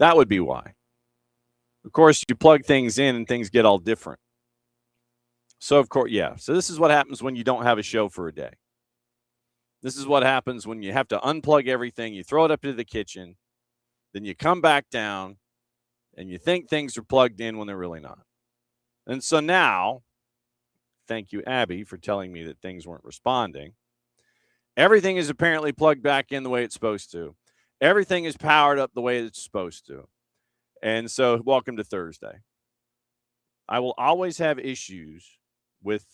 That would be why. Of course, you plug things in and things get all different. So, of course, yeah. So this is what happens when you don't have a show for a day. This is what happens when you have to unplug everything. You throw it up into the kitchen. Then you come back down, and you think things are plugged in when they're really not. And so now, thank you, Abby, for telling me that things weren't responding. Everything is apparently plugged back in the way it's supposed to. Everything is powered up the way it's supposed to. And so, welcome to Thursday. I will always have issues with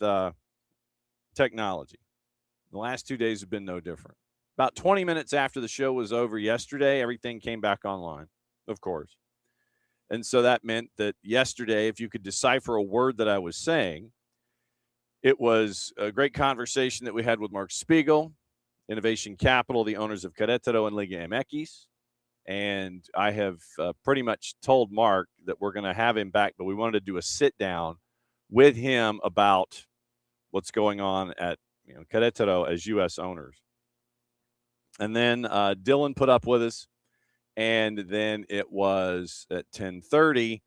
technology. The last 2 days have been no different. About 20 minutes after the show was over yesterday, everything came back online, of course. And so that meant that yesterday, if you could decipher a word that I was saying, it was a great conversation that we had with Mark Spiegel, Innovation Capital, the owners of Querétaro and Liga MX. And I have pretty much told Mark that we're going to have him back, but we wanted to do a sit down with him about what's going on at Querétaro as U.S. owners. And then Dylan put up with us, and then it was at 10:30.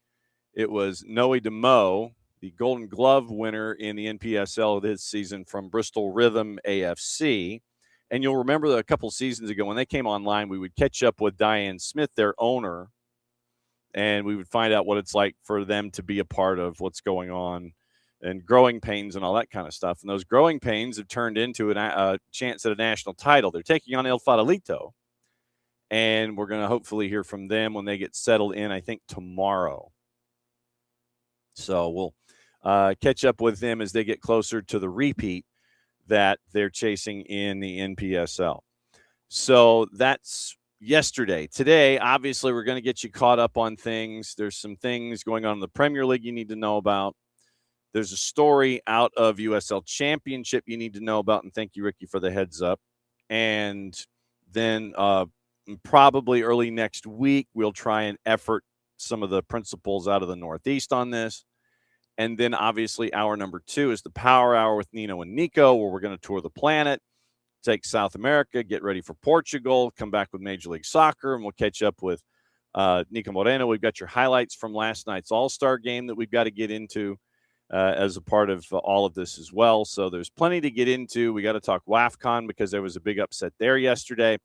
It was Noe DeMo, the Golden Glove winner in the NPSL this season from Bristol Rhythm AFC. And you'll remember that a couple seasons ago when they came online, we would catch up with Diane Smith, their owner, and we would find out what it's like for them to be a part of what's going on and growing pains and all that kind of stuff. And those growing pains have turned into a chance at a national title. They're taking on El Farolito, and we're going to hopefully hear from them when they get settled in, I think, tomorrow. So we'll catch up with them as they get closer to the repeat that they're chasing in the NPSL. So that's yesterday. Today, obviously, we're going to get you caught up on things. There's some things going on in the Premier League you need to know about. There's a story out of USL Championship you need to know about, and thank you, Ricky, for the heads up. And then probably early next week, we'll try and effort some of the principals out of the Northeast on this. And then, obviously, hour number 2 is the Power Hour with Nino and Nico, where we're going to tour the planet, take South America, get ready for Portugal, come back with Major League Soccer, and we'll catch up with Niko Moreno. We've got your highlights from last night's All-Star game that we've got to get into as a part of all of this as well. So there's plenty to get into. We got to talk WAFCON because there was a big upset there yesterday.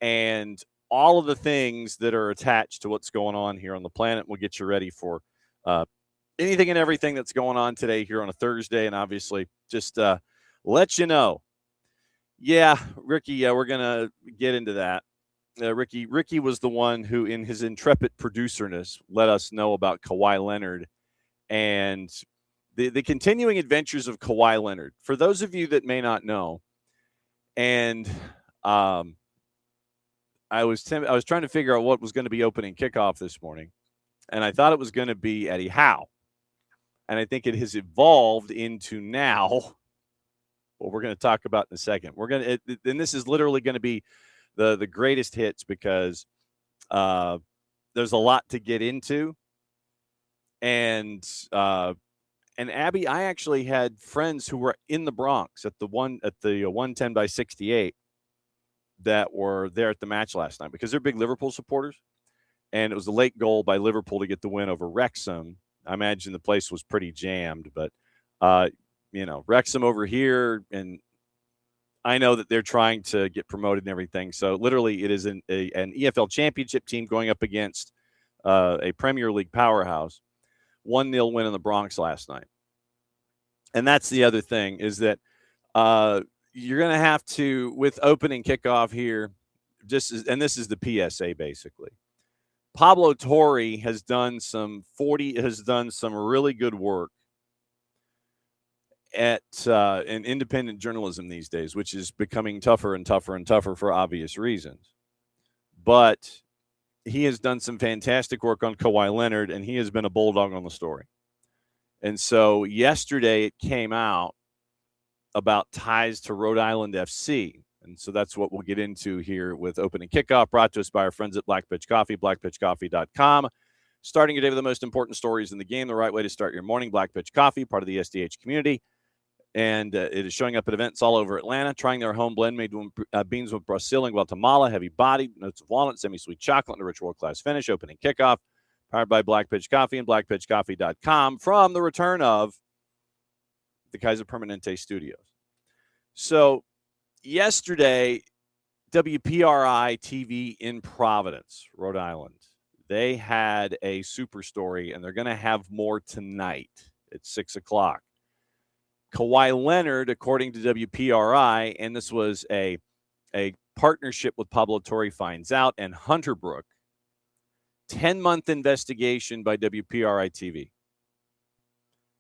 And all of the things that are attached to what's going on here on the planet. We'll get you ready for anything and everything that's going on today here on a Thursday, and obviously just let you know. Yeah, Ricky, we're going to get into that. Ricky was the one who, in his intrepid producerness, let us know about Kawhi Leonard and the continuing adventures of Kawhi Leonard. For those of you that may not know, and I was trying to figure out what was going to be opening kickoff this morning, and I thought it was going to be Eddie Howe. And I think it has evolved into now what we're going to talk about in a second. And this is literally going to be the greatest hits because there's a lot to get into. And Abby, I actually had friends who were in the Bronx at the 110 by 68 that were there at the match last night because they're big Liverpool supporters. And it was a late goal by Liverpool to get the win over Wrexham. I imagine the place was pretty jammed, but, Wrexham over here, and I know that they're trying to get promoted and everything. So literally it is an EFL championship team going up against a Premier League powerhouse. 1-0 win in the Bronx last night. And that's the other thing is that you're going to have to, with opening kickoff here, this is the PSA basically. Pablo Torre has done some really good work at in independent journalism these days, which is becoming tougher and tougher and tougher for obvious reasons. But he has done some fantastic work on Kawhi Leonard, and he has been a bulldog on the story. And so yesterday it came out about ties to Rhode Island FC. And so that's what we'll get into here with opening kickoff, brought to us by our friends at Black Pitch Coffee, blackpitchcoffee.com. Starting your day with the most important stories in the game, the right way to start your morning. Black Pitch Coffee, part of the SDH community. And it is showing up at events all over Atlanta, trying their home blend made with beans with Brazil and Guatemala, heavy-bodied, notes of walnut, semi-sweet chocolate, and a rich world-class finish. Opening kickoff, powered by Black Pitch Coffee and blackpitchcoffee.com from the return of the Kaiser Permanente Studios. So yesterday, WPRI TV in Providence, Rhode Island, they had a super story, and they're going to have more tonight at 6 o'clock. Kawhi Leonard, according to WPRI, and this was a partnership with Pablo Torre Finds Out and Hunter Brook, 10-month investigation by WPRI TV.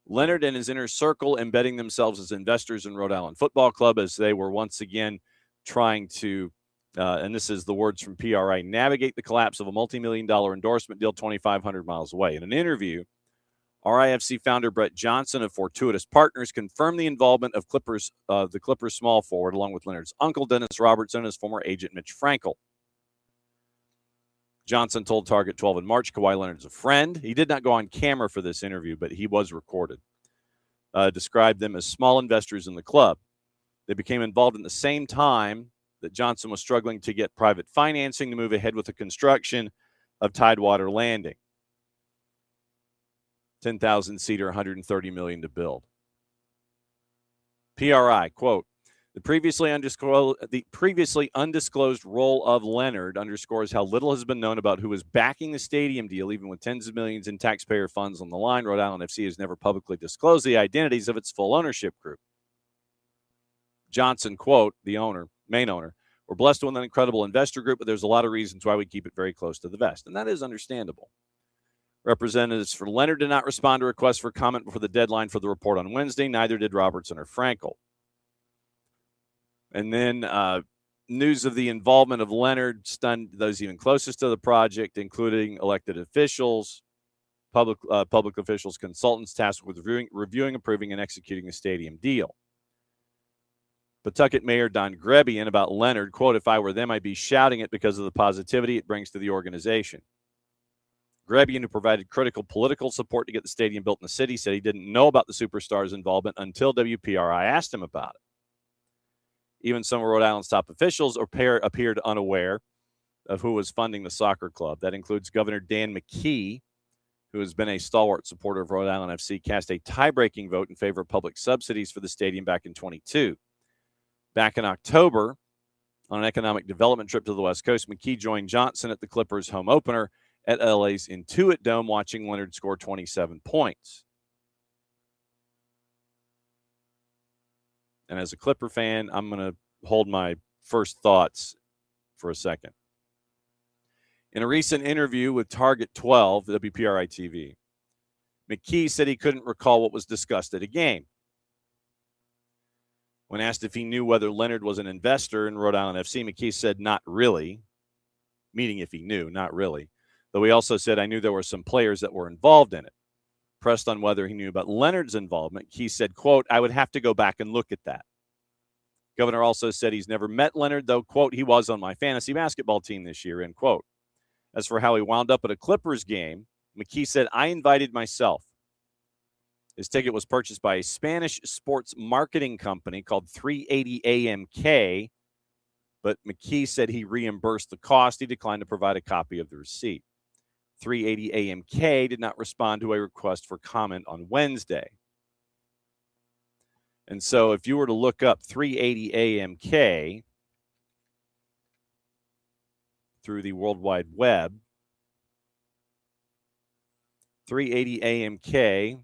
Leonard and his inner circle embedding themselves as investors in Rhode Island Football Club as they were once again trying to, and this is the words from PRI, navigate the collapse of a multi-million-dollar endorsement deal 2,500 miles away. In an interview, RIFC founder Brett Johnson of Fortuitous Partners confirmed the involvement of the Clippers small forward, along with Leonard's uncle, Dennis Robertson, and his former agent, Mitch Frankel. Johnson told Target 12 in March, Kawhi Leonard's a friend. He did not go on camera for this interview, but he was recorded. Described them as small investors in the club. They became involved in the same time that Johnson was struggling to get private financing to move ahead with the construction of Tidewater Landing. 10,000-seater, $130 million to build. PRI, quote, the previously undisclosed role of Leonard underscores how little has been known about who is backing the stadium deal, even with tens of millions in taxpayer funds on the line. Rhode Island FC has never publicly disclosed the identities of its full ownership group. Johnson, quote, the main owner, we're blessed with an incredible investor group, but there's a lot of reasons why we keep it very close to the vest. And that is understandable. Representatives for Leonard did not respond to requests for comment before the deadline for the report on Wednesday. Neither did Robertson or Frankel. And then news of the involvement of Leonard stunned those even closest to the project, including elected officials, public officials, consultants tasked with reviewing, approving, and executing the stadium deal. Pawtucket Mayor Don Grebian about Leonard, quote, if I were them, I'd be shouting it because of the positivity it brings to the organization. Grebian, who provided critical political support to get the stadium built in the city, said he didn't know about the superstar's involvement until WPRI asked him about it. Even some of Rhode Island's top officials appeared unaware of who was funding the soccer club. That includes Governor Dan McKee, who has been a stalwart supporter of Rhode Island FC, cast a tie-breaking vote in favor of public subsidies for the stadium back in 22. Back in October, on an economic development trip to the West Coast, McKee joined Johnson at the Clippers' home opener at LA's Intuit Dome, watching Leonard score 27 points. And as a Clipper fan, I'm going to hold my first thoughts for a second. In a recent interview with Target 12, WPRI TV, McKee said he couldn't recall what was discussed at a game. When asked if he knew whether Leonard was an investor in Rhode Island FC, McKee said not really, meaning if he knew, not really. Though he also said, I knew there were some players that were involved in it. Pressed on whether he knew about Leonard's involvement, he said, quote, I would have to go back and look at that. Governor also said he's never met Leonard, though, quote, he was on my fantasy basketball team this year, end quote. As for how he wound up at a Clippers game, McKee said, I invited myself. His ticket was purchased by a Spanish sports marketing company called 380 AMK, but McKee said he reimbursed the cost. He declined to provide a copy of the receipt. 380 AMK did not respond to a request for comment on Wednesday. And so if you were to look up 380 AMK through the World Wide Web, 380 AMK,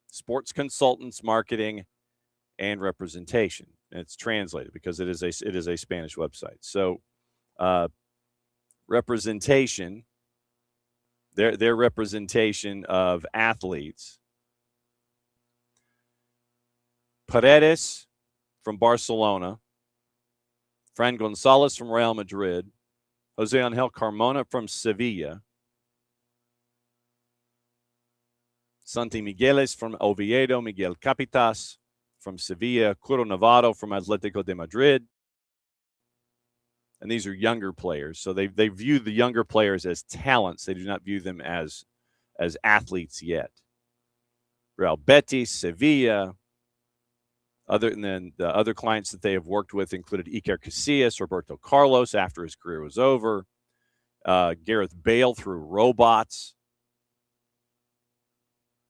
sports consultants, marketing, and representation. And it's translated because it is a Spanish website. So representation, their representation of athletes. Paredes from Barcelona, Fran Gonzalez from Real Madrid, Jose Angel Carmona from Sevilla, Santi Migueles from Oviedo, Miguel Capitas from Sevilla, Curo Navarro from Atletico de Madrid. And these are younger players. So they view the younger players as talents. They do not view them as athletes yet. Real Betis, Sevilla, Other than the other clients that they have worked with included Iker Casillas, Roberto Carlos after his career was over, Gareth Bale through robots,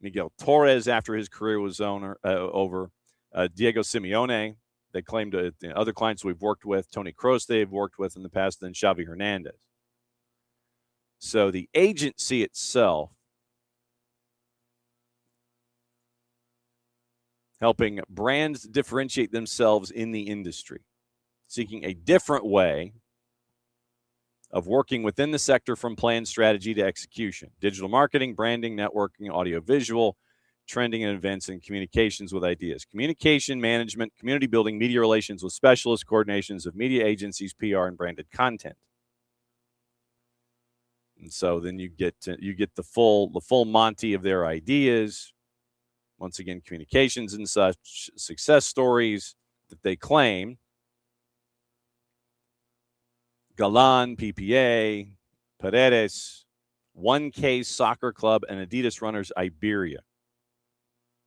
Miguel Torres after his career was over, Diego Simeone. They claimed other clients we've worked with, Tony Kroos they've worked with in the past, then Xavi Hernandez. So the agency itself helping brands differentiate themselves in the industry, seeking a different way of working within the sector from plan, strategy to execution. Digital marketing, branding, networking, audiovisual, trending and events, and communications with ideas. Communication management, community building, media relations with specialists, coordinations of media agencies, PR, and branded content. And so then you get the full Monty of their ideas. Once again, communications and such, success stories that they claim. Galan, PPA, Paredes, 1K Soccer Club, and Adidas Runners Iberia.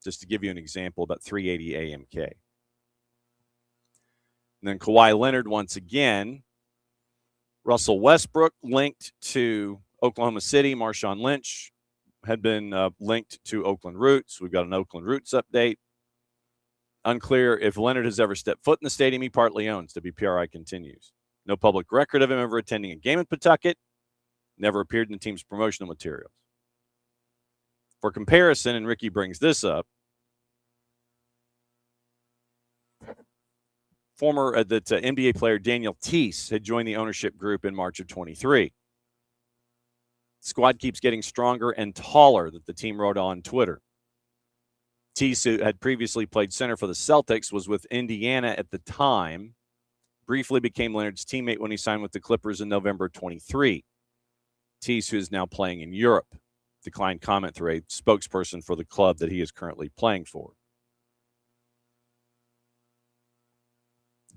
Just to give you an example, about 380 AMK. And then Kawhi Leonard once again. Russell Westbrook linked to Oklahoma City. Marshawn Lynch had been linked to Oakland Roots. We've got an Oakland Roots update. Unclear if Leonard has ever stepped foot in the stadium he partly owns, WPRI continues. No public record of him ever attending a game in Pawtucket. Never appeared in the team's promotional materials. For comparison, and Ricky brings this up, former NBA player Daniel Teese had joined the ownership group in March of 23. Squad keeps getting stronger and taller, that the team wrote on Twitter. Teese, who had previously played center for the Celtics, was with Indiana at the time, briefly became Leonard's teammate when he signed with the Clippers in November 23. Teese, who is now playing in Europe, declined comment through a spokesperson for the club that he is currently playing for.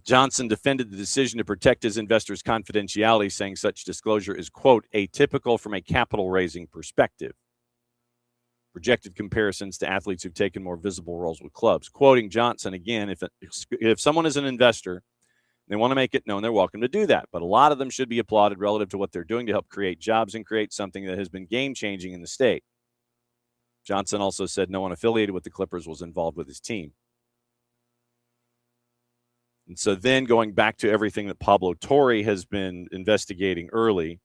Johnson defended the decision to protect his investors' confidentiality, saying such disclosure is, quote, atypical from a capital-raising perspective. Projected comparisons to athletes who've taken more visible roles with clubs. Quoting Johnson again, if someone is an investor, they want to make it known, they're welcome to do that. But a lot of them should be applauded relative to what they're doing to help create jobs and create something that has been game-changing in the state. Johnson also said no one affiliated with the Clippers was involved with his team. And so then going back to everything that Pablo Torre has been investigating early,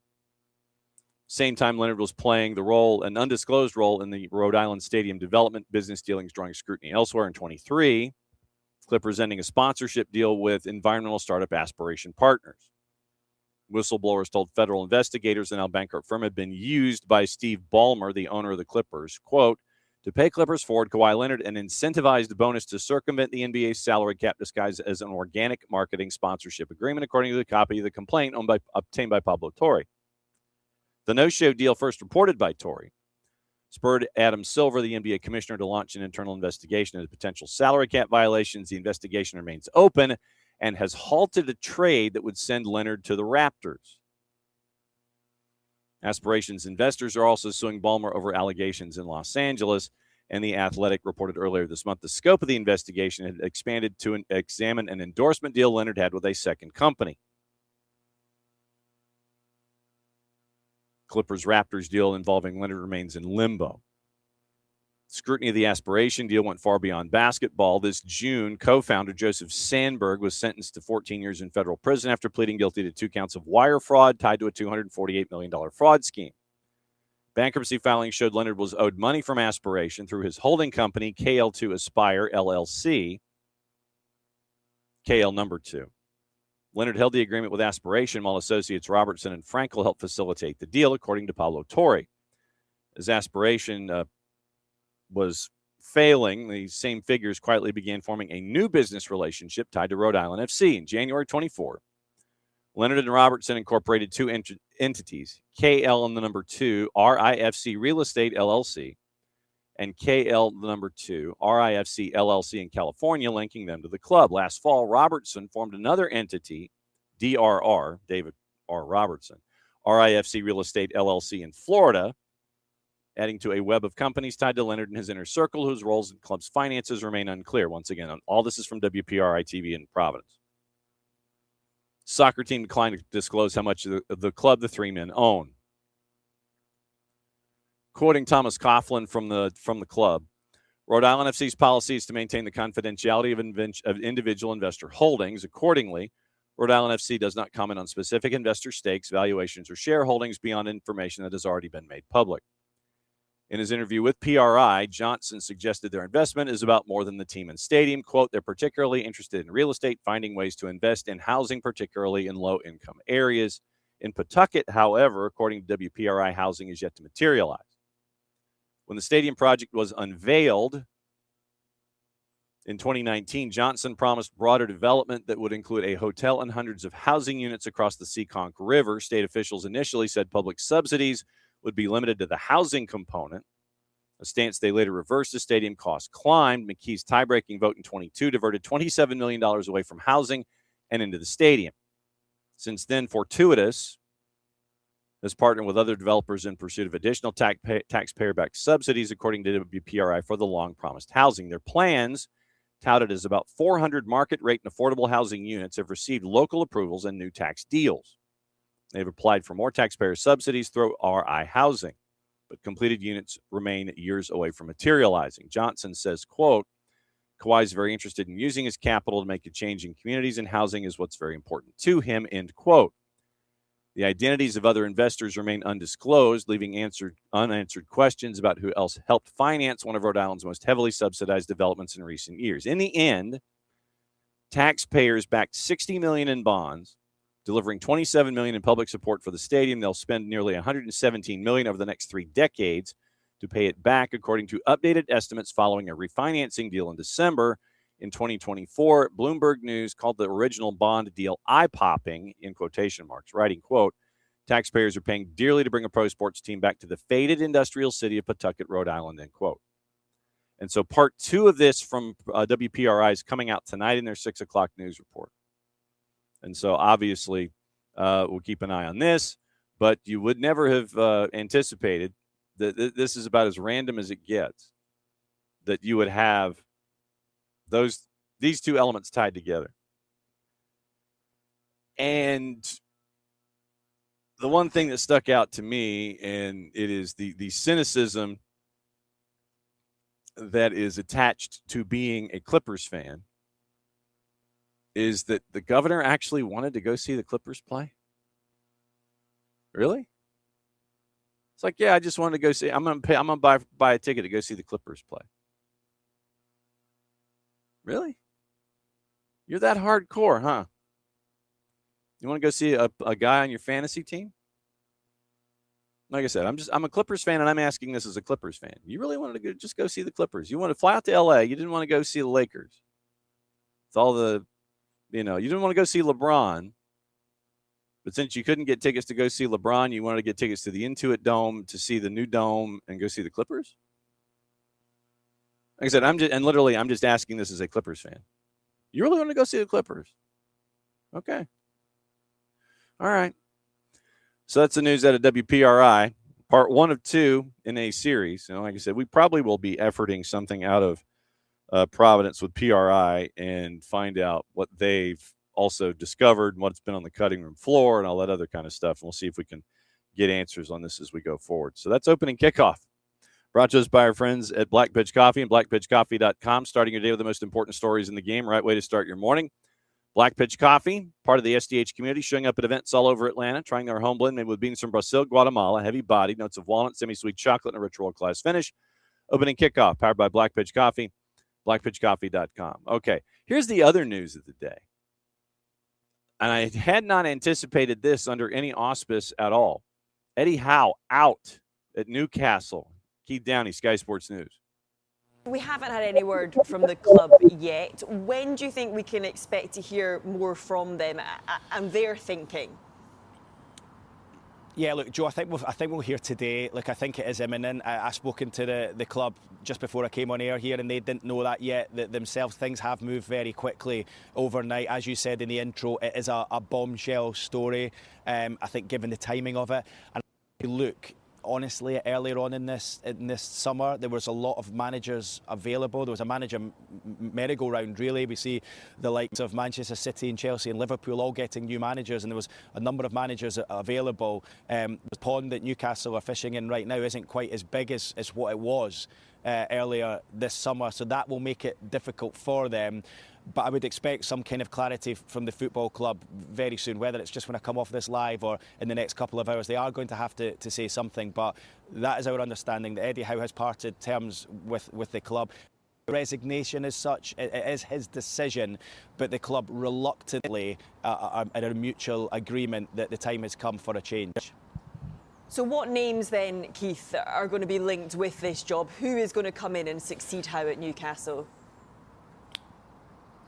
same time Leonard was playing an undisclosed role in the Rhode Island Stadium development business dealings drawing scrutiny elsewhere in 23. Clippers ending a sponsorship deal with environmental startup Aspiration Partners. Whistleblowers told federal investigators the now bankrupt firm had been used by Steve Ballmer, the owner of the Clippers, quote, to pay Clippers forward Kawhi Leonard an incentivized bonus to circumvent the NBA's salary cap disguised as an organic marketing sponsorship agreement, according to the copy of the complaint obtained by Pablo Torre. The no-show deal, first reported by Torre, spurred Adam Silver, the NBA commissioner, to launch an internal investigation into potential salary cap violations. The investigation remains open and has halted a trade that would send Leonard to the Raptors. Aspiration's investors are also suing Ballmer over allegations in Los Angeles, and The Athletic reported earlier this month the scope of the investigation had expanded to examine an endorsement deal Leonard had with a second company. Clippers-Raptors deal involving Leonard remains in limbo. Scrutiny of the Aspiration deal went far beyond basketball. This June, co-founder Joseph Sandberg was sentenced to 14 years in federal prison after pleading guilty to 2 counts of wire fraud tied to a $248 million fraud scheme. Bankruptcy filing showed Leonard was owed money from Aspiration through his holding company, KL2 Aspire, LLC, KL number 2. Leonard held the agreement with Aspiration while associates Robertson and Frankel helped facilitate the deal, according to Pablo Torre. As Aspiration was failing, the same figures quietly began forming a new business relationship tied to Rhode Island FC. In January 24, Leonard and Robertson incorporated 2 entities, KL and the number 2, RIFC Real Estate LLC, and KL the number 2, RIFC LLC in California, linking them to the club. Last fall, Robertson formed another entity, DRR, David R. Robertson, RIFC Real Estate LLC in Florida, adding to a web of companies tied to Leonard and his inner circle, whose roles in the club's finances remain unclear. Once again, all this is from WPRI TV in Providence. Soccer team declined to disclose how much of the club the three men own. Quoting Thomas Coughlin from the club, Rhode Island FC's policy is to maintain the confidentiality of individual investor holdings. Accordingly, Rhode Island FC does not comment on specific investor stakes, valuations, or shareholdings beyond information that has already been made public. In his interview with PRI, Johnson suggested their investment is about more than the team and stadium. Quote, they're particularly interested in real estate, finding ways to invest in housing, particularly in low-income areas. In Pawtucket, however, according to WPRI, housing is yet to materialize. When the stadium project was unveiled in 2019, Johnson promised broader development that would include a hotel and hundreds of housing units across the Seekonk River. State officials initially said public subsidies would be limited to the housing component, a stance they later reversed as stadium costs climbed. McKee's tie-breaking vote in 22 diverted $27 million away from housing and into the stadium. Since then, Fortuitous has partnered with other developers in pursuit of additional taxpayer-backed subsidies, according to WPRI, for the long-promised housing. Their plans, touted as about 400 market-rate and affordable housing units, have received local approvals and new tax deals. They've applied for more taxpayer subsidies through RI Housing, but completed units remain years away from materializing. Johnson says, quote, Kawhi is very interested in using his capital to make a change in communities, and housing is what's very important to him, end quote. The identities of other investors remain undisclosed, leaving unanswered questions about who else helped finance one of Rhode Island's most heavily subsidized developments in recent years. In the end, taxpayers backed $60 million in bonds, delivering $27 million in public support for the stadium. They'll spend nearly $117 million over the next 3 decades to pay it back, according to updated estimates following a refinancing deal in December. In 2024, Bloomberg News called the original bond deal eye-popping, in quotation marks, writing, quote, taxpayers are paying dearly to bring a pro sports team back to the faded industrial city of Pawtucket, Rhode Island, end quote. And so part 2 of this from WPRI is coming out tonight in their 6 o'clock news report. And so obviously we'll keep an eye on this, but you would never have anticipated that this is about as random as it gets, that you would have these two elements tied together. And the one thing that stuck out to me, and it is the cynicism that is attached to being a Clippers fan, is that the governor actually wanted to go see the Clippers play. Really? It's like, yeah, I just wanted to go see. I'm gonna buy a ticket to go see the Clippers play. Really? You're that hardcore, huh? You want to go see a guy on your fantasy team? Like I said, I'm a Clippers fan, and I'm asking this as a Clippers fan. You really wanted to just go see the Clippers? You want to fly out to LA? You didn't want to go see the Lakers? It's all the, you didn't want to go see LeBron, but since you couldn't get tickets to go see LeBron, you wanted to get tickets to the Intuit Dome to see the new dome and go see the Clippers? Like I said, I'm just asking this as a Clippers fan. You really want to go see the Clippers? Okay. All right. So that's the news out of WPRI, part 1 of 2 in a series. And like I said, we probably will be efforting something out of Providence with PRI and find out what they've also discovered and what's been on the cutting room floor and all that other kind of stuff. And we'll see if we can get answers on this as we go forward. So that's opening kickoff. Brought to us by our friends at Black Pitch Coffee and blackpitchcoffee.com. Starting your day with the most important stories in the game. Right way to start your morning. Black Pitch Coffee, part of the SDH community, showing up at events all over Atlanta, trying their home blend made with beans from Brazil, Guatemala, heavy bodied, notes of walnut, semi-sweet chocolate, and a rich world-class finish. Opening kickoff, powered by Black Pitch Coffee, blackpitchcoffee.com. Okay, here's the other news of the day. And I had not anticipated this under any auspice at all. Eddie Howe out at Newcastle. Keith Downey, Sky Sports News. We haven't had any word from the club yet. When do you think we can expect to hear more from them and their thinking? Yeah, look, Joe, I think we'll hear today. Look, I think it is imminent. I've spoken to the club just before I came on air here, and they didn't know that yet themselves. Things have moved very quickly overnight. As you said in the intro, it is a bombshell story, I think, given the timing of it. And look, honestly, earlier on in this summer, there was a lot of managers available. There was a manager merry-go-round, really. We see the likes of Manchester City and Chelsea and Liverpool all getting new managers, and there was a number of managers available. The pond that Newcastle are fishing in right now isn't quite as big as what it was earlier this summer, so that will make it difficult for them. But I would expect some kind of clarity from the football club very soon, whether it's just when I come off this live or in the next couple of hours. They are going to have to say something, but that is our understanding that Eddie Howe has parted terms with the club. Resignation as such, it is his decision, but the club reluctantly are in a mutual agreement that the time has come for a change. So what names then, Keith, are going to be linked with this job? Who is going to come in and succeed Howe at Newcastle?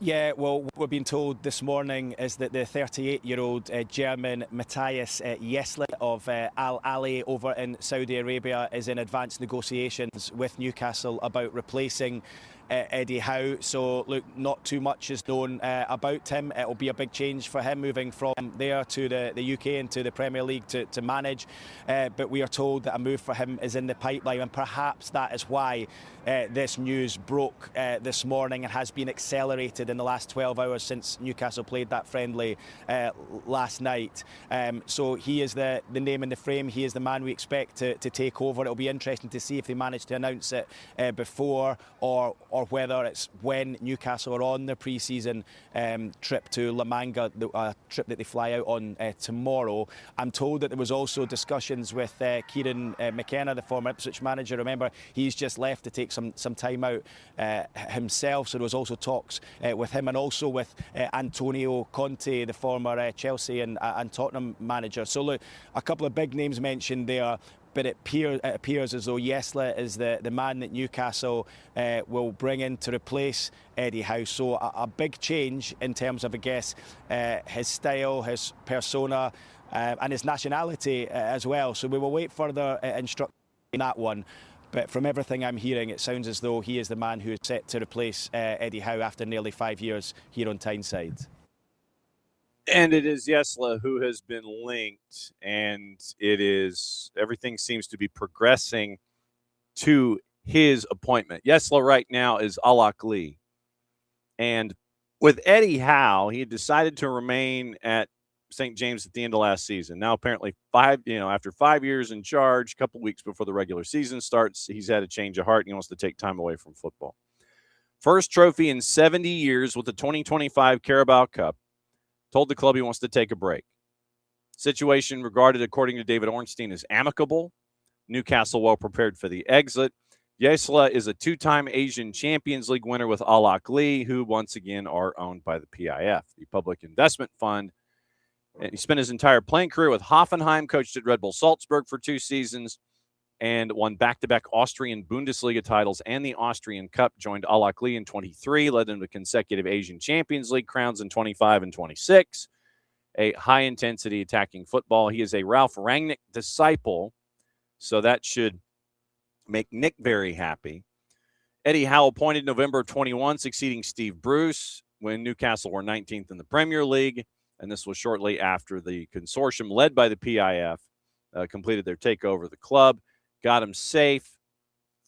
Yeah, well, what we've been told this morning is that the 38-year-old German Matthias Jesle of Al Ahly over in Saudi Arabia is in advanced negotiations with Newcastle about replacing Eddie Howe. So, look, not too much is known about him. It will be a big change for him moving from there to the UK and to the Premier League to manage. But we are told that a move for him is in the pipeline, and perhaps that is why this news broke this morning and has been accelerated in the last 12 hours since Newcastle played that friendly last night. So he is the name in the frame. He is the man we expect to take over. It'll be interesting to see if they manage to announce it before or whether it's when Newcastle are on their pre-season trip to La Manga, the trip that they fly out on tomorrow. I'm told that there was also discussions with Kieran McKenna, the former Ipswich manager. Remember, he's just left to take some time out himself, so there was also talks with him and also with Antonio Conte, the former Chelsea and Tottenham manager. So look, a couple of big names mentioned there, but it appears as though Jesle is the man that Newcastle will bring in to replace Eddie Howe. So a big change in terms of, I guess, his style, his persona, and his nationality as well. So we will wait further instructions in that one. But from everything I'm hearing, it sounds as though he is the man who is set to replace Eddie Howe after nearly 5 years here on Tyneside. And it is Jesle who has been linked, and everything seems to be progressing to his appointment. Jesle right now is Al Ahly. And with Eddie Howe, he had decided to remain at St. James at the end of last season. Now, apparently, after 5 years in charge, a couple weeks before the regular season starts, he's had a change of heart and he wants to take time away from football. First trophy in 70 years with the 2025 Carabao Cup. Told the club he wants to take a break. Situation regarded, according to David Ornstein, as amicable. Newcastle well prepared for the exit. Jesle is a two-time Asian Champions League winner with Al Ahly, who once again are owned by the PIF, the Public Investment Fund. And he spent his entire playing career with Hoffenheim, coached at Red Bull Salzburg for 2 seasons, and won back-to-back Austrian Bundesliga titles and the Austrian Cup. Joined Al Ahly in 23, led them to consecutive Asian Champions League crowns in 25 and 26. A high-intensity attacking football. He is a Ralph Rangnick disciple, so that should make Nick very happy. Eddie Howe appointed November of 21, succeeding Steve Bruce when Newcastle were 19th in the Premier League, and this was shortly after the consortium led by the PIF completed their takeover of the club. Got him safe.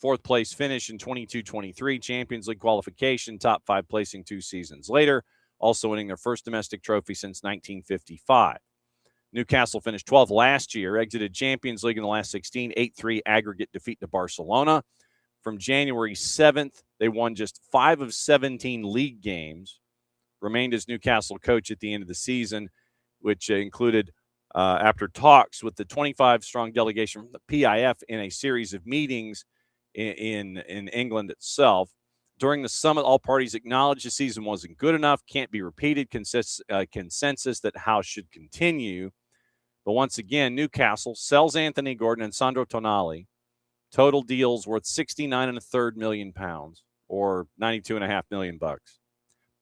4th place finish in 22-23 Champions League qualification, top 5 placing 2 seasons later, also winning their first domestic trophy since 1955. Newcastle finished 12th last year, exited Champions League in the last 16, 8-3 aggregate defeat to Barcelona. From January 7th, they won just 5 of 17 league games, remained as Newcastle coach at the end of the season, which included after talks with the 25-strong delegation from the PIF in a series of meetings in England itself. During the summit, all parties acknowledged the season wasn't good enough, can't be repeated, consensus that Howe should continue. But once again, Newcastle sells Anthony Gordon and Sandro Tonali. Total deals worth £69.3 million, or $92.5 million,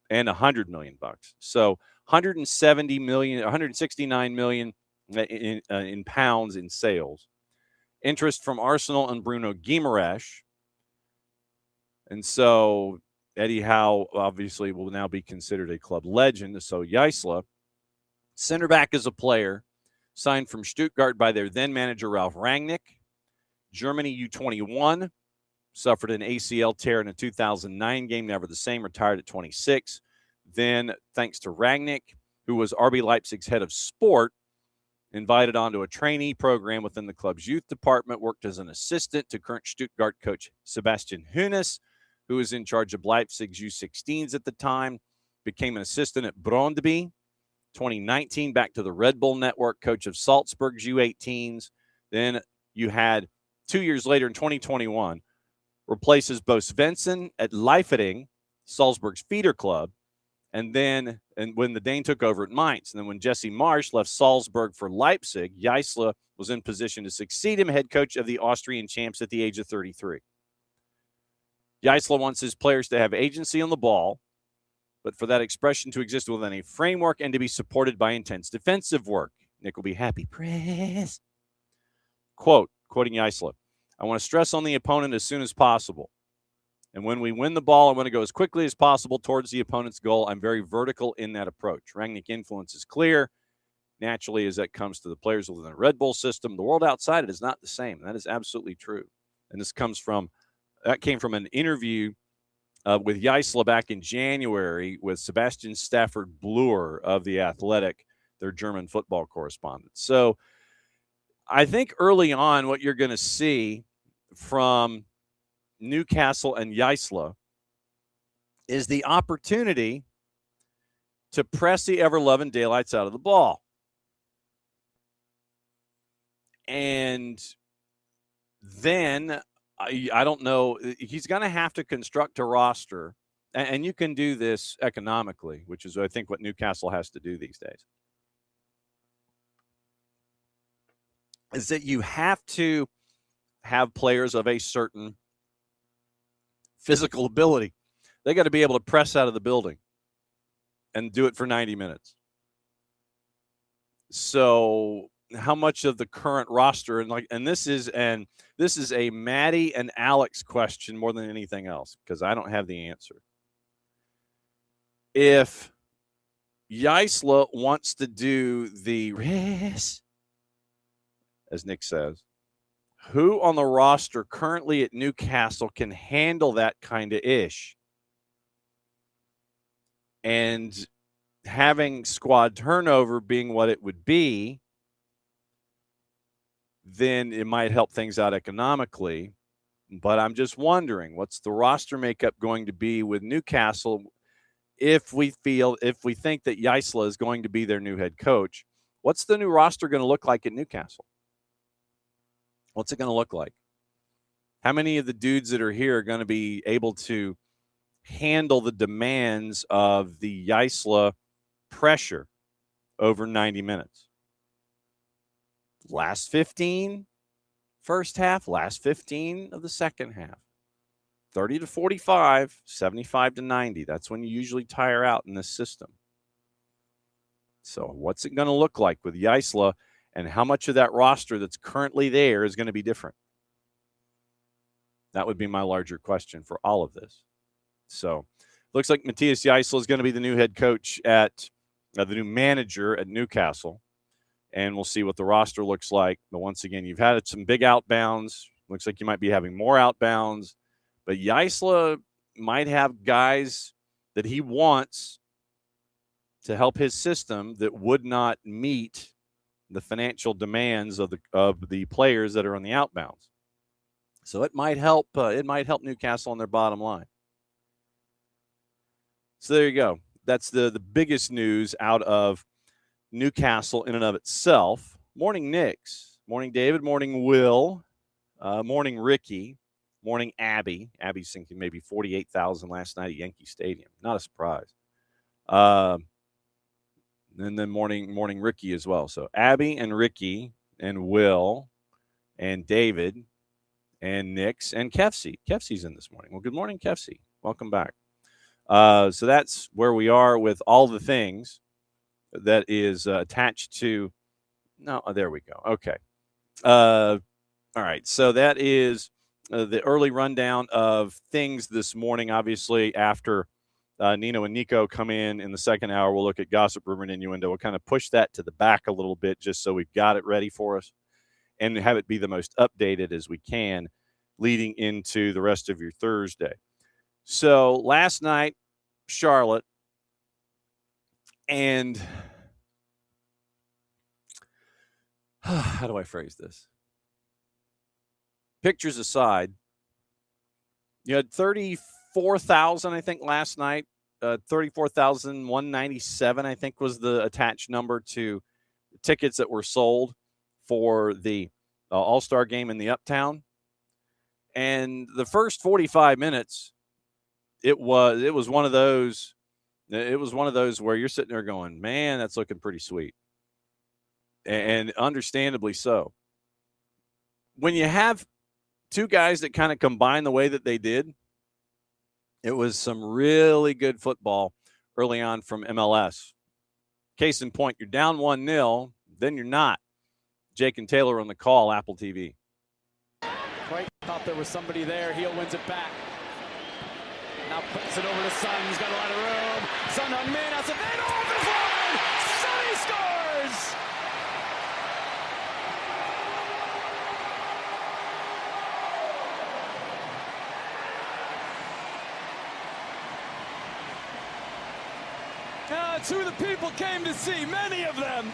and $100 million. So $169 million in pounds in sales. Interest from Arsenal and Bruno Guimaraes. And so Eddie Howe obviously will now be considered a club legend. So Jesle, center back as a player, signed from Stuttgart by their then manager Ralph Rangnick. Germany U21 suffered an ACL tear in a 2009 game, never the same, retired at 26. Then, thanks to Rangnick, who was RB Leipzig's head of sport, invited onto a trainee program within the club's youth department, worked as an assistant to current Stuttgart coach Sebastian Hoeneß, who was in charge of Leipzig's U16s at the time, became an assistant at Brøndby. 2019, back to the Red Bull network, coach of Salzburg's U18s. Then you had 2 years later in 2021, replaces Bo Svensson at Liefering, Salzburg's feeder club. And when the Dane took over at Mainz, and then when Jesse Marsch left Salzburg for Leipzig, Gisela was in position to succeed him, head coach of the Austrian champs at the age of 33. Gisela wants his players to have agency on the ball, but for that expression to exist within a framework and to be supported by intense defensive work. Nick will be happy. Press. Quoting Gisela, I want to stress on the opponent as soon as possible. And when we win the ball, I want to go as quickly as possible towards the opponent's goal. I'm very vertical in that approach. Rangnick influence is clear. Naturally, as that comes to the players within the Red Bull system, the world outside it is not the same. That is absolutely true. And that came from an interview with Gisela back in January with Sebastian Stafford Bloor of The Athletic, their German football correspondent. So I think early on what you're going to see from Newcastle and Gisela is the opportunity to press the ever-loving daylights out of the ball. And then, I don't know, he's going to have to construct a roster, and you can do this economically, which is, I think, what Newcastle has to do these days, is that you have to have players of a certain physical ability. They got to be able to press out of the building and do it for 90 minutes. So how much of the current roster, and this is a Maddie and Alex question more than anything else, because I don't have the answer. If Gisela wants to do the race, as Nick says, who on the roster currently at Newcastle can handle that kind of ish? And having squad turnover being what it would be, then it might help things out economically. But I'm just wondering, what's the roster makeup going to be with Newcastle if we think that Gisela is going to be their new head coach? What's the new roster going to look like at Newcastle? What's it going to look like? How many of the dudes that are here are going to be able to handle the demands of the Gisela pressure over 90 minutes? Last 15, first half, last 15 of the second half. 30 to 45, 75 to 90. That's when you usually tire out in this system. So what's it going to look like with Gisela, and how much of that roster that's currently there is going to be different? That would be my larger question for all of this. So looks like Matthias Gisela is going to be the new head coach at the new manager at Newcastle. And we'll see what the roster looks like. But once again, you've had some big outbounds. Looks like you might be having more outbounds. But Gisela might have guys that he wants to help his system that would not meet the financial demands of the players that are on the outbounds. So it might help. It might help Newcastle on their bottom line. So there you go. That's the biggest news out of Newcastle in and of itself. Morning, Knicks. Morning, David. Morning, Will. Morning, Ricky. Morning, Abby. Abby's thinking maybe 48,000 last night at Yankee Stadium. Not a surprise. And then morning, Ricky as well. So Abby and Ricky and Will and David and Nix and Kefsey. Kefsey's in this morning. Well, good morning, Kefsey. Welcome back. So that's where we are with all the things that is attached to. No, there we go. Okay. All right. So that is the early rundown of things this morning. Obviously, after Nino and Nico come in the second hour, we'll look at gossip, rumor, and innuendo. We'll kind of push that to the back a little bit just so we've got it ready for us. and have it be the most updated as we can leading into the rest of your Thursday. So last night, Charlotte, and how do I phrase this? Pictures aside, you had 34,000, I think, last night. 34,197, I think, was the attached number to tickets that were sold for the All-Star game in the Uptown. And the first 45 minutes, it was one of those. It was one of those where you're sitting there going, man, that's looking pretty sweet. And understandably so. When you have two guys that kind of combine the way that they did, it was some really good football early on from MLS. Case in point, you're down 1-0, then you're not. Jake and Taylor on the call, Apple TV. Quite thought there was somebody there. Heel wins it back. Now puts it over to Son. He's got a lot of room. Son Hyung-Min has a man over the line. Sonny scores! It's who the people came to see, many of them.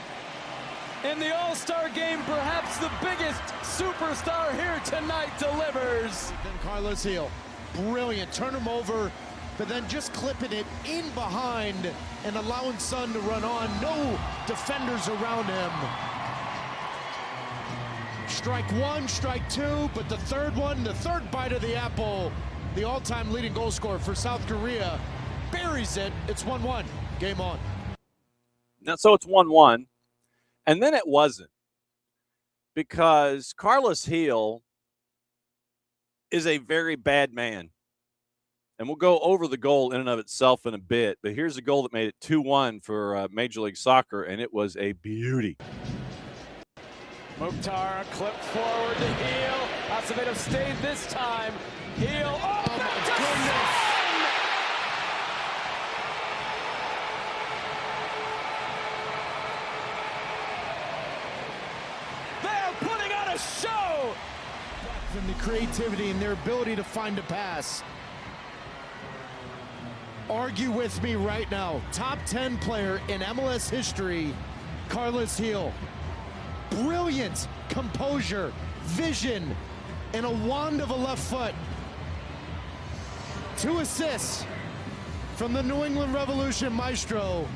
In the All-Star game, perhaps the biggest superstar here tonight delivers. Then Carlos Heel, brilliant, turn him over, but then just clipping it in behind and allowing Son to run on. No defenders around him. Strike one, strike two, but the third one, the third bite of the apple, the all-time leading goal scorer for South Korea, buries it. It's 1-1. Game on. Now, so it's 1-1. And then it wasn't, because Carlos Heel is a very bad man. And we'll go over the goal in and of itself in a bit. But here's a goal that made it 2-1 for Major League Soccer, and it was a beauty. Mukhtar clipped forward to Heel. Acevedo stayed this time. Heel. Oh, my goodness. Show from the creativity and their ability to find a pass. Argue with me right now. Top 10 player in MLS history, Carlos Heel. Brilliant composure, vision, and a wand of a left foot. 2 assists from the New England Revolution maestro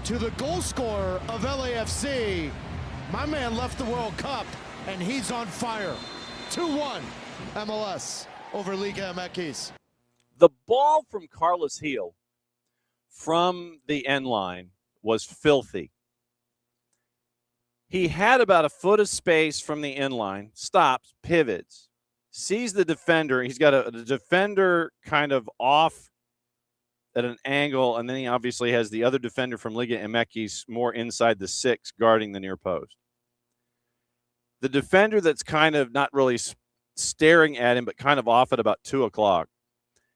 to the goal scorer of LAFC. My man left the World Cup, and he's on fire. 2-1 MLS over Liga MX. The ball from Carlos Heel from the end line was filthy. He had about a foot of space from the end line, stops, pivots, sees the defender. He's got a defender kind of off at an angle, and then he obviously has the other defender from Liga MX more inside the 6 guarding the near post. The defender that's kind of not really staring at him, but kind of off at about 2 o'clock.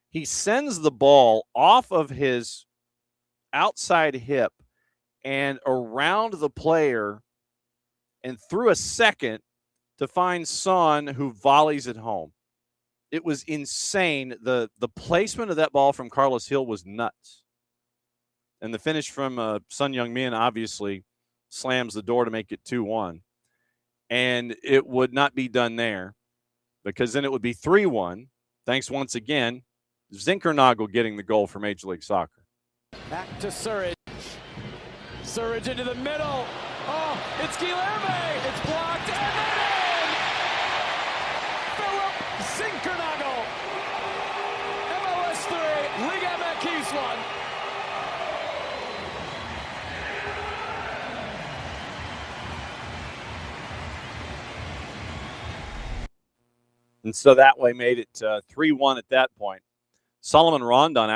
He sends the ball off of his outside hip and around the player and through a second to find Son, who volleys it home. It was insane. The placement of that ball from Carlos Heel was nuts. And the finish from Son Hyung-Min obviously slams the door to make it 2-1. And it would not be done there, because then it would be 3-1. Thanks once again, Zinkernagel getting the goal for Major League Soccer. Back to Surridge. Surridge into the middle. Oh, it's Guilherme. It's blocked and then in. Philip Zinkernagel. MLS 3, Liga MX 1. And so that way made it 3-1 at that point. Solomon Rondon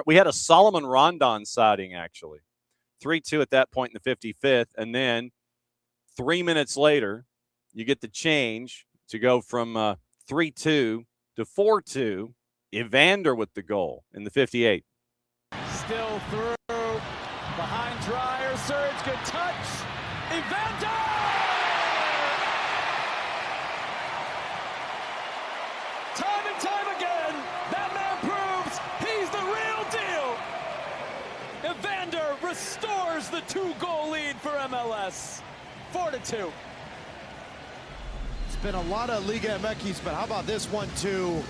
we had a Solomon Rondon sighting actually. 3-2 at that point in the 55th. And then 3 minutes later, you get the change to go from 3-2 to 4-2. Evander with the goal in the 58th. Still through. Behind Dreyer. Surge, good touch. Evander! the 2-goal lead for MLS. 4-2. It's been a lot of Liga MX, but how about this one, too?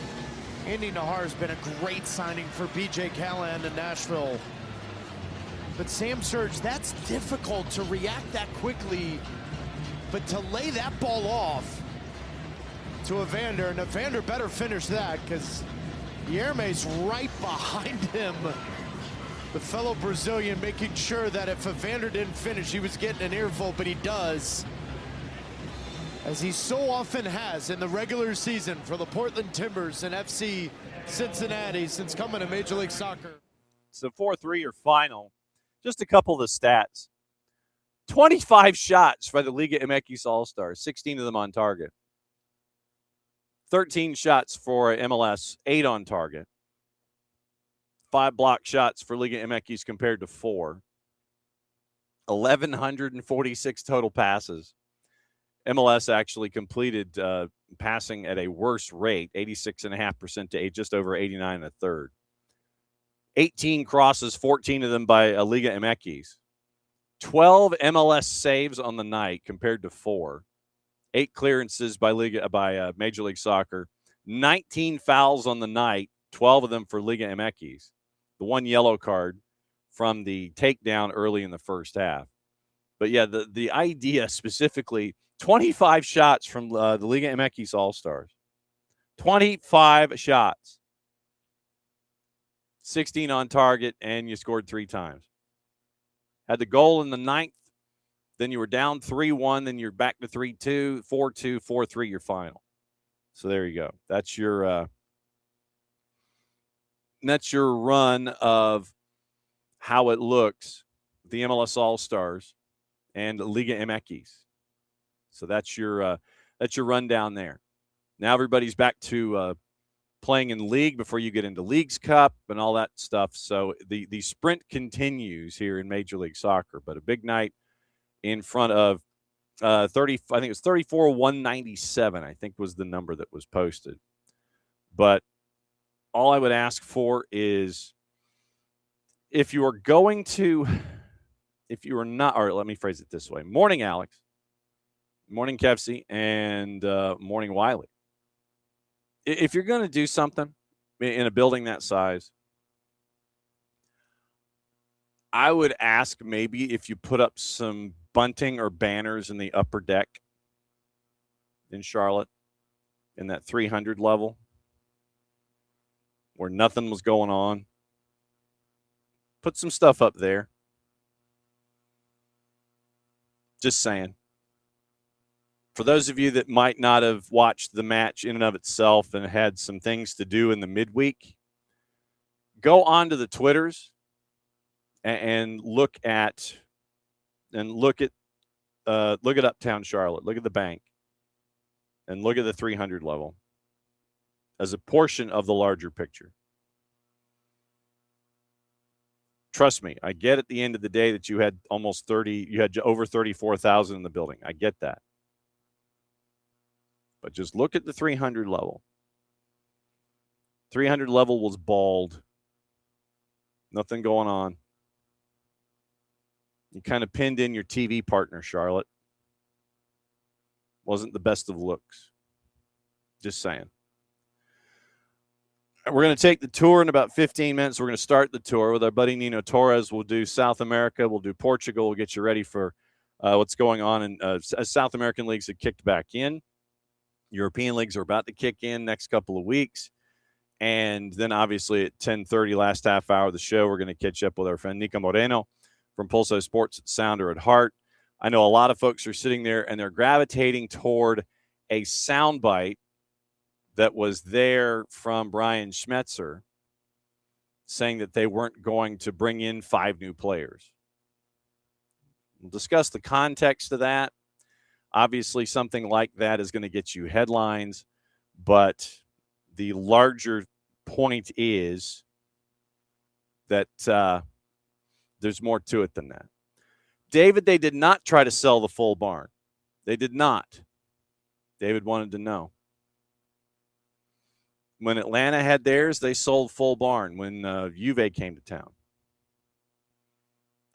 Andy Nahar's been a great signing for BJ Callahan in Nashville. But Sam Surge, that's difficult to react that quickly. But to lay that ball off to Evander, and Evander better finish that because Yerme's right behind him. The fellow Brazilian making sure that if Evander didn't finish, he was getting an earful, but he does. As he so often has in the regular season for the Portland Timbers and FC Cincinnati since coming to Major League Soccer. So 4-3 your final. Just a couple of the stats. 25 shots for the Liga MX All-Star, 16 of them on target. 13 shots for MLS, 8 on target. 5 block shots for Liga MX compared to 4. 1,146 total passes. MLS actually completed passing at a worse rate, 86.5% to just over 89 1/3. 18 crosses, 14 of them by Liga MX. 12 MLS saves on the night compared to 4. 8 clearances by Major League Soccer. 19 fouls on the night, 12 of them for Liga MX. The 1 yellow card from the takedown early in the first half. But yeah, the idea specifically, 25 shots from the Liga MX All-Stars. 25 shots. 16 on target, and you scored 3 times. Had the goal in the 9th, then you were down 3-1, then you're back to 3-2, 4-2, 4-3 your final. So there you go. That's your run of how it looks, the MLS All-Stars and Liga MX. So that's your rundown there. Now everybody's back to playing in league before you get into Leagues Cup and all that stuff. So the sprint continues here in Major League Soccer, but a big night in front of 30, I think it was 34,197, I think was the number that was posted. But all I would ask for is if you are not, or let me phrase it this way. Morning, Alex. Morning, Kevsey, and morning, Wiley. If you're going to do something in a building that size, I would ask maybe if you put up some bunting or banners in the upper deck in Charlotte in that 300 level where nothing was going on. Put some stuff up there. Just saying. For those of you that might not have watched the match in and of itself and had some things to do in the midweek, go onto the Twitters and look at Uptown Charlotte, look at the bank, and look at the 300 level as a portion of the larger picture. Trust me, I get at the end of the day that you had over 34,000 in the building. I get that. But just look at the 300 level. 300 level was bald. Nothing going on. You kind of pinned in your TV partner, Charlotte. Wasn't the best of looks. Just saying. We're going to take the tour in about 15 minutes. We're going to start the tour with our buddy Nino Torres. We'll do South America. We'll do Portugal. We'll get you ready for what's going on. As South American leagues have kicked back in. European leagues are about to kick in next couple of weeks. And then obviously at 10:30, last half hour of the show, we're going to catch up with our friend Niko Moreno from Pulso Sports Sounder at heart. I know a lot of folks are sitting there and they're gravitating toward a soundbite that was there from Brian Schmetzer saying that they weren't going to bring in 5 new players. We'll discuss the context of that. Obviously, something like that is going to get you headlines, but the larger point is that there's more to it than that. David, they did not try to sell the full barn. They did not. David wanted to know. When Atlanta had theirs, they sold full barn when Juve came to town.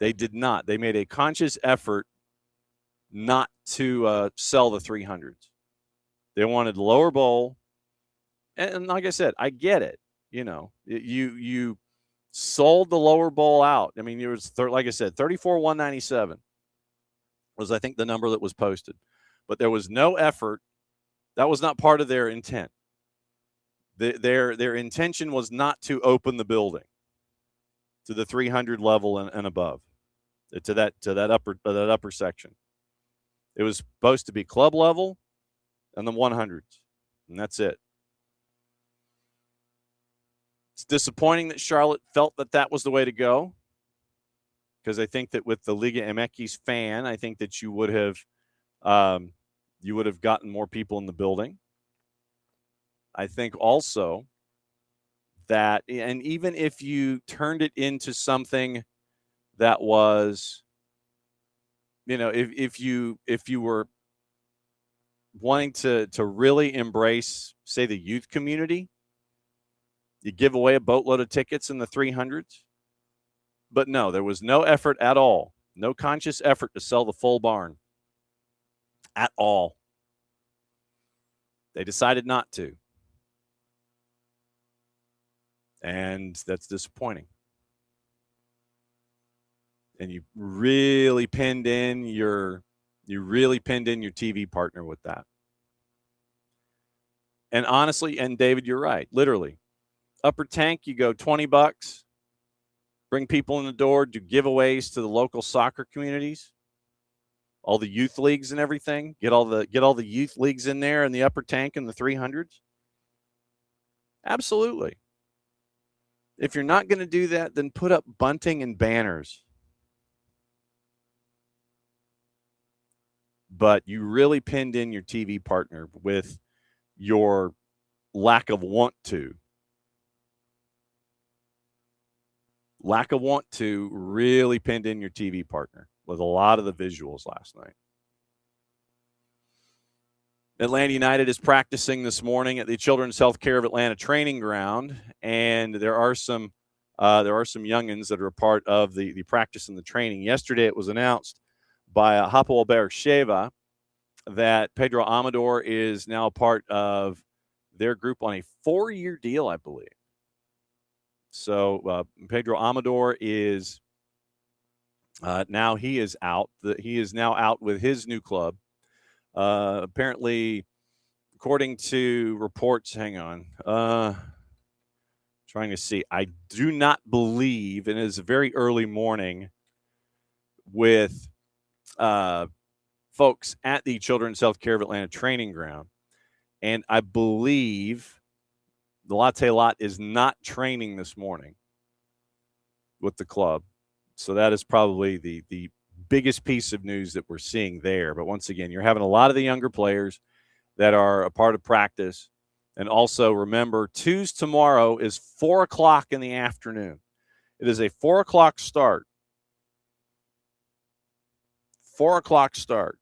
They did not. They made a conscious effort not to sell the 300s. They wanted lower bowl. And like I said, I get it. You know, you sold the lower bowl out. I mean, it was, like I said, 34,197 was, I think, the number that was posted. But there was no effort. That was not part of their intent. Their intention was not to open the building to the 300 level and above, to that upper section. It was supposed to be club level and the 100s, and that's it. It's disappointing that Charlotte felt that was the way to go, because I think that with the Liga MX fan, I think that you would have gotten more people in the building. I think also that, and even if you turned it into something that was, you know, if you were wanting to really embrace, say, the youth community, you give away a boatload of tickets in the 300s. But no, there was no effort at all, no conscious effort to sell the full barn at all. They decided not to. And that's disappointing. And you really pinned in your TV partner with that. And honestly, and David, you're right. Literally, upper tank, you go $20, bring people in the door, do giveaways to the local soccer communities, all the youth leagues and everything. Get all the youth leagues in there in the upper tank and the 300s. Absolutely. If you're not going to do that, then put up bunting and banners. But you really pinned in your TV partner with your lack of want to. Lack of want to really pinned in your TV partner with a lot of the visuals last night. Atlanta United is practicing this morning at the Children's Healthcare of Atlanta training ground, and there are some youngins that are a part of the practice and the training. Yesterday, it was announced by Hapoel Be'er-Sheva that Pedro Amador is now a part of their group on a 4-year deal, I believe. So Pedro Amador is now he is out. He is now out with his new club. Apparently, according to reports, hang on, trying to see. I do not believe, and it is a very early morning with folks at the Children's Healthcare of Atlanta training ground, and I believe the Latte Lot is not training this morning with the club. So that is probably the biggest piece of news that we're seeing there. But once again, you're having a lot of the younger players that are a part of practice. And also remember, Tuesday tomorrow is 4 o'clock in the afternoon. It is a 4 o'clock start. 4 o'clock start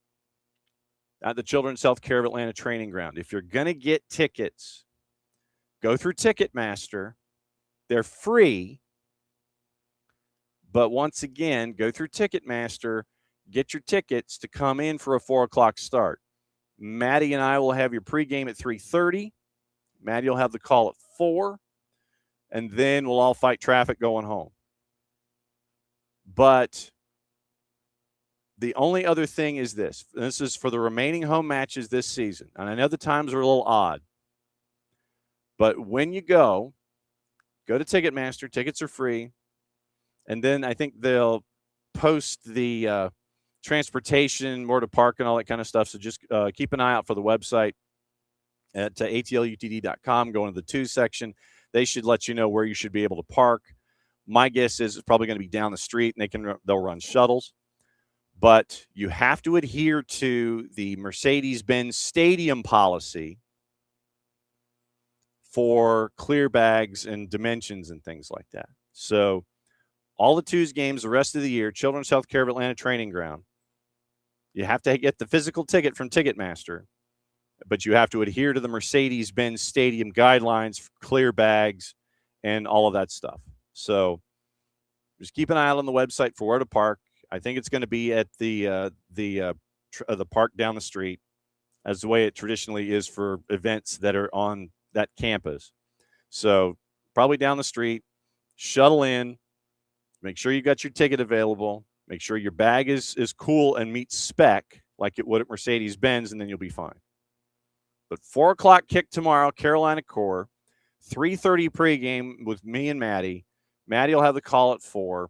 at the Children's Healthcare of Atlanta training ground. If you're going to get tickets, go through Ticketmaster. They're free. But once again, go through Ticketmaster, get your tickets to come in for a 4 o'clock start. Maddie and I will have your pregame at 3:30. Maddie will have the call at 4. And then we'll all fight traffic going home. But the only other thing is this. And this is for the remaining home matches this season. And I know the times are a little odd. But when you go to Ticketmaster. Tickets are free. And then I think they'll post the transportation, where to park, and all that kind of stuff. So just keep an eye out for the website at atlutd.com. Go into the to section. They should let you know where you should be able to park. My guess is it's probably going to be down the street, and they'll run shuttles. But you have to adhere to the Mercedes-Benz Stadium policy for clear bags and dimensions and things like that. So all the Tuesday games the rest of the year, Children's Healthcare of Atlanta training ground, you have to get the physical ticket from Ticketmaster, but you have to adhere to the Mercedes-Benz Stadium guidelines for clear bags and all of that stuff. So Just keep an eye out on the website for where to park. I think it's going to be at the park down the street, as the way it traditionally is for events that are on that campus. So probably down the street, shuttle in, make sure you got your ticket available, make sure your bag is cool and meets spec like it would at Mercedes-Benz, and then you'll be fine. But 4 o'clock kick tomorrow, Carolina Core, 3:30 pregame with me and Maddie. Maddie will have the call at 4.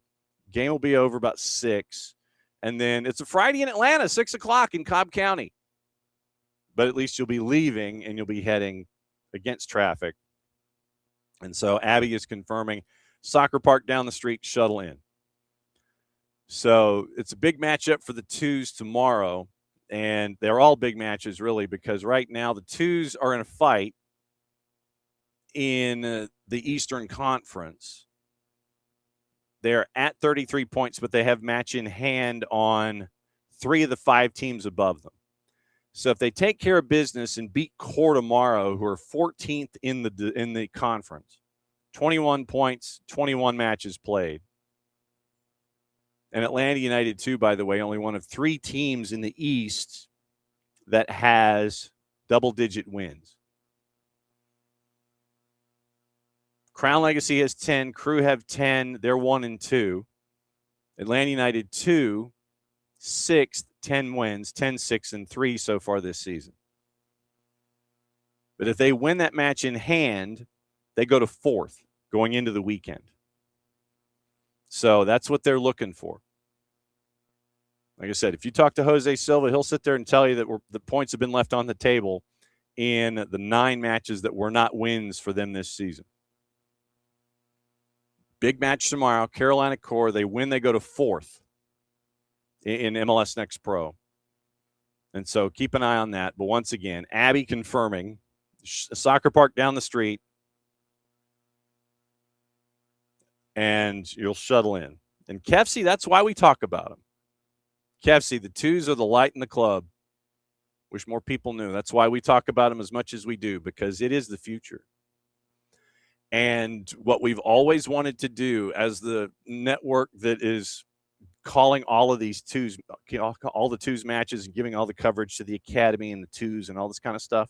Game will be over about 6. And then it's a Friday in Atlanta, 6 o'clock in Cobb County. But at least you'll be leaving and you'll be heading against traffic. And so Abby is confirming soccer park down the street, shuttle in. So it's a big matchup for the Twos tomorrow. And they're all big matches, really, because right now the Twos are in a fight in the Eastern Conference. They're at 33 points, but they have match in hand on 3 of the 5 teams above them. So if they take care of business and beat Core tomorrow, who are 14th in the conference, 21 points, 21 matches played. And Atlanta United, too, by the way, only one of 3 teams in the East that has double-digit wins. Crown Legacy has 10. Crew have 10. They're 1-2. Atlanta United 2, 6th, 10 wins, 10, 6, and 3 so far this season. But if they win that match in hand, they go to 4th going into the weekend. So that's what they're looking for. Like I said, if you talk to Jose Silva, he'll sit there and tell you that the points have been left on the table in the 9 matches that were not wins for them this season. Big match tomorrow, Carolina Core. They win, they go to 4th in MLS Next Pro. And so keep an eye on that. But once again, Abby confirming soccer park down the street, and you'll shuttle in. And Kefsey, that's why we talk about him. Kefsey, the Twos are the light in the club. Wish more people knew. That's why we talk about him as much as we do, because it is the future. And what we've always wanted to do as the network that is calling all of these Twos, all the Twos matches and giving all the coverage to the academy and the Twos and all this kind of stuff,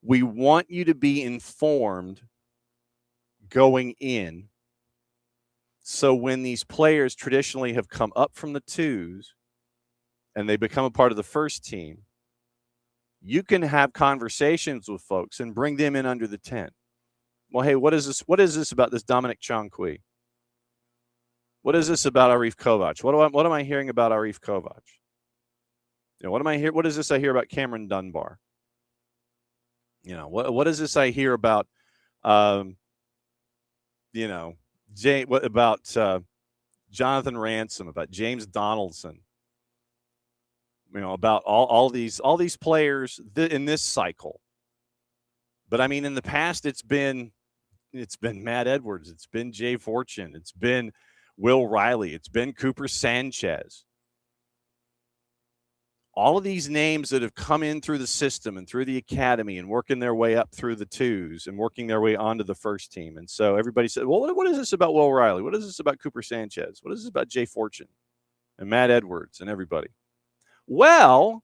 we want you to be informed going in. So when these players traditionally have come up from the Twos and they become a part of the first team, you can have conversations with folks and bring them in under the tent. Well, hey, what is this? What is this about this Dominic Chankwi? What is this about Arif Kovac? What am I hearing about Arif Kovac? You know, what am I hear? What is this I hear about Cameron Dunbar? You know, what is this I hear about? You know, what about Jonathan Ransom? About James Donaldson? You know, about all these players in this cycle. But I mean, in the past, it's been Matt Edwards, it's been Jay Fortune, it's been Will Riley, it's been Cooper Sanchez. All of these names that have come in through the system and through the academy and working their way up through the Twos and working their way onto the first team. And so everybody said, well, what is this about Will Riley? What is this about Cooper Sanchez? What is this about Jay Fortune and Matt Edwards and everybody? Well,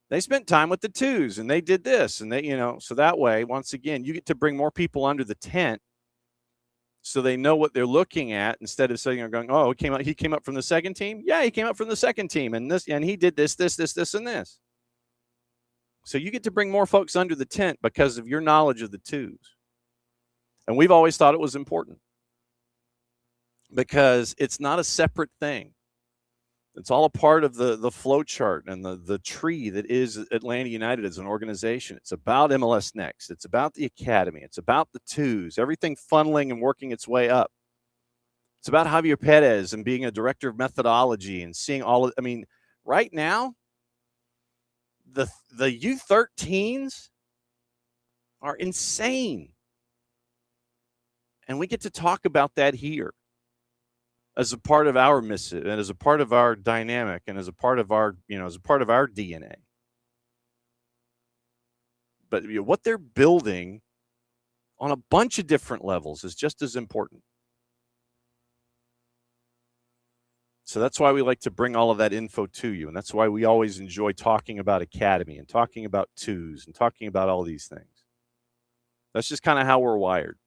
they spent time with the Twos and they did this and they, you know, so that way, once again, you get to bring more people under the tent so they know what they're looking at instead of sitting there going, oh, he came up from the second team. Yeah, he came up from the second team and he did this, and this. So you get to bring more folks under the tent because of your knowledge of the Twos. And we've always thought it was important because it's not a separate thing. It's all a part of the flow chart and the tree that is Atlanta United as an organization. It's about MLS Next. It's about the academy. It's about the Twos, everything funneling and working its way up. It's about Javier Perez and being a director of methodology and seeing all of, I mean, right now, the U13s are insane. And we get to talk about that here as a part of our missive and as a part of our dynamic and as a part of our, as a part of our DNA. But what they're building on a bunch of different levels is just as important. So that's why we like to bring all of that info to you. And that's why we always enjoy talking about academy and talking about twos and talking about all these things. That's just kind of how we're wired.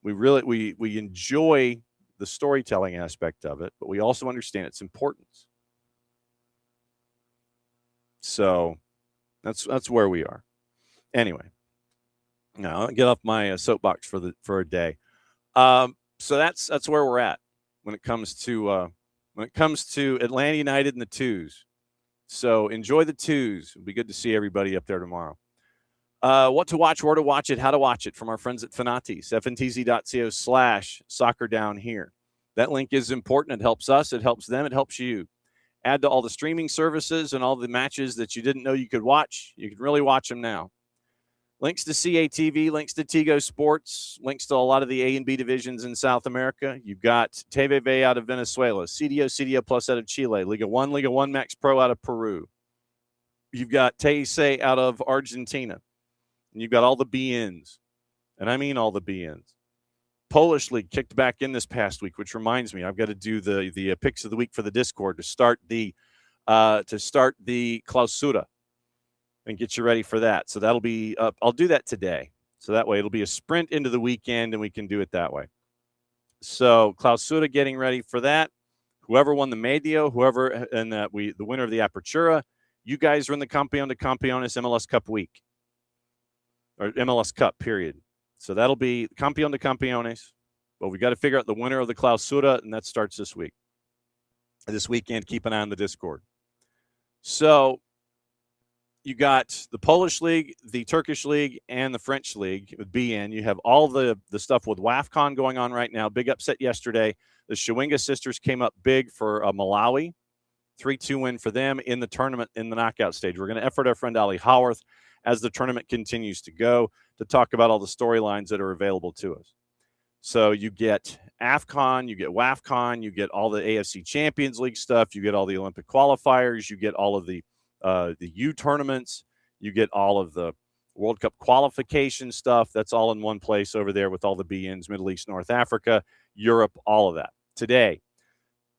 We enjoy the storytelling aspect of it, but we also understand its importance. So that's where we are. Anyway, now I'll get off my soapbox for a day. So that's where we're at when it comes to Atlanta United and the twos. So enjoy the twos. It'll be good to see everybody up there tomorrow. What to watch, where to watch it, how to watch it from our friends at Fanatis, fntz.co/soccer down here. That link is important. It helps us. It helps them. It helps you. Add to all the streaming services and all the matches that you didn't know you could watch. You can really watch them now. Links to CATV, links to Tigo Sports, links to a lot of the A and B divisions in South America. You've got TVV out of Venezuela, CDO Plus out of Chile, Liga 1 Max Pro out of Peru. You've got TEC out of Argentina. And you've got all the BNs, and I mean all the BNs. Polish League kicked back in this past week, which reminds me, I've got to do the picks of the week for the Discord to start the Clausura and get you ready for that. So that'll be up. I'll do that today. So that way it'll be a sprint into the weekend, and we can do it that way. So Clausura getting ready for that. Whoever won the Medio, the winner of the Apertura, you guys are in the Campeón de Campeones MLS Cup week. Or MLS Cup, period. So that'll be Campeón de Campeones. But we got to figure out the winner of the Clausura, and that starts this week. This weekend, keep an eye on the Discord. So you got the Polish League, the Turkish League, and the French League with BN. You have all the stuff with WAFCON going on right now. Big upset yesterday. The Shawinga sisters came up big for Malawi. 3-2 win for them in the tournament in the knockout stage. We're going to effort our friend Ali Howarth as the tournament continues to go to talk about all the storylines that are available to us. So you get AFCON, you get WAFCON, you get all the AFC Champions League stuff, you get all the Olympic qualifiers, you get all of the U tournaments, you get all of the World Cup qualification stuff. That's all in one place over there with all the BNs, Middle East, North Africa, Europe, all of that. Today,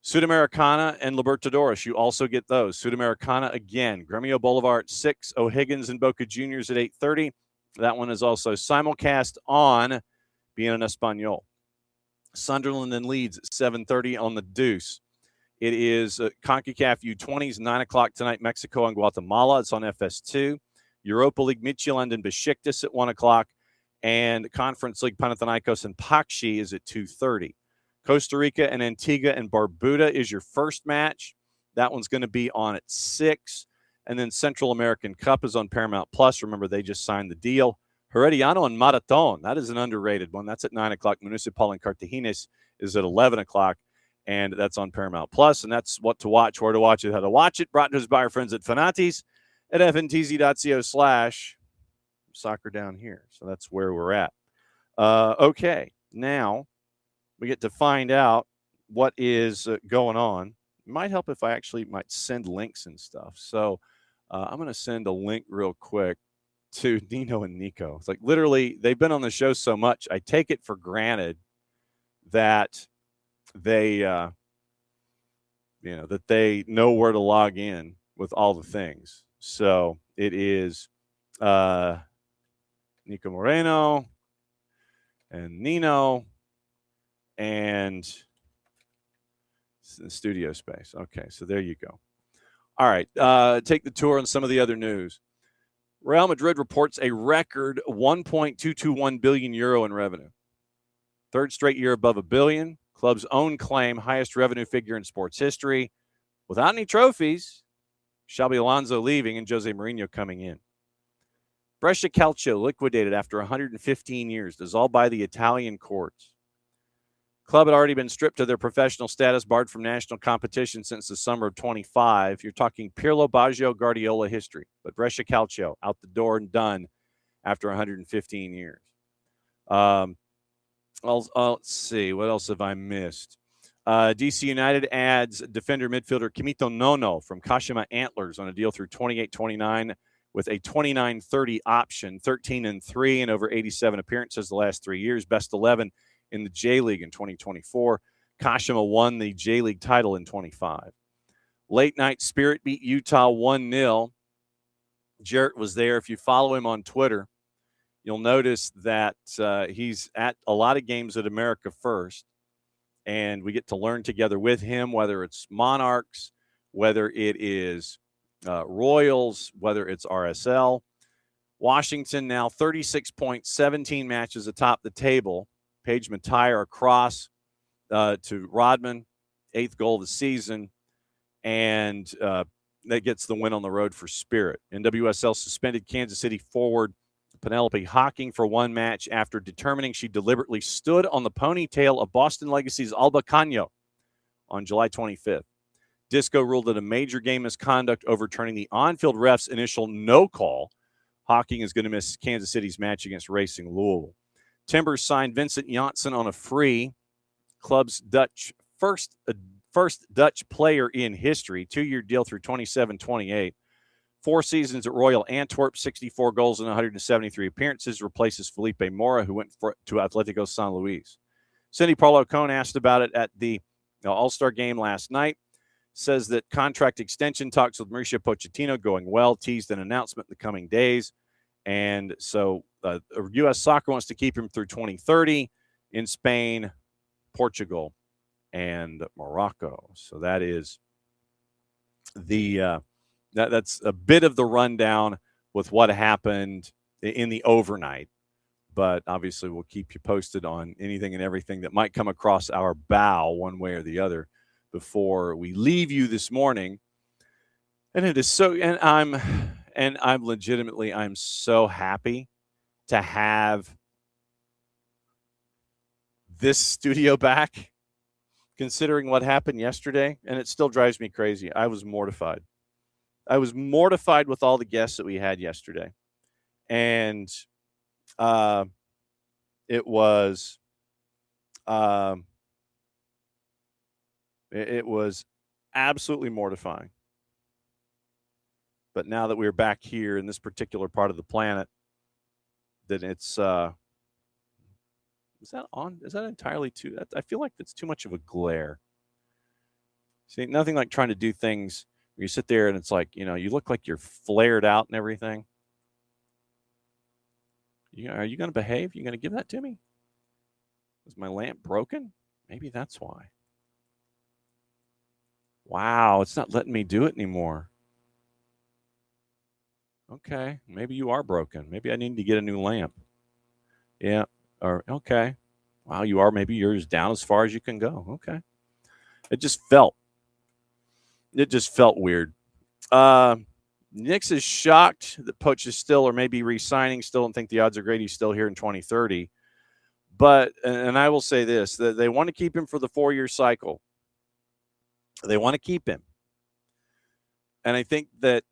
Sudamericana and Libertadores, you also get those. Sudamericana again, Gremio Boulevard at 6, O'Higgins and Boca Juniors at 8:30. That one is also simulcast on BN Español. Sunderland and Leeds at 7:30 on the Deuce. It is CONCACAF U20s, 9 o'clock tonight, Mexico and Guatemala. It's on FS2. Europa League, Midtjylland and Besiktas at 1 o'clock. And Conference League, Panathinaikos and Pakshi is at 2:30. Costa Rica and Antigua and Barbuda is your first match. That one's going to be on at 6. And then Central American Cup is on Paramount Plus. Remember, they just signed the deal. Herediano and Marathon, that is an underrated one. That's at 9 o'clock. Municipal and Cartagines is at 11 o'clock. And that's on Paramount Plus. And that's what to watch, where to watch it, how to watch it. Brought to us by our friends at Fanatis at fntz.co/soccer down here. So that's where we're at. Okay, now we get to find out what is going on. It might help if I actually might send links and stuff. So I'm going to send a link real quick to Nino and Nico. It's like literally they've been on the show so much. I take it for granted that they, that they know where to log in with all the things. So it is Niko Moreno and Nino and the studio space. Okay, so there you go. All right, take the tour on some of the other news. Real Madrid reports a record 1.221 billion euro in revenue. Third straight year above $1 billion. Club's own claim, highest revenue figure in sports history. Without any trophies, Xabi Alonso leaving and Jose Mourinho coming in. Brescia Calcio liquidated after 115 years, dissolved by the Italian courts. Club had already been stripped of their professional status, barred from national competition since the summer of 25. You're talking Pirlo, Baggio, Guardiola history. But Brescia Calcio, out the door and done after 115 years. Let's see. What else have I missed? DC United adds defender midfielder Kimito Nono from Kashima Antlers on a deal through 28-29 with a 29-30 option, 13-3 and over 87 appearances the last 3 years. Best 11 in the J League in 2024. Kashima won the J-League title in 25. Late night Spirit beat Utah 1-0. Jarrett was there. If you follow him on Twitter, you'll notice that he's at a lot of games at America First, and we get to learn together with him, whether it's Monarchs, whether it is Royals, whether it's RSL. Washington now 36 points, 17 matches atop the table. Paige Matire across to Rodman, 8th goal of the season, and that gets the win on the road for Spirit. NWSL suspended Kansas City forward Penelope Hawking for one match after determining she deliberately stood on the ponytail of Boston Legacy's Alba Caño on July 25th. Disco ruled it a major game misconduct, overturning the on-field ref's initial no call. Hawking is going to miss Kansas City's match against Racing Louisville. Timbers signed Vincent Janssen on a free, club's first Dutch player in history, 2-year deal through 27-28. 4 seasons at Royal Antwerp, 64 goals and 173 appearances, replaces Felipe Mora, who went to Atletico San Luis. Cindy Parlo-Cone asked about it at the All-Star game last night. Says that contract extension talks with Mauricio Pochettino going well, teased an announcement in the coming days. And so U.S. Soccer wants to keep him through 2030 in Spain, Portugal, and Morocco. So that is the that's a bit of the rundown with what happened in the overnight. But obviously we'll keep you posted on anything and everything that might come across our bow one way or the other before we leave you this morning. And it is so, and I'm legitimately, I'm so happy to have this studio back, considering what happened yesterday. And it still drives me crazy. I was mortified. I was mortified with all the guests that we had yesterday. And it was absolutely mortifying. But now that we're back here in this particular part of the planet, then it's is that on? Is that entirely too? I feel like that's too much of a glare. See, nothing like trying to do things where you sit there and it's like, you look like you're flared out and everything. Are you going to behave? You going to give that to me? Is my lamp broken? Maybe that's why. Wow, it's not letting me do it anymore. Okay, maybe you are broken. Maybe I need to get a new lamp. Yeah, or okay. Wow, you are. Maybe yours down as far as you can go. Okay. It just felt weird. Nix is shocked that Poach is still or maybe re-signing. Still don't think the odds are great he's still here in 2030. But, and I will say this, that they want to keep him for the 4-year cycle. They want to keep him. And I think that,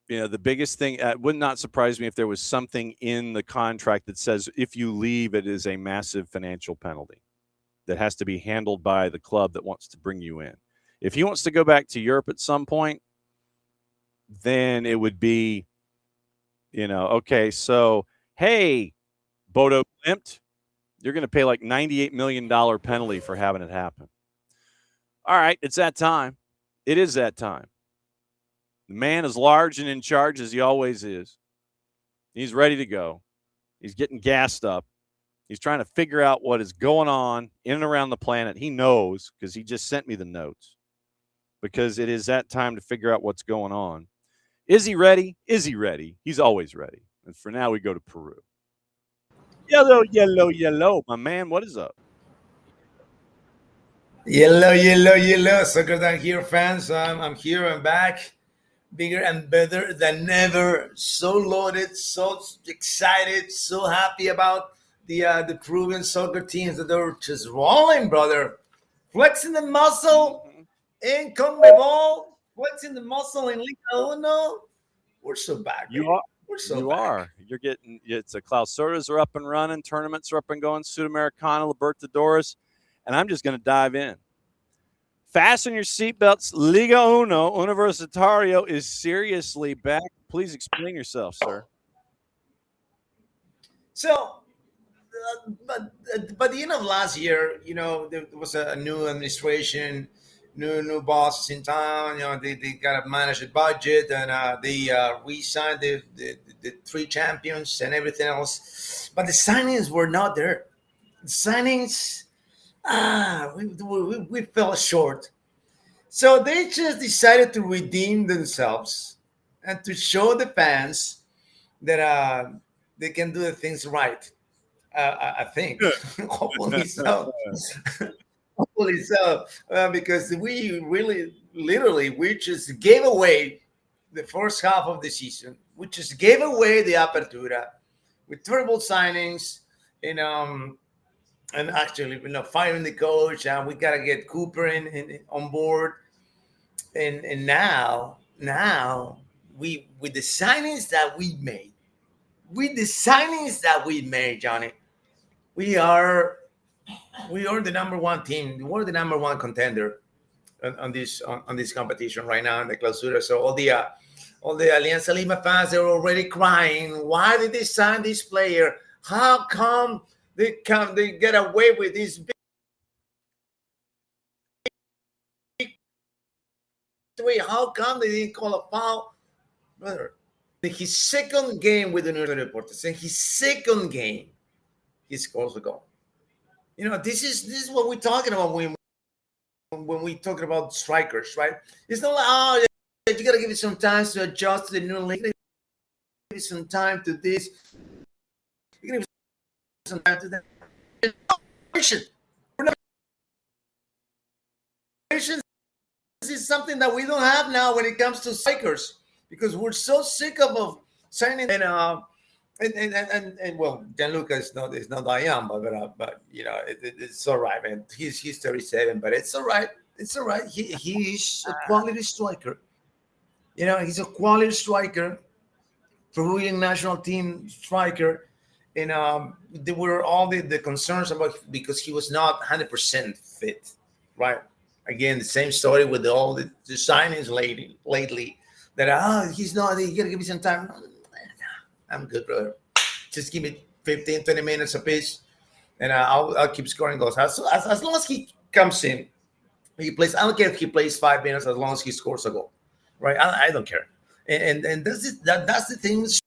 the biggest thing, it would not surprise me if there was something in the contract that says if you leave, it is a massive financial penalty that has to be handled by the club that wants to bring you in. If he wants to go back to Europe at some point, then it would be, okay, so, hey, Bodo Glimt, you're going to pay like $98 million penalty for having it happen. All right, it's that time. It is that time. The man is large and in charge as he always is. He's ready to go. He's getting gassed up. He's trying to figure out what is going on in and around the planet. He knows because he just sent me the notes. Because it is that time to figure out what's going on. Is he ready? Is he ready? He's always ready. And for now, we go to Peru. Yellow, yellow, yellow. My man, what is up? Yellow, yellow, yellow. Soccer Down Here fans. I'm here. I'm back. Bigger and better than ever. So loaded, so excited, so happy about the Peruvian soccer teams that are just rolling, brother. Flexing the muscle in CONMEBOL, flexing the muscle in Liga Uno. We're so back. You are. We're so you back. are. You're getting. It's a Clausuras are up and running. Tournaments are up and going. Sudamericana, Libertadores, and I'm just going to dive in. Fasten your seatbelts. Liga Uno Universitario is seriously back. Please explain yourself, sir. So, but by the end of last year, there was a new administration, new bosses in town. They got to manage the budget, and they re-signed the three champions and everything else. But the signings were not there. The signings, we fell short. So they just decided to redeem themselves and to show the fans that they can do the things right. I think. Hopefully so. Hopefully so. Because we really, literally, we just gave away the first half of the season. We just gave away the Apertura with terrible signings, and actually, firing the coach. And we got to get Cooper in on board. And now, we with the signings that we made, Johnny, we are the number one team. We're the number one contender on this competition right now in the Clausura. So all the Alianza Lima fans are already crying. Why did they sign this player? How come they get away with this big way? How come they didn't call a foul, brother? In his second game with the New York Reporters, in his second game, he scores a goal. This is what we're talking about when we talk about strikers, right? It's not like, you got to give it some time to adjust to the new league. Give it some time to this. You give it some time to that. Patience is something that we don't have now when it comes to strikers, because we're so sick of signing and well, Gianluca is not I am, but it's all right, man. He's 37, but it's all right. It's all right. He is a quality striker. He's a quality striker, Peruvian national team striker, and there were all the concerns about, because he was not 100% fit, right? Again, the same story with all the signings lately. That he's not. You gotta give me some time. I'm good, brother. Just give me 15, 20 minutes a piece, and I'll keep scoring goals. As long as he comes in, he plays. I don't care if he plays 5 minutes, as long as he scores a goal, right? I don't care. And that's it. That's the thing with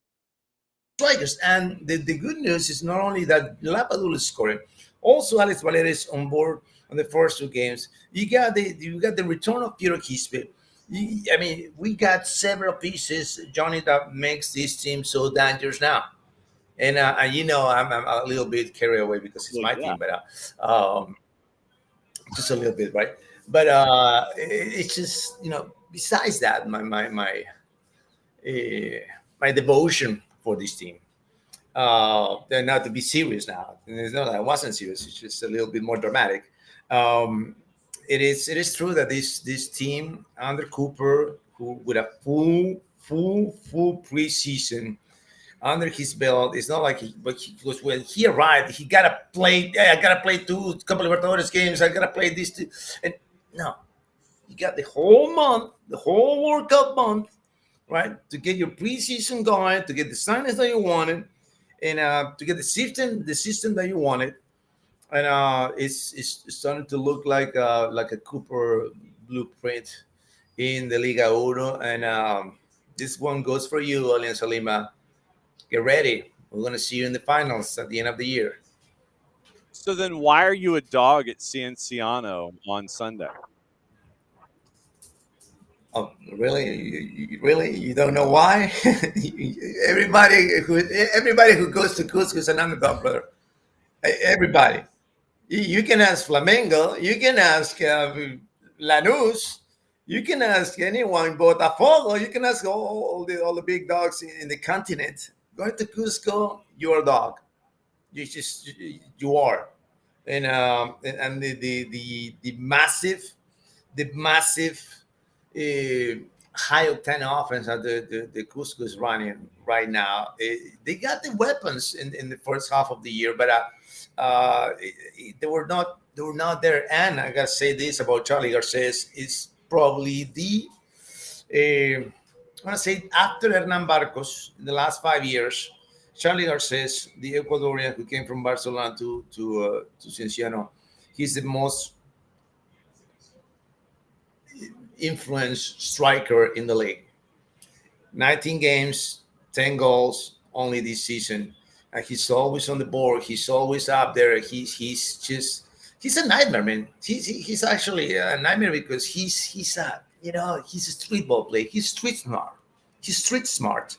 strikers. And the good news is not only that Lapadula is scoring, also Alex Valera is on board on the first 2 games. You got the return of Piero Quispe. We got several pieces, Johnny, that makes this team so dangerous now. And I'm a little bit carried away because it's my team, but just a little bit, right? But it's just, besides that, my devotion for this team. They're not to be serious now. And it's not that I wasn't serious. It's just a little bit more dramatic. It is true that this team under Cooper, who with a full preseason under his belt, it's not like when he arrived, he gotta play. I gotta play 2 couple of Libertadores games. I gotta play this too. And no, you got the whole month, the whole World Cup month, right, to get your preseason going, to get the signings that you wanted, and to get the system that you wanted. And it's starting to look like a Cooper blueprint in the Liga Uno. And this one goes for you, Alianza Lima. Get ready. We're going to see you in the finals at the end of the year. So then why are you a dog at Cienciano on Sunday? Oh, really? You don't know why? Everybody who goes to Cusco is an underdog, brother. Everybody. You can ask Flamengo. You can ask Lanús. You can ask anyone, Botafogo. You can ask all the big dogs in the continent. Going to Cusco, you're a dog. You are, and the massive high octane offense that the Cusco is running right now. They got the weapons in the first half of the year, but they were not there. And I gotta say this about Charlie Garces, is probably I want to say after Hernan Barcos in the last 5 years, Charlie Garces, the Ecuadorian who came from Barcelona to Cienciano, he's the most influenced striker in the league. 19 games, 10 goals only this season. And he's always on the board. He's always up there. He's a nightmare, man. He's actually a nightmare because he's a street ball player. He's street smart. He's street smart.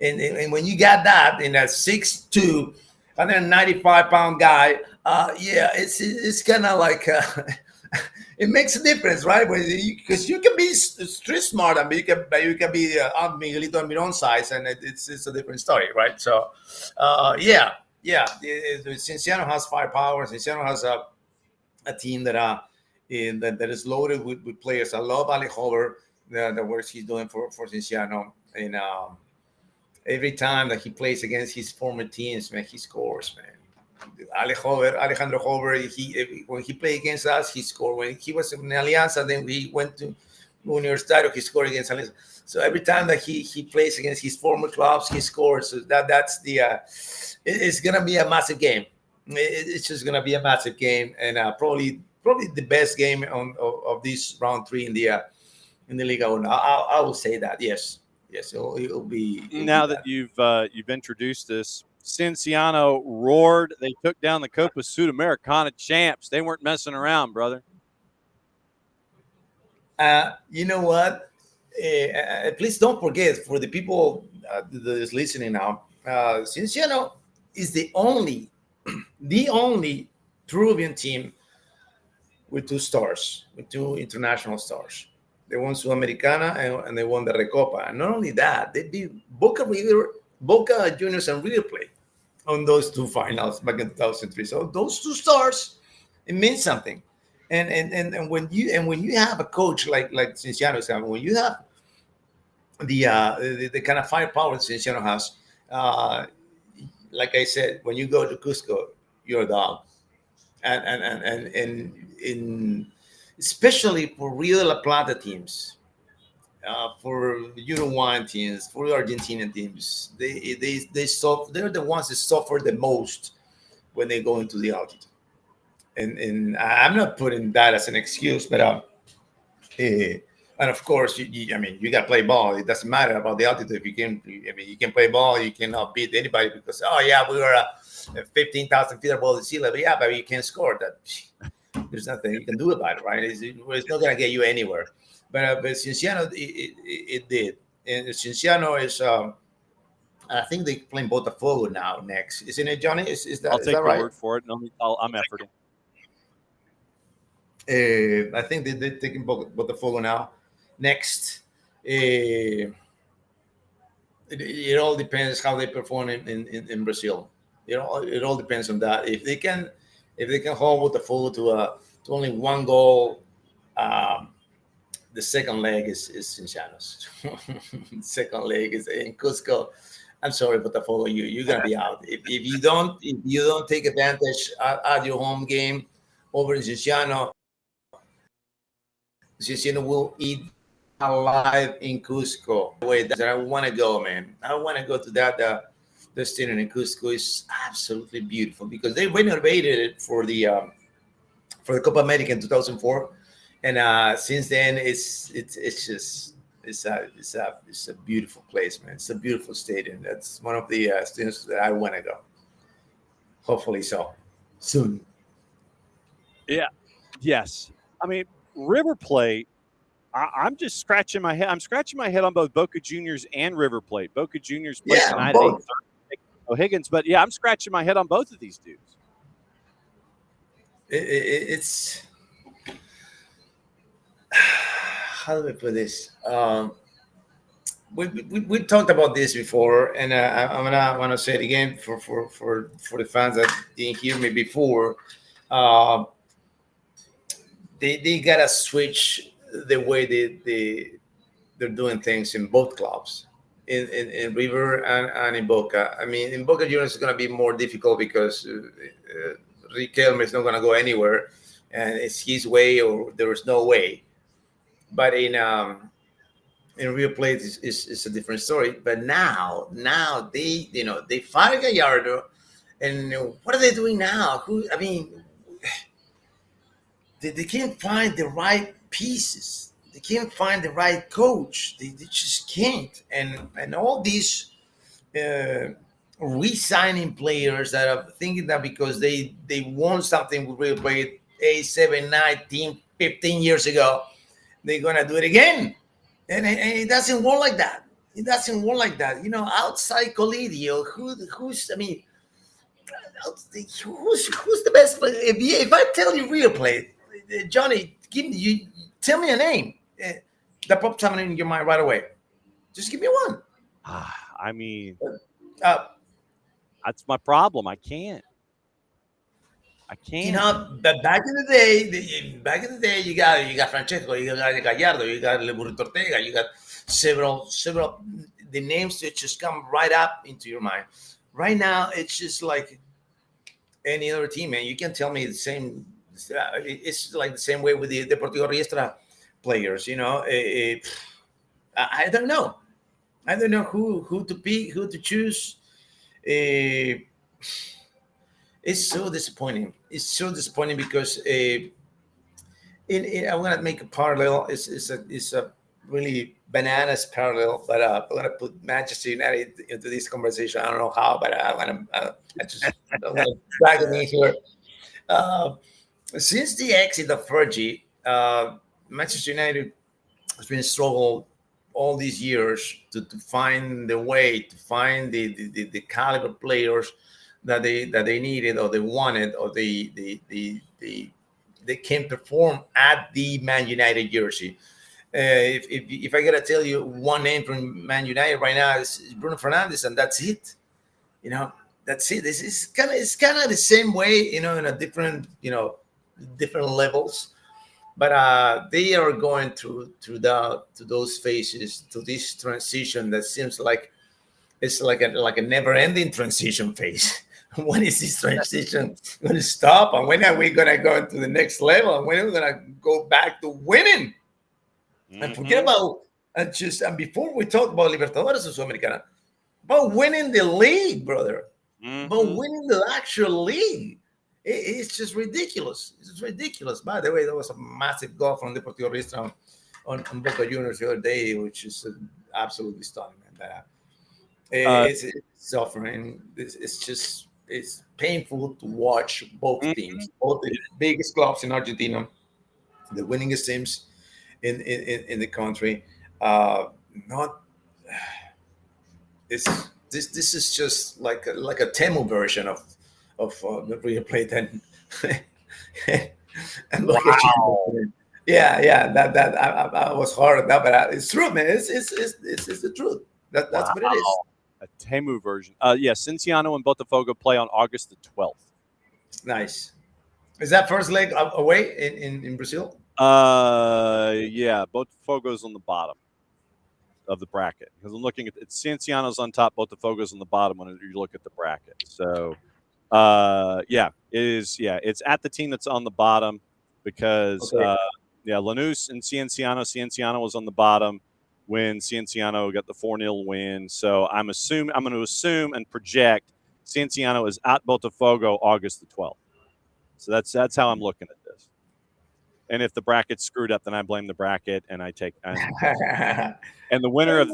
And when you got that in that 6'2", 195-pound guy, it's kind of like it makes a difference, right? Because you can be street smart, and you can be Miguelito Almiron size, and it's a different story, right? So, Cienciano has firepower. Cienciano has a team that is loaded with players. I love Ale Hover, the work he's doing for Cienciano, and every time that he plays against his former teams, man, he scores, man. Alejandro Hover, when he played against us, he scored. When he was in Alianza, then we went to Universitario, he scored against Alianza. So every time that he plays against his former clubs, he scores. So that's it's gonna be a massive game. It's just gonna be a massive game, and probably the best game of this round 3 in the Liga. I will say that. Yes, it'll be. Now that you've introduced this, Cienciano roared. They took down the Copa Sudamericana champs. They weren't messing around, brother. You know what? Please don't forget, for the people that is listening now, Cienciano is the only Peruvian team with 2 stars, with 2 international stars. They won Sudamericana and they won the Recopa. And not only that, they beat Boca Juniors and River Plate on those 2 finals back in 2003. So those 2 stars, it means something. And when you have a coach like Cienciano, when you have the kind of firepower Cienciano has, like I said, when you go to Cusco, you're a dog. And especially for Rio de la Plata teams, for Uruguayan teams, for Argentinian teams, they're the ones that suffer the most when they go into the altitude. And I'm not putting that as an excuse, but and of course, you got to play ball. It doesn't matter about the altitude. If you can play ball, you cannot beat anybody because we were 15,000 feet above the sea level. Yeah, but you can't score that. There's nothing you can do about it, right? It's not going to get you anywhere. But Cienciano, it did. And Cienciano is, I think they're playing Botafogo now next. Isn't it, Johnny? Is that I'll take that right? your word for it. I'm efforting. I think they're taking Botafogo now. Next. It all depends how they perform in Brazil. It all depends on that. If they can hold Botafogo to only 1 goal, the second leg is Cienciano's. Second leg is in Cusco. I'm sorry, Botafogo, you're gonna be out. If you don't take advantage at your home game over in Cienciano will eat alive in Cusco. The way that I want to go, man. I want to go to that. The stadium in Cusco is absolutely beautiful because they renovated it for the Copa America in 2004, and since then it's a beautiful place, man. It's a beautiful stadium. That's one of the stadiums that I want to go. Hopefully, so soon. Yeah. Yes. I mean, River Plate. I'm just scratching my head. I'm scratching my head on both Boca Juniors and River Plate. Boca Juniors played tonight. O'Higgins, but I'm scratching my head on both of these dudes. It's how do I put this? We talked about this before, and I'm gonna say it again for the fans that didn't hear me before. They gotta switch the way they're doing things in both clubs, in River and in Boca. I mean, in Boca Juniors, it's going to be more difficult because Riquelme is not going to go anywhere, and it's his way or there is no way. But in in River Plate is a different story. But now they fired Gallardo, and what are they doing now? They can't find the right pieces. They can't find the right coach. They just can't. And all these re-signing players that are thinking that because they won something with River Plate 8, 7, 9, 10, 15 years ago, they're gonna do it again. And it doesn't work like that. It doesn't work like that. Outside Colidio, who's the best player? If I tell you River Plate, Johnny, tell me a name that pops something in your mind right away. Just give me one. I mean, Uh, that's my problem. I can't. But back in the day, you got Francesco, you got Gallardo, you got Le Burrito Ortega, you got several the names that just come right up into your mind. Right now, it's just like any other team, man. You can tell me the same. It's like the same way with the Deportivo Riestra players. I don't know. I don't know who to pick, who to choose. It's so disappointing. It's so disappointing because I'm going to make a parallel. It's a really bananas parallel, but I'm going to put Manchester United into this conversation. I don't know how, but I'm going to drag it in here. Since the exit of Fergie, Manchester United has been struggling all these years to find the way, to find the caliber players that they needed or they wanted or they can perform at the Man United jersey. If I gotta tell you one name from Man United right now, is Bruno Fernandes, and that's it. That's it. It's kind of the same way, in a different levels. But they are going through those phases, to this transition that seems like it's like a never-ending transition phase. When is this transition going to stop? And when are we going to go to the next level? And when are we going to go back to winning? And forget about and before we talk about Libertadores or Sudamericana, about winning the league, brother. About winning the actual league. It's just ridiculous. It's just ridiculous. By the way, there was a massive goal from Deportivo Riestra on Boca Juniors the other day, which is absolutely stunning, man. It's suffering. It's painful to watch both teams, both the biggest clubs in Argentina, the winningest teams in the country. This is just like a Temu version of the River Plate and wow. Yeah. That I was hard at that, but it's true, man. It's the truth. That's what it is. A Temu version. Cienciano and Botafogo play on August the 12th. Nice. Is that first leg away in Brazil? Yeah. Botafogo's on the bottom of the bracket, because I'm looking at Cienciano's on top, Botafogo's on the bottom when you look at the bracket. So, it is. Yeah, it's at the team that's on the bottom because Lanús and Cienciano was on the bottom when Cienciano got the 4-0 win. So I'm going to assume and project Cienciano is at Botafogo August the 12th. So that's how I'm looking at this. And if the bracket's screwed up, then I blame the bracket and I take and the winner of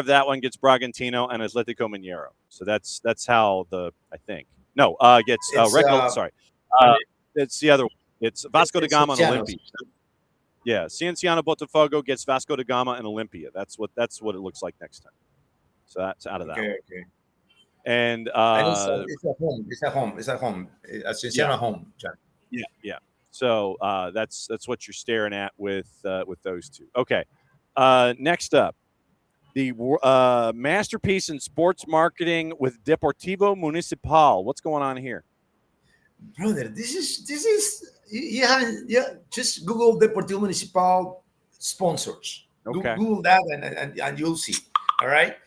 that one gets Bragantino and Atlético Mineiro. So that's how gets Red Bull. It's the other one. It's Vasco da Gama and Olimpia. Yeah, Cienciano Botafogo gets Vasco da Gama and Olimpia. That's what it looks like next time. So that's out of that. Okay. And it's at home. Cienciano home, John. Yeah. So that's what you're staring at with those two. Okay. Next up, the masterpiece in sports marketing with Deportivo Municipal. What's going on here, brother? This is just Google Deportivo Municipal sponsors. Okay. Google that and you'll see. All right.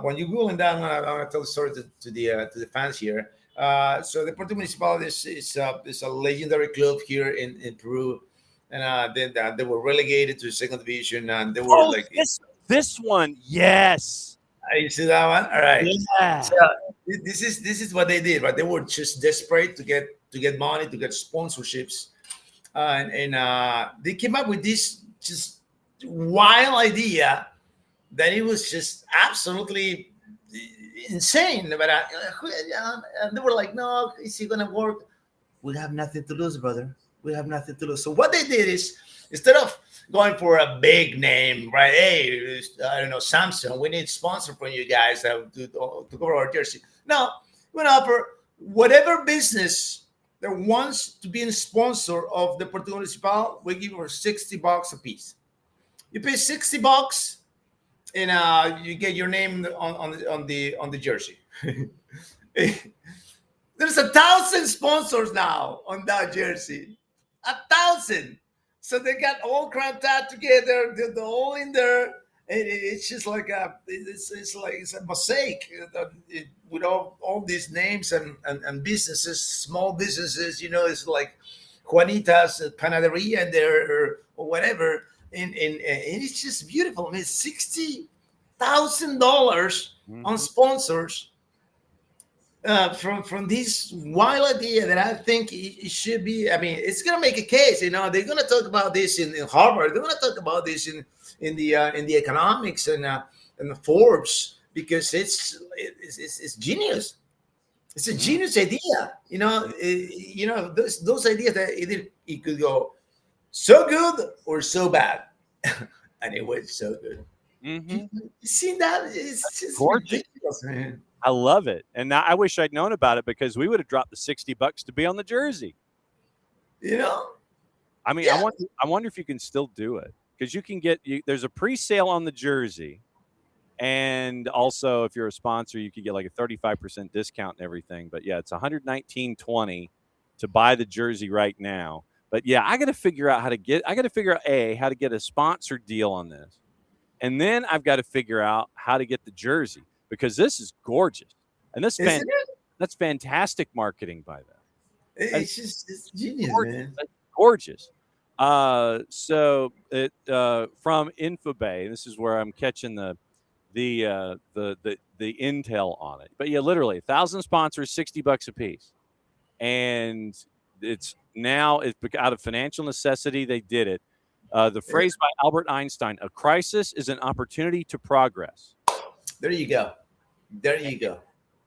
When you Google that, I'm gonna tell the story to the fans here. So Deportivo Municipal is a legendary club here in Peru. and then they were relegated to the second division, and they were like, this one, yes. you see that one? All right. Yeah. So this is what they did, right? They were just desperate to get money, to get sponsorships, and they came up with this just wild idea that it was just absolutely insane. But and they were like, "No, is it gonna work? We have nothing to lose, brother. We have nothing to lose." So what they did is, instead of going for a big name, right? Hey, I don't know, Samsung, we need sponsor from you guys to cover our jersey. No, we're gonna offer whatever business that wants to be a sponsor of the Puerto Municipal. We give her $60 a piece. You pay $60, and you get your name on the jersey. There's 1,000 sponsors now on that jersey. 1,000. So they got all cramped out together. They're all in there. And it's just like it's a mosaic with all these names and businesses, small businesses. It's like Juanita's Panaderia and there or whatever. And it's just beautiful. I mean, $60,000 on sponsors. From this wild idea that I think it should be. I mean, it's gonna make a case. They're gonna talk about this in Harvard. They're gonna talk about this in the economics and the Forbes, because it's genius. It's a genius idea. Those ideas that it could go so good or so bad, and it was so good. You see that? It's just gorgeous, ridiculous, man. I love it. And now I wish I'd known about it, because we would have dropped the $60 to be on the jersey. I mean, yeah. I wonder if you can still do it, because you can there's a pre-sale on the jersey. And also, if you're a sponsor, you could get like a 35% discount and everything. But yeah, it's $119.20 to buy the jersey right now. But yeah, I got to figure out how to get a sponsor deal on this. And then I've got to figure out how to get the jersey, because this is gorgeous. And that's fantastic marketing by them. It's genius, gorgeous, man. That's gorgeous. So from Infobay, this is where I'm catching the intel on it. But yeah, literally 1,000 sponsors, $60 a piece. And it's out of financial necessity they did it. The phrase by Albert Einstein: "A crisis is an opportunity to progress." There you go.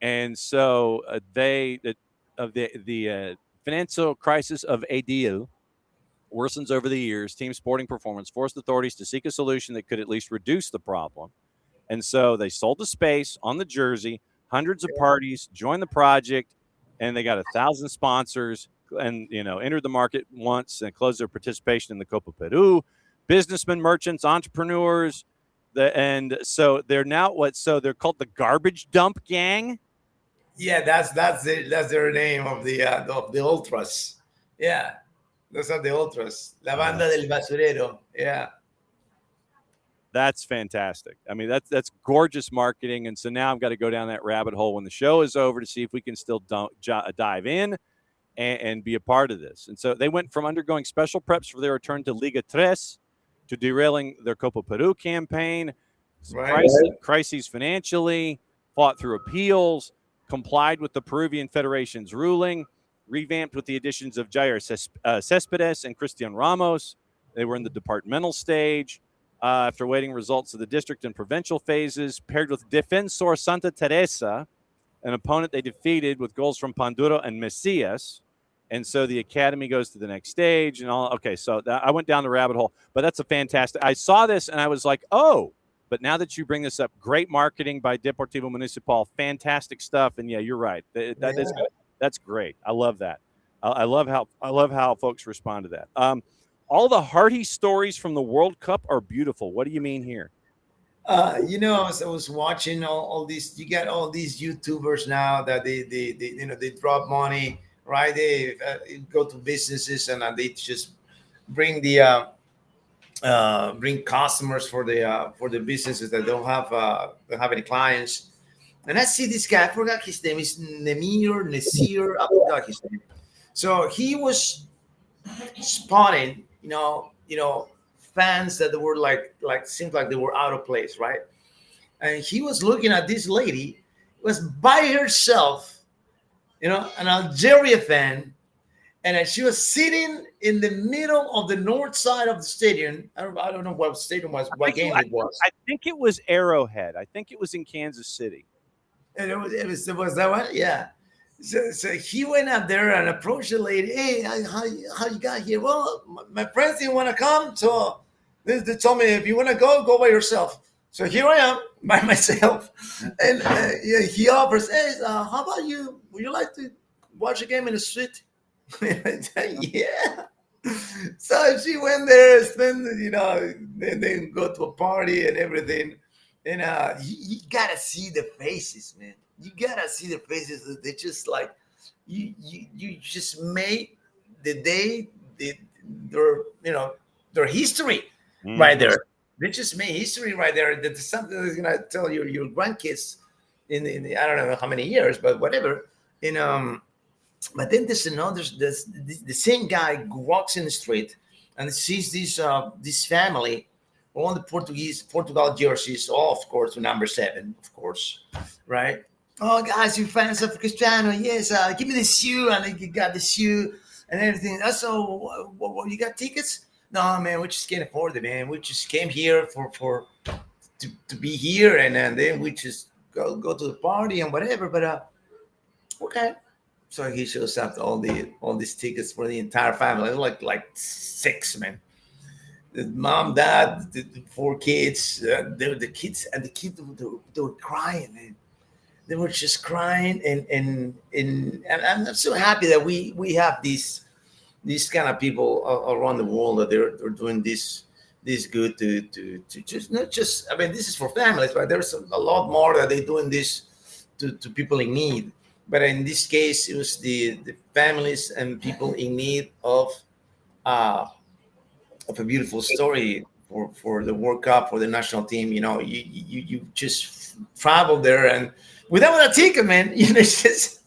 And so the financial crisis of ADL worsens over the years. Team sporting performance forced authorities to seek a solution that could at least reduce the problem. And so they sold the space on the jersey. Hundreds of parties joined the project, and they got 1,000 sponsors, and entered the market once and closed their participation in the Copa Peru. Businessmen, merchants, entrepreneurs. And so they're now so they're called the Garbage Dump Gang. Yeah, that's their name of the ultras. Yeah, those are the ultras. La banda del basurero. Yeah, that's fantastic. I mean, that's gorgeous marketing. And so now I've got to go down that rabbit hole when the show is over to see if we can still dive in and be a part of this. And so they went from undergoing special preps for their return to Liga 3 to derailing their Copa Peru campaign, crises financially, fought through appeals, complied with the Peruvian Federation's ruling, revamped with the additions of Jair Cespedes and Cristian Ramos. They were in the departmental stage after waiting results of the district and provincial phases, paired with Defensor Santa Teresa, an opponent they defeated with goals from Panduro and Messias. And so the academy goes to the next stage and all. Okay, so I went down the rabbit hole, but that's a fantastic. I saw this and I was like, oh, but now that you bring this up, great marketing by Deportivo Municipal, fantastic stuff. And yeah, you're right. That's great. I love that. I love how folks respond to that. All the hearty stories from the World Cup are beautiful. What do you mean here? I was watching all these. You get all these YouTubers now that they drop money. Right, they go to businesses and they just bring bring customers for the businesses that don't have any clients. And I see this guy. I forgot his name. Is Nasir. I forgot his name. So he was spotting fans that were like seemed like they were out of place, right? And he was looking at this lady, was by herself, an Algeria fan, and she was sitting in the middle of the north side of the stadium. I don't know what stadium was, what game it was. I think it was Arrowhead. I think it was in Kansas City. And it was that one? Yeah. So he went up there and approached the lady. Hey, how you got here? Well, my friends didn't want to come, so they told me if you want to go by yourself. So here I am by myself, and he offers, hey, how about you? Would you like to watch a game in the street? Yeah. So she went there, then go to a party and everything. And you gotta see the faces, man. You gotta see the faces. They just like you just made the day their history right there. They just made history right there. That's something that's gonna tell your grandkids in I don't know how many years, but whatever. But then there's the same guy walks in the street and sees this family on the Portugal jerseys, of course, number 7, of course, right? Oh, guys, you fans of Cristiano? Yes, give me the shoe, and you got the shoe and everything. So, what, you got tickets? No, man, we just can't afford it, man. We just came here to be here, and then we just go to the party and whatever. But okay. So he shows up all these tickets for the entire family, like 6, man. The mom, dad, the 4 kids, the kids, and the kids they were crying, man. They were just crying, and I'm so happy that we have these kind of people around the world that they're doing this good to just not just. I mean, this is for families, but there's a lot more that they're doing this to people in need. But in this case, it was the families and people in need of a beautiful story for the World Cup, for the national team. You just travel there, and without a ticket, man, you just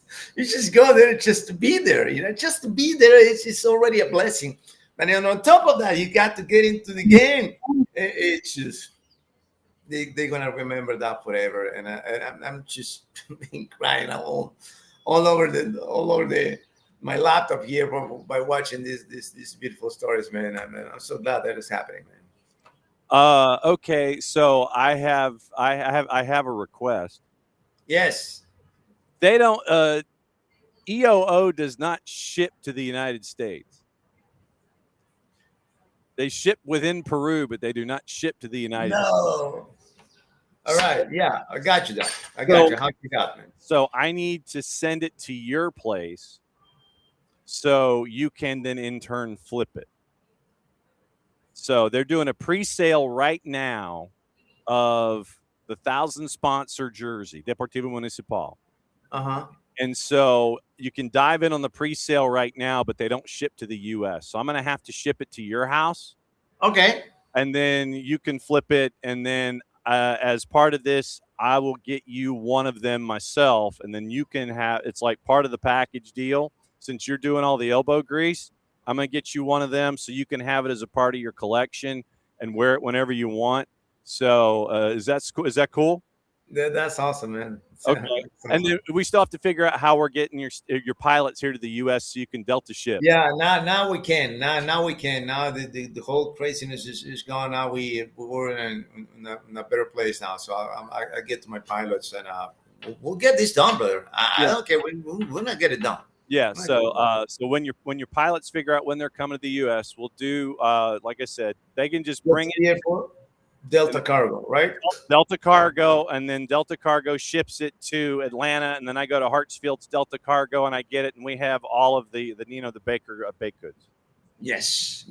go there just to be there. Just to be there, it's already a blessing. And then on top of that, you got to get into the game. It's just they're gonna remember that forever. And I'm just crying all over my laptop here by watching these beautiful stories, man. I'm so glad that is happening, man. Okay, so I have a request. Yes. They don't EOO does not ship to the United States. They ship within Peru, but they do not ship to the United States. All right. Yeah, I got you, though. I got you. How you got, man? So I need to send it to your place so you can then in turn flip it. So they're doing a pre-sale right now of the 1,000 sponsor jersey, Deportivo Municipal. Uh-huh. And so you can dive in on the pre-sale right now, but they don't ship to the U.S. So I'm going to have to ship it to your house. Okay. And then you can flip it. And then as part of this, I will get you one of them myself. And then you can have – it's like part of the package deal. Since you're doing all the elbow grease, I'm going to get you one of them so you can have it as a part of your collection and wear it whenever you want. So is that cool? That's awesome, man. Okay. And then we still have to figure out how we're getting your pilots here to the U.S. so you can Delta ship. Yeah, now we can. Now we can. Now the whole craziness is gone. Now we're in a better place now. So I get to my pilots and we'll get this done, brother. I don't care. We're not get it done. Yeah. So when your pilots figure out when they're coming to the U.S., we'll do like I said, they can just bring it. Airport? Delta Cargo, right? Delta Cargo, and then Delta Cargo ships it to Atlanta, and then I go to Hartsfield's Delta Cargo, and I get it, and we have all of the Nino the Baker baked goods. Yes,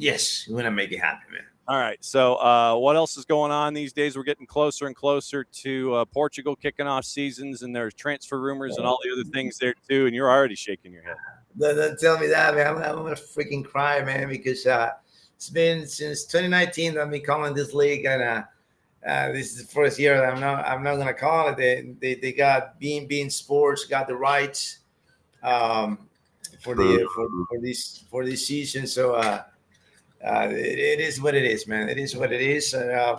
we're gonna make it happen, man. All right. So what else is going on these days? We're getting closer and closer to Portugal kicking off seasons, and there's transfer rumors and all the other things there too. And you're already shaking your head. Don't tell me that, man. I'm gonna freaking cry, man, because it's been since 2019 that I've been calling this league, and this is the first year that I'm not gonna call it. They got Bean Sports got the rights for this season. So it is what it is, man. It is what it is.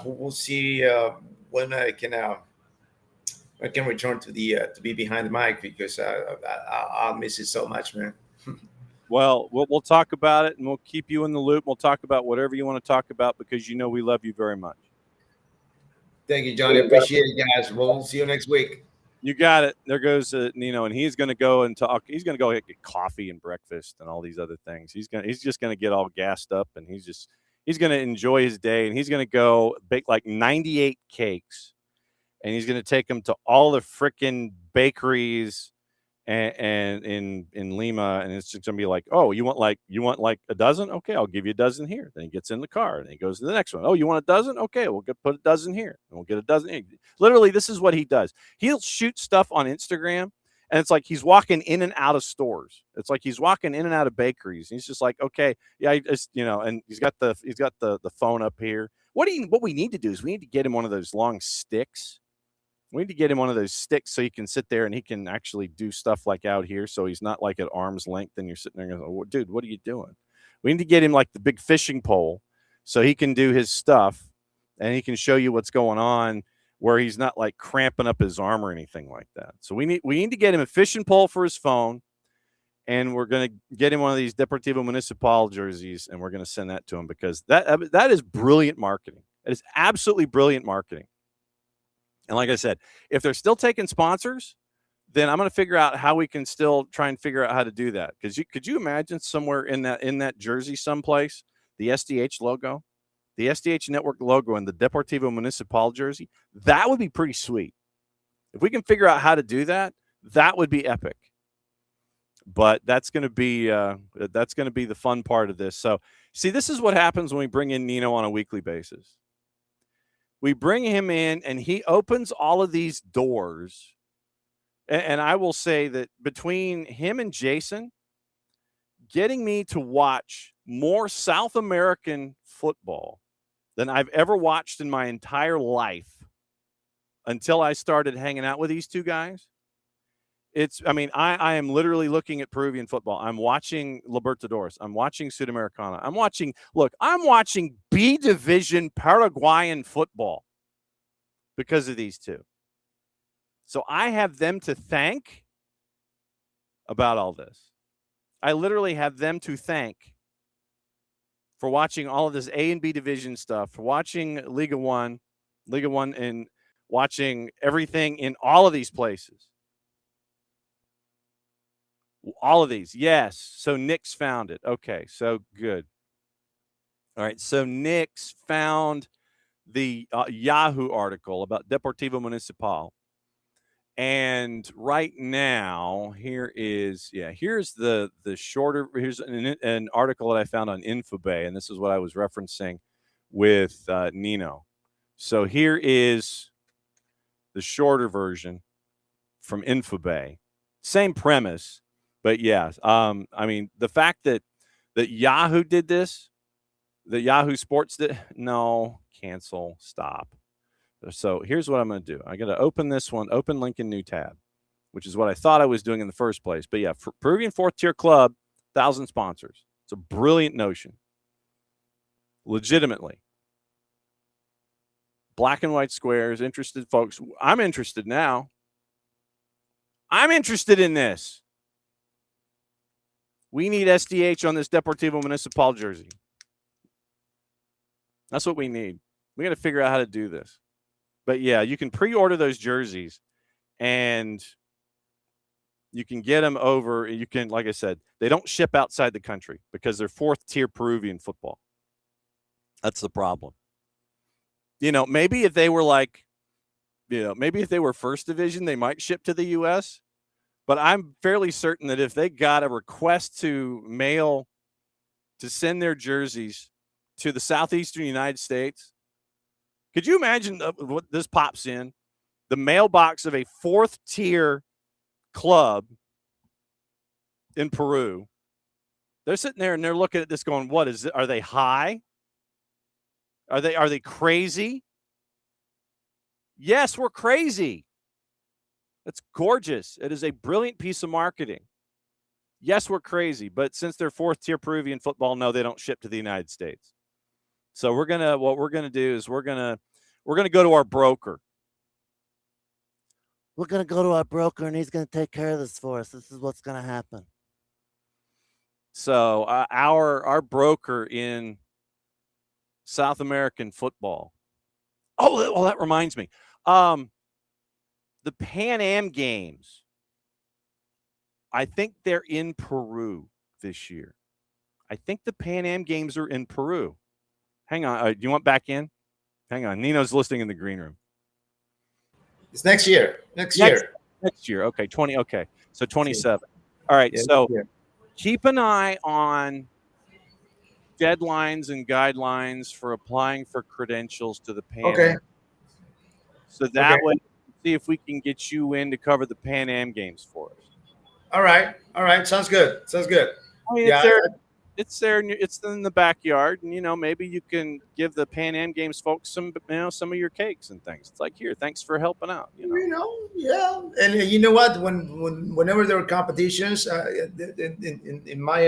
We'll see when I can return to be behind the mic, because I'll miss it so much, man. Well, we'll talk about it, and we'll keep you in the loop. We'll talk about whatever you want to talk about, because you know we love you very much. Thank you, Johnny. Appreciate it, guys. We'll see you next week. You got it. There goes Nino, and he's going to go and talk. He's going to go get coffee and breakfast and all these other things. He's just going to get all gassed up, and he's going to enjoy his day, and he's going to go bake like 98 cakes, and he's going to take them to all the freaking bakeries and in Lima, and it's just gonna be like, oh, you want like a dozen? Okay, I'll give you a dozen here. Then he gets in the car and he goes to the next one. Oh, you want a dozen? Okay, we'll put a dozen here, and we'll get a dozen here. Literally, this is what he does. He'll shoot stuff on Instagram, and it's like he's walking in and out of stores. It's like he's walking in and out of bakeries. He's just like, okay, yeah, I just, and he's got the phone up here. What we need to do is we need to get him one of those long sticks. We need to get him one of those sticks so he can sit there and he can actually do stuff like out here. So he's not like at arm's length and you're sitting there going, oh, dude, what are you doing? We need to get him like the big fishing pole so he can do his stuff and he can show you what's going on, where he's not like cramping up his arm or anything like that. So we need to get him a fishing pole for his phone, and we're going to get him one of these Deportivo Municipal jerseys, and we're going to send that to him, because that is brilliant marketing. It is absolutely brilliant marketing. And like I said, if they're still taking sponsors, then I'm going to figure out how we can still try and figure out how to do that. Because could you imagine somewhere in that jersey someplace, the SDH logo, the SDH network logo, and the Deportivo Municipal jersey? That would be pretty sweet. If we can figure out how to do that, that would be epic. But that's going to be the fun part of this. So, see, this is what happens when we bring in Nino on a weekly basis. We bring him in, and he opens all of these doors. And I will say that between him and Jason, getting me to watch more South American football than I've ever watched in my entire life until I started hanging out with these two guys. I am literally looking at Peruvian football. I'm watching Libertadores. I'm watching Sudamericana. I'm watching B Division Paraguayan football because of these two. So I have them to thank about all this. I literally have them to thank for watching all of this A and B division stuff, for watching Liga 1, and watching everything in all of these places. All of these, yes. So Nick's found it. Okay, so good. All right, so Nick's found the Yahoo article about Deportivo Municipal. And right now, here's the shorter, here's an article that I found on Infobay, and this is what I was referencing with Nino. So here is the shorter version from Infobay. Same premise. But yeah, the fact that Yahoo did this, that Yahoo Sports did, no, cancel, stop. So here's what I'm going to do. I got to open this one, open link in new tab, which is what I thought I was doing in the first place. But yeah, Peruvian fourth tier club, 1,000 sponsors. It's a brilliant notion. Legitimately. Black and white squares, interested folks. I'm interested now. I'm interested in this. We need SDH on this Deportivo Municipal jersey. That's what we need. We got to figure out how to do this. But yeah, you can pre-order those jerseys, and you can get them over. You can, like I said, they don't ship outside the country because they're fourth-tier Peruvian football. That's the problem. Maybe if they were maybe if they were first division, they might ship to the U.S., but I'm fairly certain that if they got a request to send their jerseys to the southeastern United States, could you imagine what this pops in? The mailbox of a fourth-tier club in Peru. They're sitting there and they're looking at this going, what is it? Are they high? Are they crazy? Yes, we're crazy. That's gorgeous. It is a brilliant piece of marketing. Yes, we're crazy, but since they're fourth-tier Peruvian football, no, they don't ship to the United States. So what we're gonna do is we're gonna go to our broker. We're going to go to our broker, and he's going to take care of this for us. This is what's going to happen. So our broker in South American football. Oh, well, that reminds me. The Pan Am Games, I think they're in Peru this year. I think the Pan Am Games are in Peru. Hang on. Do you want back in? Hang on. Nino's listening in the green room. It's next year. Next year. Okay. 20. Okay. So 27. All right. So keep an eye on deadlines and guidelines for applying for credentials to the Pan Am. So that way, see if we can get you in to cover the Pan Am Games for us. All right. Sounds good. I mean, it's there. It's in the backyard, and maybe you can give the Pan Am Games folks some of your cakes and things. It's like, here, thanks for helping out. Yeah. And you know what? Whenever there are competitions in my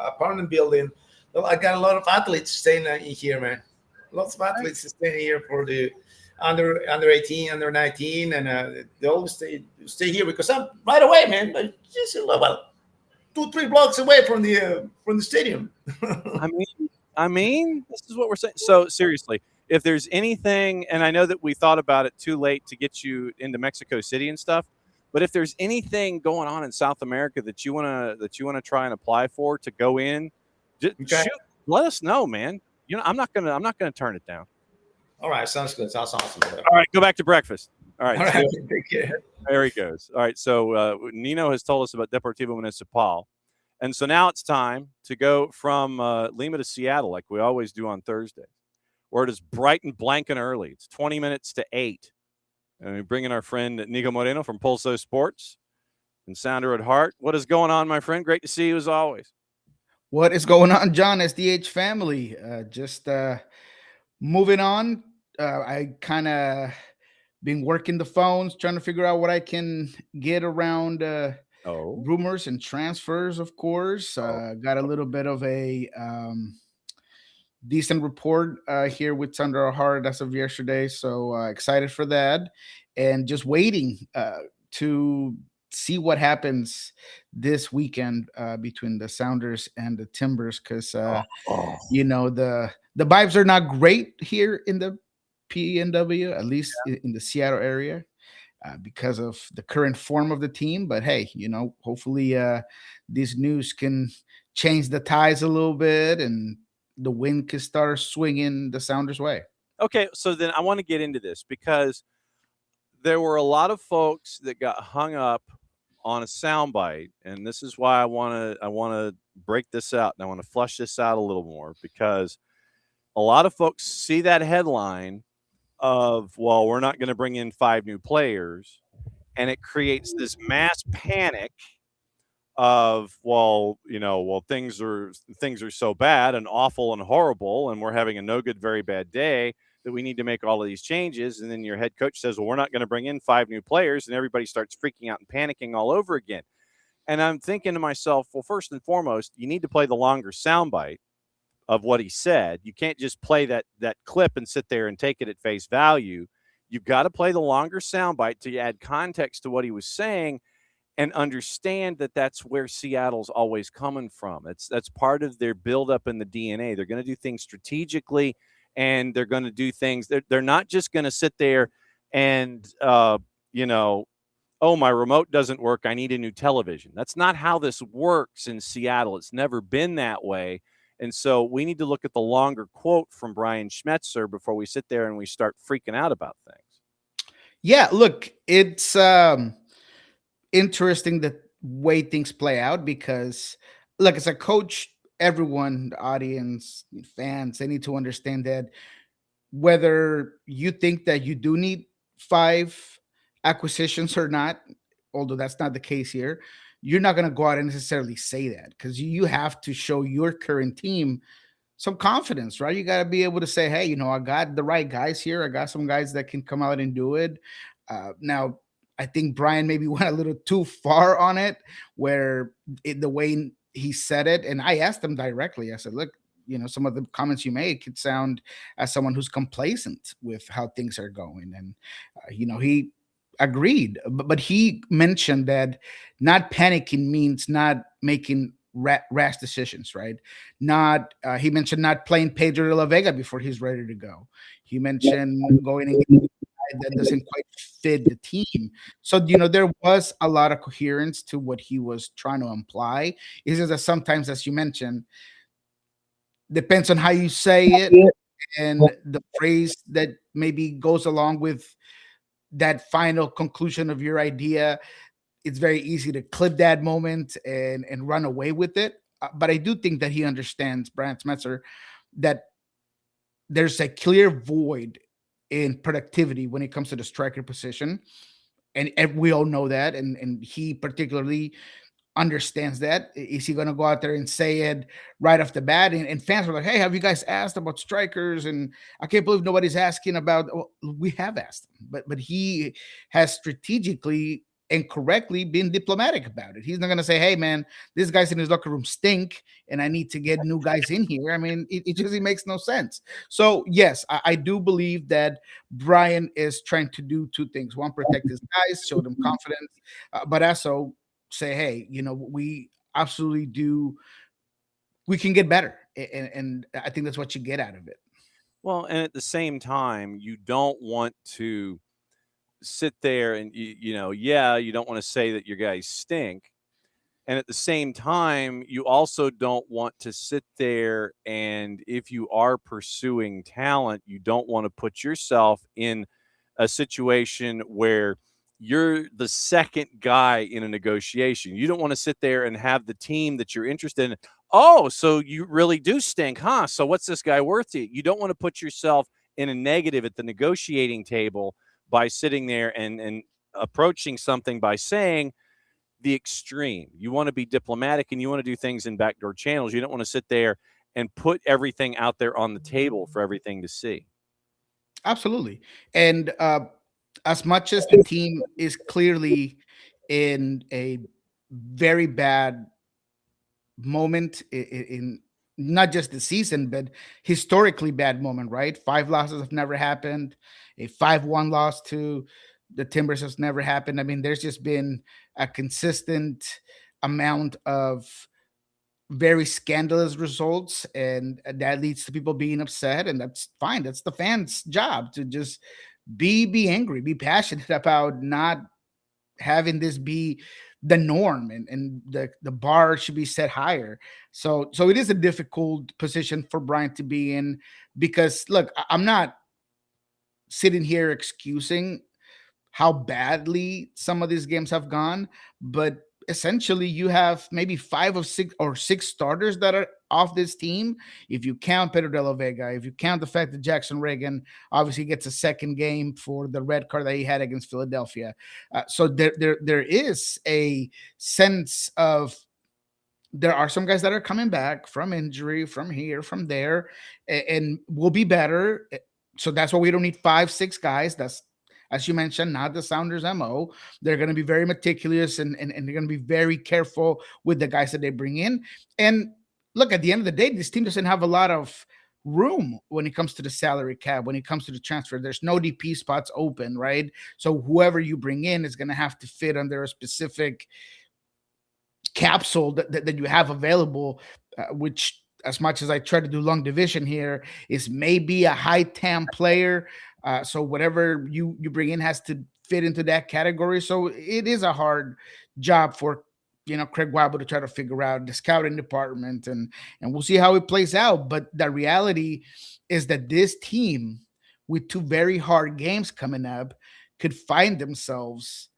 apartment building, well, I got a lot of athletes staying in here, man. Lots of athletes staying here for the under 18, under 19, and they always stay here because I'm right away, man. Just about 2-3 blocks away from the stadium. I mean, this is what we're saying. So seriously, if there's anything, and I know that we thought about it too late to get you into Mexico City and stuff, but if there's anything going on in South America that you wanna try and apply for to go in, just shoot, let us know, man. I'm not gonna turn it down. All right, sounds good. Sounds awesome. All right, go back to breakfast. All right, take care. There he goes. All right, so Nino has told us about Deportivo Municipal. And so now it's time to go from Lima to Seattle like we always do on Thursday, where it is bright and blank and early. It's 20 minutes to 8. And we bring in our friend Niko Moreno from Pulso Sports and Sounder at heart. What is going on, my friend? Great to see you as always. What is going on, John? SDH family. Just moving on. I kind of been working the phones, trying to figure out what I can get around rumors and transfers, of course. Got a little bit of a decent report here with Sounder at heart as of yesterday. So excited for that. And just waiting to see what happens this weekend between the Sounders and the Timbers, because the vibes are not great here in the PNW, at least in the Seattle area, because of the current form of the team. But hey, hopefully this news can change the ties a little bit and the wind can start swinging the Sounders' way. Okay, so then I want to get into this because there were a lot of folks that got hung up on a soundbite, and this is why I want to break this out, and I want to flush this out a little more, because a lot of folks see that headline of, well, we're not going to bring in 5 new players, and it creates this mass panic of, things are so bad and awful and horrible, and we're having a no good, very bad day, that we need to make all of these changes. And then your head coach says, well, we're not going to bring in 5 new players, and everybody starts freaking out and panicking all over again. And I'm thinking to myself, well, first and foremost, you need to play the longer soundbite of what he said. You can't just play that clip and sit there and take it at face value. You've got to play the longer soundbite to add context to what he was saying and understand that that's where Seattle's always coming from. That's part of their buildup in the DNA. They're going to do things strategically, and they're going to do things. They're not just going to sit there and, oh, my remote doesn't work, I need a new television. That's not how this works in Seattle. It's never been that way. And so we need to look at the longer quote from Brian Schmetzer before we sit there and we start freaking out about things. Yeah, look, it's interesting the way things play out, because, look, as a coach, everyone, the audience, fans, they need to understand that whether you think that you do need 5 acquisitions or not, although that's not the case here, you're not going to go out and necessarily say that, because you have to show your current team some confidence, right? You got to be able to say, hey, I got the right guys here. I got some guys that can come out and do it. Now, I think Brian maybe went a little too far on it, where the way he said it, and I asked him directly, I said, look, some of the comments you make could sound as someone who's complacent with how things are going. And, he agreed, but he mentioned that not panicking means not making rash decisions, right? He mentioned not playing Pedro de la Vega before he's ready to go. He mentioned going and getting that doesn't quite fit the team. So, there was a lot of coherence to what he was trying to imply. Is just that sometimes, as you mentioned, depends on how you say it and the phrase that maybe goes along with that final conclusion of your idea. It's very easy to clip that moment and run away with it. But I do think that he understands, Brian Smetzer, that there's a clear void in productivity when it comes to the striker position. And we all know that. And he particularly understands that. Is he going to go out there and say it right off the bat? And fans were like, hey, have you guys asked about strikers? And I can't believe nobody's asking about. Well, we have asked him, but he has strategically and correctly been diplomatic about it. He's not going to say, hey, man, this guy's in his locker room stink and I need to get new guys in here. I mean, it just makes no sense. So, yes, I do believe that Brian is trying to do two things. One, protect his guys, show them confidence, but also say, hey, we absolutely do. We can get better. And I think that's what you get out of it. Well, and at the same time, you don't want to sit there and you don't want to say that your guys stink, and at the same time you also don't want to sit there and, if you are pursuing talent, you don't want to put yourself in a situation where you're the second guy in a negotiation. You don't want to sit there and have the team that you're interested in, oh, so you really do stink, huh? So what's this guy worth to you? You don't want to put yourself in a negative at the negotiating table by sitting there and approaching something by saying the extreme. You want to be diplomatic and you want to do things in backdoor channels. You don't want to sit there and put everything out there on the table for everything to see. Absolutely. And as much as the team is clearly in a very bad moment in not just the season, but historically bad moment, right? 5 losses have never happened. A 5-1 loss to the Timbers has never happened. I mean, there's just been a consistent amount of very scandalous results, and that leads to people being upset, and that's fine. That's the fans' job to just be angry, be passionate about not having this be the norm, and the bar should be set higher. So it is a difficult position for Brian to be in, because look, I'm not sitting here excusing how badly some of these games have gone, but essentially you have maybe 5 or 6 starters that are off this team. If you count Pedro de la Vega, if you count the fact that Jackson Reagan obviously gets a second game for the red card that he had against Philadelphia. So there is a sense of, there are some guys that are coming back from injury, from here, from there, and will be better. So that's why we don't need 5, 6 guys. That's, as you mentioned, not the Sounders MO. They're going to be very meticulous and they're going to be very careful with the guys that they bring in. And look, at the end of the day, this team doesn't have a lot of room when it comes to the salary cap, when it comes to the transfer. There's no DP spots open, right? So whoever you bring in is going to have to fit under a specific capsule that you have available, which, as much as I try to do long division here, is maybe a high TAM player. So whatever you bring in has to fit into that category. So it is a hard job for, Craig Waibel to try to figure out the scouting department, and we'll see how it plays out. But the reality is that this team, with 2 very hard games coming up, could find themselves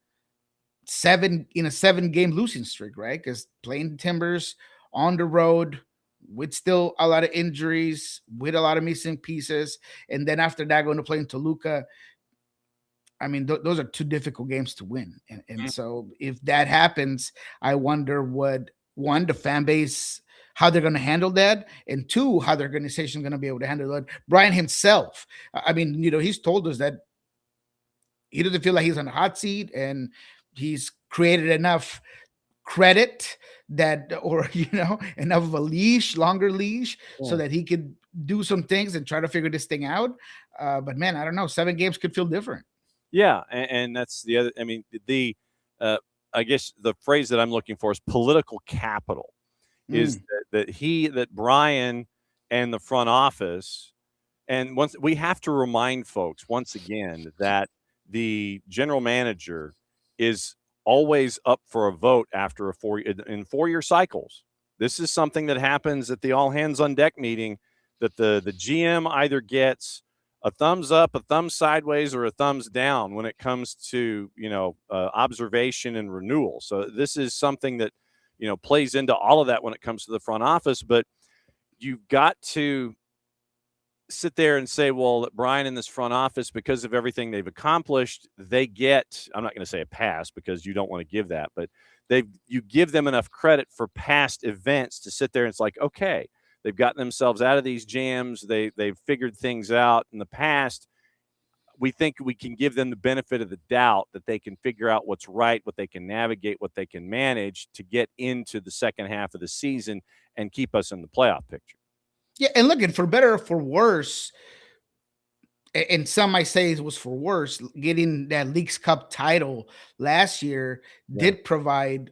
in a 7-game losing streak, right? Because playing the Timbers on the road with still a lot of injuries, with a lot of missing pieces, and then after that going to play in Toluca. I mean, those are 2 difficult games to win. And so if that happens, I wonder what, one, the fan base, how they're going to handle that, and 2, how the organization is going to be able to handle it. Brian himself, I mean, he's told us that he doesn't feel like he's on the hot seat, and he's created enough credit that, or enough of a longer leash, so that he could do some things and try to figure this thing out. But man, I don't know. 7 games could feel different. Yeah, and that's the other. I mean, I guess the phrase that I'm looking for is political capital. Is that Brian and the front office, and once we have to remind folks once again that the general manager is always up for a vote after in 4-year cycles. This is something that happens at the all hands on deck meeting, that the GM either gets a thumbs up, a thumbs sideways, or a thumbs down when it comes to observation and renewal. So this is something that plays into all of that when it comes to the front office. But you've got to sit there and say, well, Brian in this front office, because of everything they've accomplished, they get, I'm not going to say a pass because you don't want to give that, but you give them enough credit for past events to sit there and it's like, okay, they've gotten themselves out of these jams. They've figured things out in the past. We think we can give them the benefit of the doubt that they can figure out what's right, what they can navigate, what they can manage to get into the second half of the season and keep us in the playoff picture. Yeah, and look, and for better or for worse, and some might say it was for worse, getting that Leagues Cup title last year did provide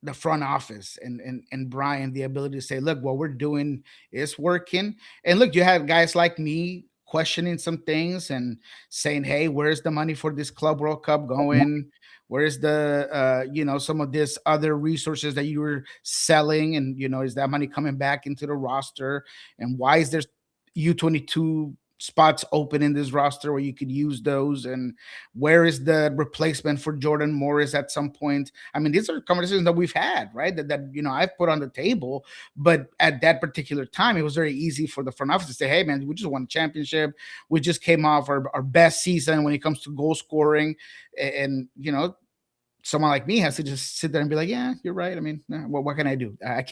the front office and Brian the ability to say, look, what we're doing is working. And look, you have guys like me questioning some things and saying, hey, where's the money for this Club World Cup going? Where's the some of this other resources that you were selling, and is that money coming back into the roster? And why is there U22 spots open in this roster where you could use those? And where is the replacement for Jordan Morris at some point? I mean, these are conversations that we've had, right? That I've put on the table, but at that particular time, it was very easy for the front office to say, hey man, we just won a championship. We just came off our best season when it comes to goal scoring. And someone like me has to just sit there and be like, yeah, you're right. I mean, what can I do? I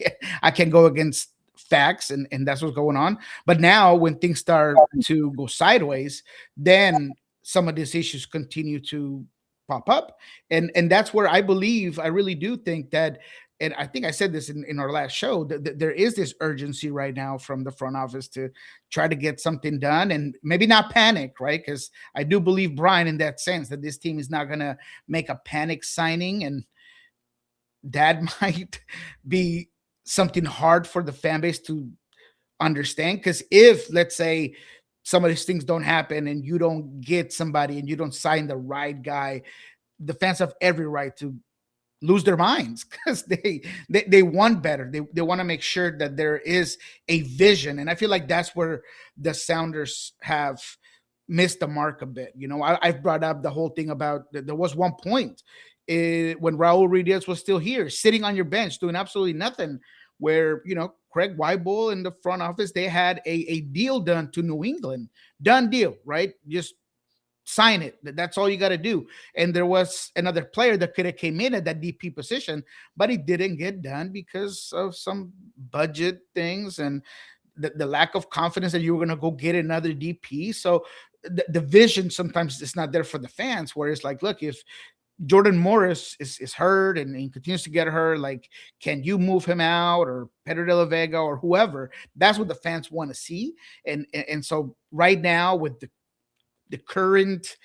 can't go against facts, and that's what's going on. But now when things start to go sideways, then some of these issues continue to pop up. And that's where I really do think that, and I think I said this in our last show, that there is this urgency right now from the front office to try to get something done and maybe not panic, right? Because I do believe Brian in that sense that this team is not going to make a panic signing, and that might be something hard for the fan base to understand. Because if, let's say, some of these things don't happen and you don't get somebody and you don't sign the right guy, the fans have every right to lose their minds because they want better. They want to make sure that there is a vision. And I feel like that's where the Sounders have missed the mark a bit. I've brought up the whole thing about there was one point when Raul Ruiz was still here, sitting on your bench, doing absolutely nothing, where, Craig Weibel in the front office, they had a deal done to New England. Done deal, right? Just sign it. That's all you got to do. And there was another player that could have came in at that DP position, but it didn't get done because of some budget things and the lack of confidence that you were going to go get another DP. So the vision sometimes is not there for the fans, where it's like, look, if Jordan Morris is hurt and he continues to get hurt, like, can you move him out, or Pedro de la Vega or whoever? That's what the fans want to see. And so right now, with the current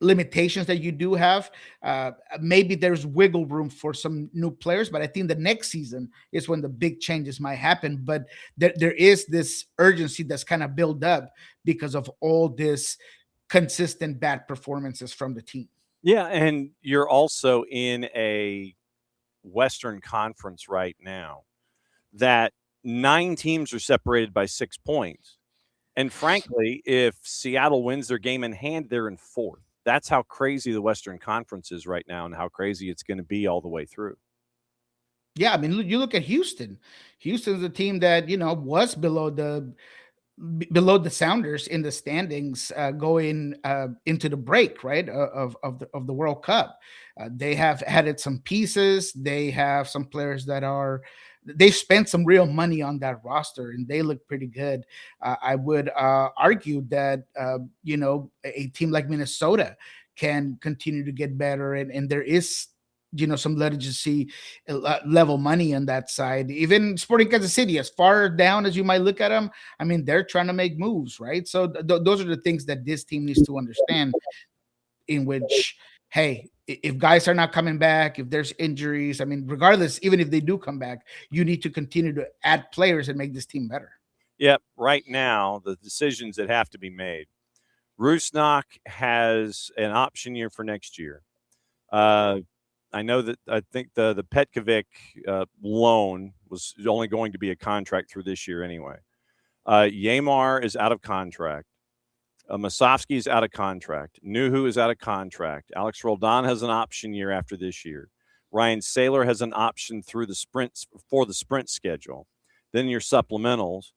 limitations that you do have, maybe there's wiggle room for some new players, but I think the next season is when the big changes might happen. But there is this urgency that's kind of built up because of all this consistent bad performances from the team. Yeah, and you're also in a Western Conference right now that 9 teams are separated by 6 points. And frankly, if Seattle wins their game in hand, they're in 4th. That's how crazy the Western Conference is right now and how crazy it's going to be all the way through. Yeah, I mean, you look at Houston. Houston's a team that, was below the Sounders in the standings going into the break, right, of the World Cup. They have added some pieces. They have some players they've spent some real money on that roster, and they look pretty good. I would argue that, a team like Minnesota can continue to get better, and there is some legitimacy level money on that side. Even Sporting Kansas City, as far down as you might look at them, I mean, they're trying to make moves, right? So those are the things that this team needs to understand, in which, hey, if guys are not coming back, if there's injuries, I mean, regardless, even if they do come back, you need to continue to add players and make this team better. Yep. Right now, the decisions that have to be made. Rusnak has an option year for next year. I know that I think the Petkovic loan was only going to be a contract through this year anyway. Yamar is out of contract. Masovsky is out of contract. Nuhu is out of contract. Alex Roldan has an option year after this year. Ryan Saylor has an option through the sprints for the sprint schedule. Then your supplementals.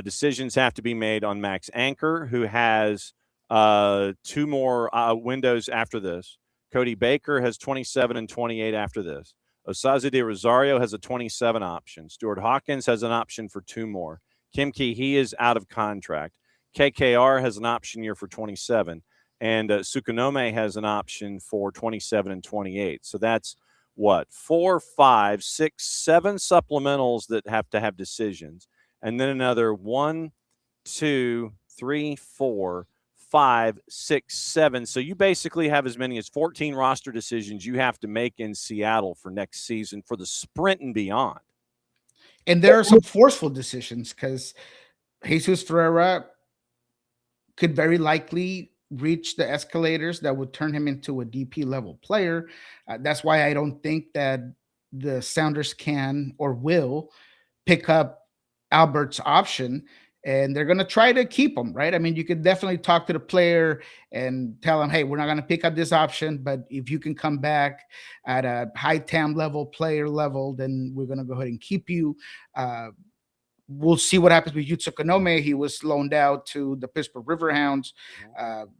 Decisions have to be made on Max Anchor, who has 2 more windows after this. Cody Baker has 27 and 28 after this. Osaze de Rosario has a 27 option. Stuart Hawkins has an option for 2 more. Kim Ki-hee is out of contract. KKR has an option year for 27. And Sukunome has an option for 27 and 28. So that's what? 4, 5, 6, 7 supplementals that have to have decisions. And then another 1, 2, 3, 4, 5, 6, 7. So you basically have as many as 14 roster decisions you have to make in Seattle for next season for the sprint and beyond. And there are some forceful decisions, because Jesus Ferreira could very likely reach the escalators that would turn him into a DP level player. That's why I don't think that the Sounders can or will pick up Albert's option, and they're going to try to keep him, right? I mean, you could definitely talk to the player and tell him, hey, we're not going to pick up this option, but if you can come back at a high TAM level, player level, then we're going to go ahead and keep you. We'll see what happens with Yutsu Kanome. He was loaned out to the Pittsburgh Riverhounds.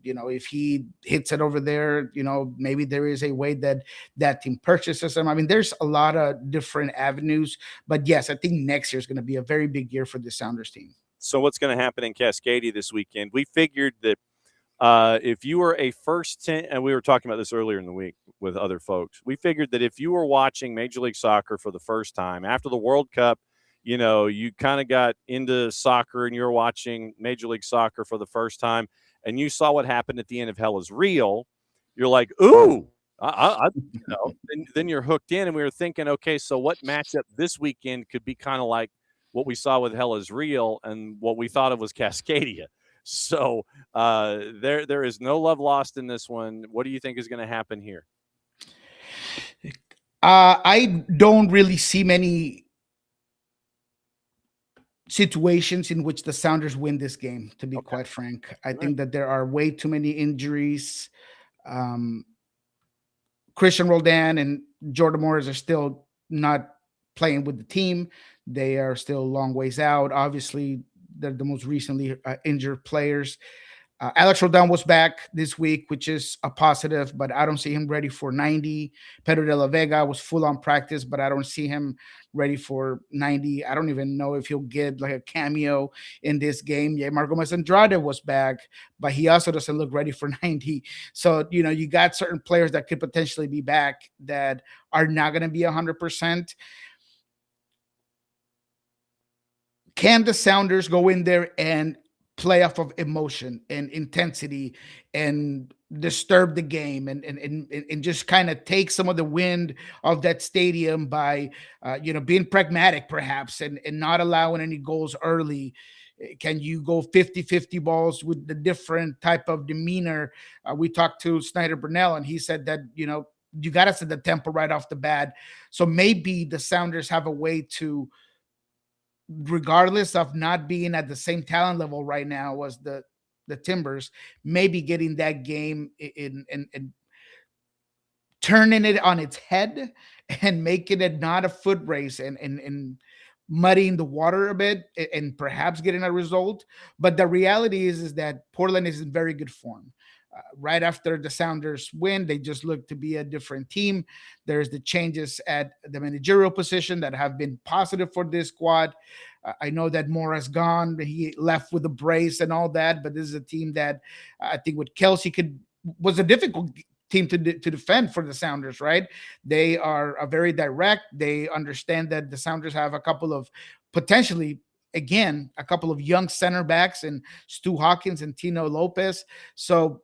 If he hits it over there, maybe there is a way that team purchases him. I mean, there's a lot of different avenues. But yes, I think next year is going to be a very big year for the Sounders team. So what's going to happen in Cascadia this weekend? We figured that if you were a first 10, and we were talking about this earlier in the week with other folks, we figured that if you were watching Major League Soccer for the first time after the World Cup, you kind of got into soccer and you're watching Major League Soccer for the first time and you saw what happened at the end of Hell is Real, you're like, ooh, then you're hooked in. And we were thinking, okay, so what matchup this weekend could be kind of like what we saw with Hell is Real and what we thought of was Cascadia. So there is no love lost in this one. What do you think is going to happen here? I don't really see many situations in which the Sounders win this game, to be quite frank. I think that there are way too many injuries. Christian Roldan and Jordan Morris are still not playing with the team. They are still a long ways out. Obviously, they're the most recently injured players. Alex Roldan was back this week, which is a positive, but I don't see him ready for 90. Pedro de la Vega was full on practice, but I don't see him ready for 90. I don't even know if he'll get like a cameo in this game. Yeah, Marco Andrade was back, but he also doesn't look ready for 90. So, you got certain players that could potentially be back that are not going to be 100%. Can the Sounders go in there and play off of emotion and intensity and disturb the game and just kind of take some of the wind of that stadium by being pragmatic perhaps and not allowing any goals early? Can you go 50-50 balls with the different type of demeanor? We talked to Snyder Burnell and he said that you got to set the tempo right off the bat. So maybe the Sounders have a way to, regardless of not being at the same talent level right now as the Timbers, maybe getting that game in turning it on its head and making it not a foot race and muddying the water a bit and perhaps getting a result. But the reality is that Portland is in very good form. Right after the Sounders win, they just look to be a different team. There's the changes at the managerial position that have been positive for this squad. I know that Mora's gone. He left with a brace and all that, but this is a team that I think with Kelsey was a difficult team to defend for the Sounders, right? They are very direct. They understand that the Sounders have a couple of potentially, again, a couple of young center backs and Stu Hawkins and Tino Lopez. So,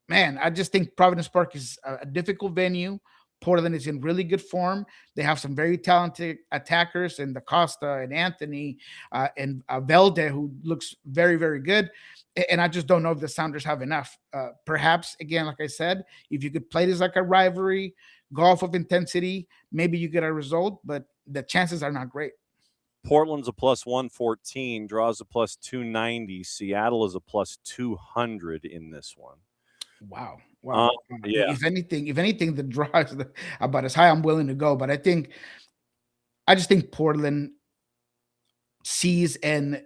man, I just think Providence Park is a difficult venue. Portland is in really good form. They have some very talented attackers in the Costa and Anthony and Velde, who looks very, very good. And I just don't know if the Sounders have enough. Perhaps, again, like I said, if you could play this like a rivalry, golf of intensity, maybe you get a result, but the chances are not great. Portland's a plus 114, draws a plus 290. Seattle is a plus 200 in this one. Wow. Yeah. If anything, the draw is about as high I'm willing to go. But I just think Portland sees an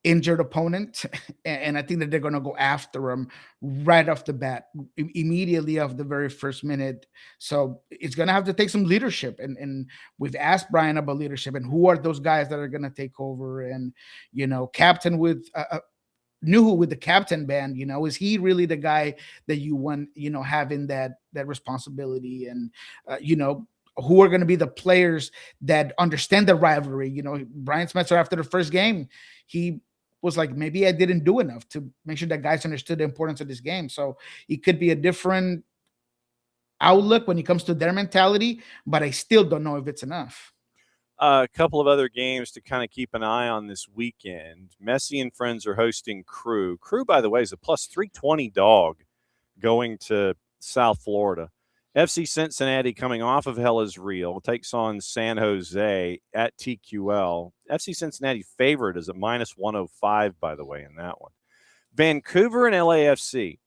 injured opponent, and I think that they're going to go after him right off the bat, immediately off the very first minute. So it's going to have to take some leadership, and we've asked Brian about leadership and who are those guys that are going to take over, and captain with Nuhu with the captain band, is he really the guy that you want, having that responsibility, and who are going to be the players that understand the rivalry? Brian Smetzer, after the first game, he was like, maybe I didn't do enough to make sure that guys understood the importance of this game. So it could be a different outlook when it comes to their mentality, but I still don't know if it's enough. A couple of other games to kind of keep an eye on this weekend. Messi and friends are hosting Crew. Crew, by the way, is a plus 320 dog going to South Florida. FC Cincinnati, coming off of Hell is Real, takes on San Jose at TQL. FC Cincinnati favorite is a minus 105, by the way, in that one. Vancouver and LAFC.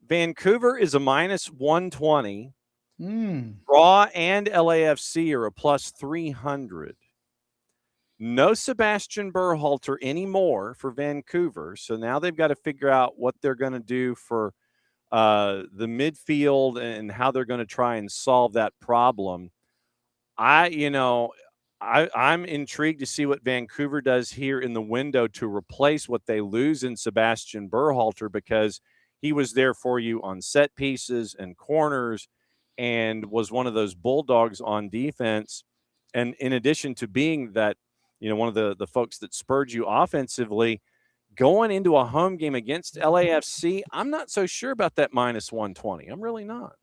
Vancouver is a minus 120. Raw and LAFC are a plus 300. No Sebastian Berhalter anymore for Vancouver. So now they've got to figure out what they're going to do for the midfield and how they're going to try and solve that problem. I'm intrigued to see what Vancouver does here in the window to replace what they lose in Sebastian Berhalter, because he was there for you on set pieces and corners and was one of those bulldogs on defense. And in addition to being that, one of the folks that spurred you offensively, going into a home game against LAFC, I'm not so sure about that minus 120. I'm really not.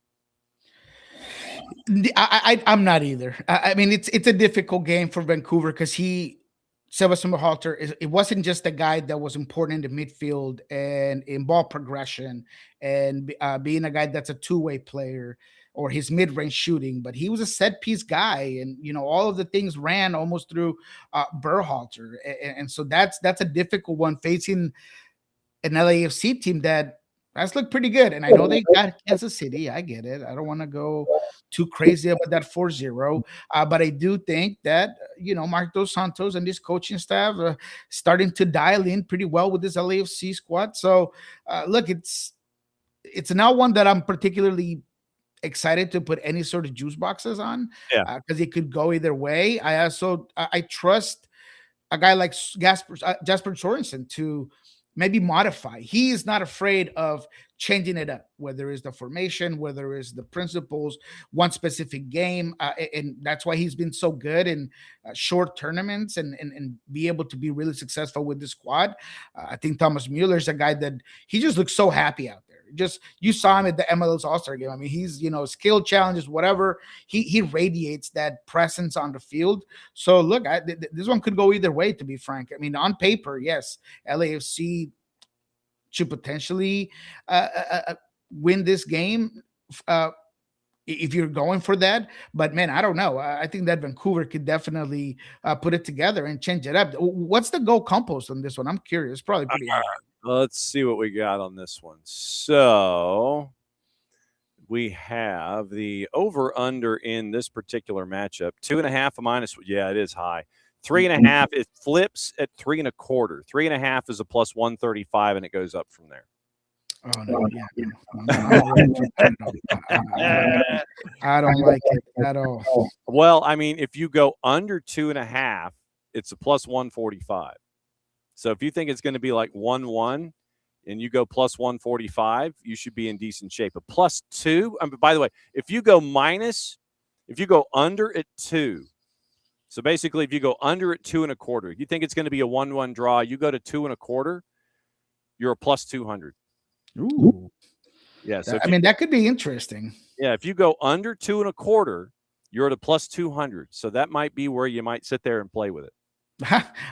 I'm not either. I mean, it's a difficult game for Vancouver because Sebastian Berhalter, it wasn't just a guy that was important in the midfield and in ball progression and being a guy that's a two-way player or his mid-range shooting, but he was a set-piece guy, and all of the things ran almost through Berhalter, and so that's a difficult one facing an LAFC team that's looked pretty good. And I know they got Kansas City. I get it. I don't want to go too crazy about that 4-0, but I do think that Mark Dos Santos and this coaching staff are starting to dial in pretty well with this LAFC squad. So look, it's not one that I'm particularly excited to put any sort of juice boxes on, because it could go either way. I trust a guy like Jasper Sorensen to maybe modify. He is not afraid of changing it up, whether it's the formation, whether it's the principles, one specific game, and that's why he's been so good in short tournaments and be able to be really successful with the squad. I think Thomas Mueller is a guy that he just looks so happy out there. Just you saw him at the MLS All-Star game. I mean, he's skill challenges, whatever. He radiates that presence on the field. So look, this one could go either way, to be frank. I mean, on paper, yes, LAFC should potentially win this game if you're going for that. But man, I don't know. I think that Vancouver could definitely put it together and change it up. What's the goal compost on this one? I'm curious. Probably pretty high. Let's see what we got on this one. So we have the over-under in this particular matchup. 2.5 minus. Yeah, it is high. 3.5. It flips at 3.25. 3.5 is a plus 135, and it goes up from there. Oh no! I don't like it at all. Well, I mean, if you go under 2.5, it's a plus 145. So if you think it's going to be like 1-1, and you go plus 145, you should be in decent shape. But plus 2, by the way, if you go under at 2, so basically if you go under at 2.25, you think it's going to be a 1-1 draw, you go to 2.25, you're a plus 200. Ooh. Yeah. So that could be interesting. Yeah. If you go under 2.25, you're at a plus 200. So that might be where you might sit there and play with it.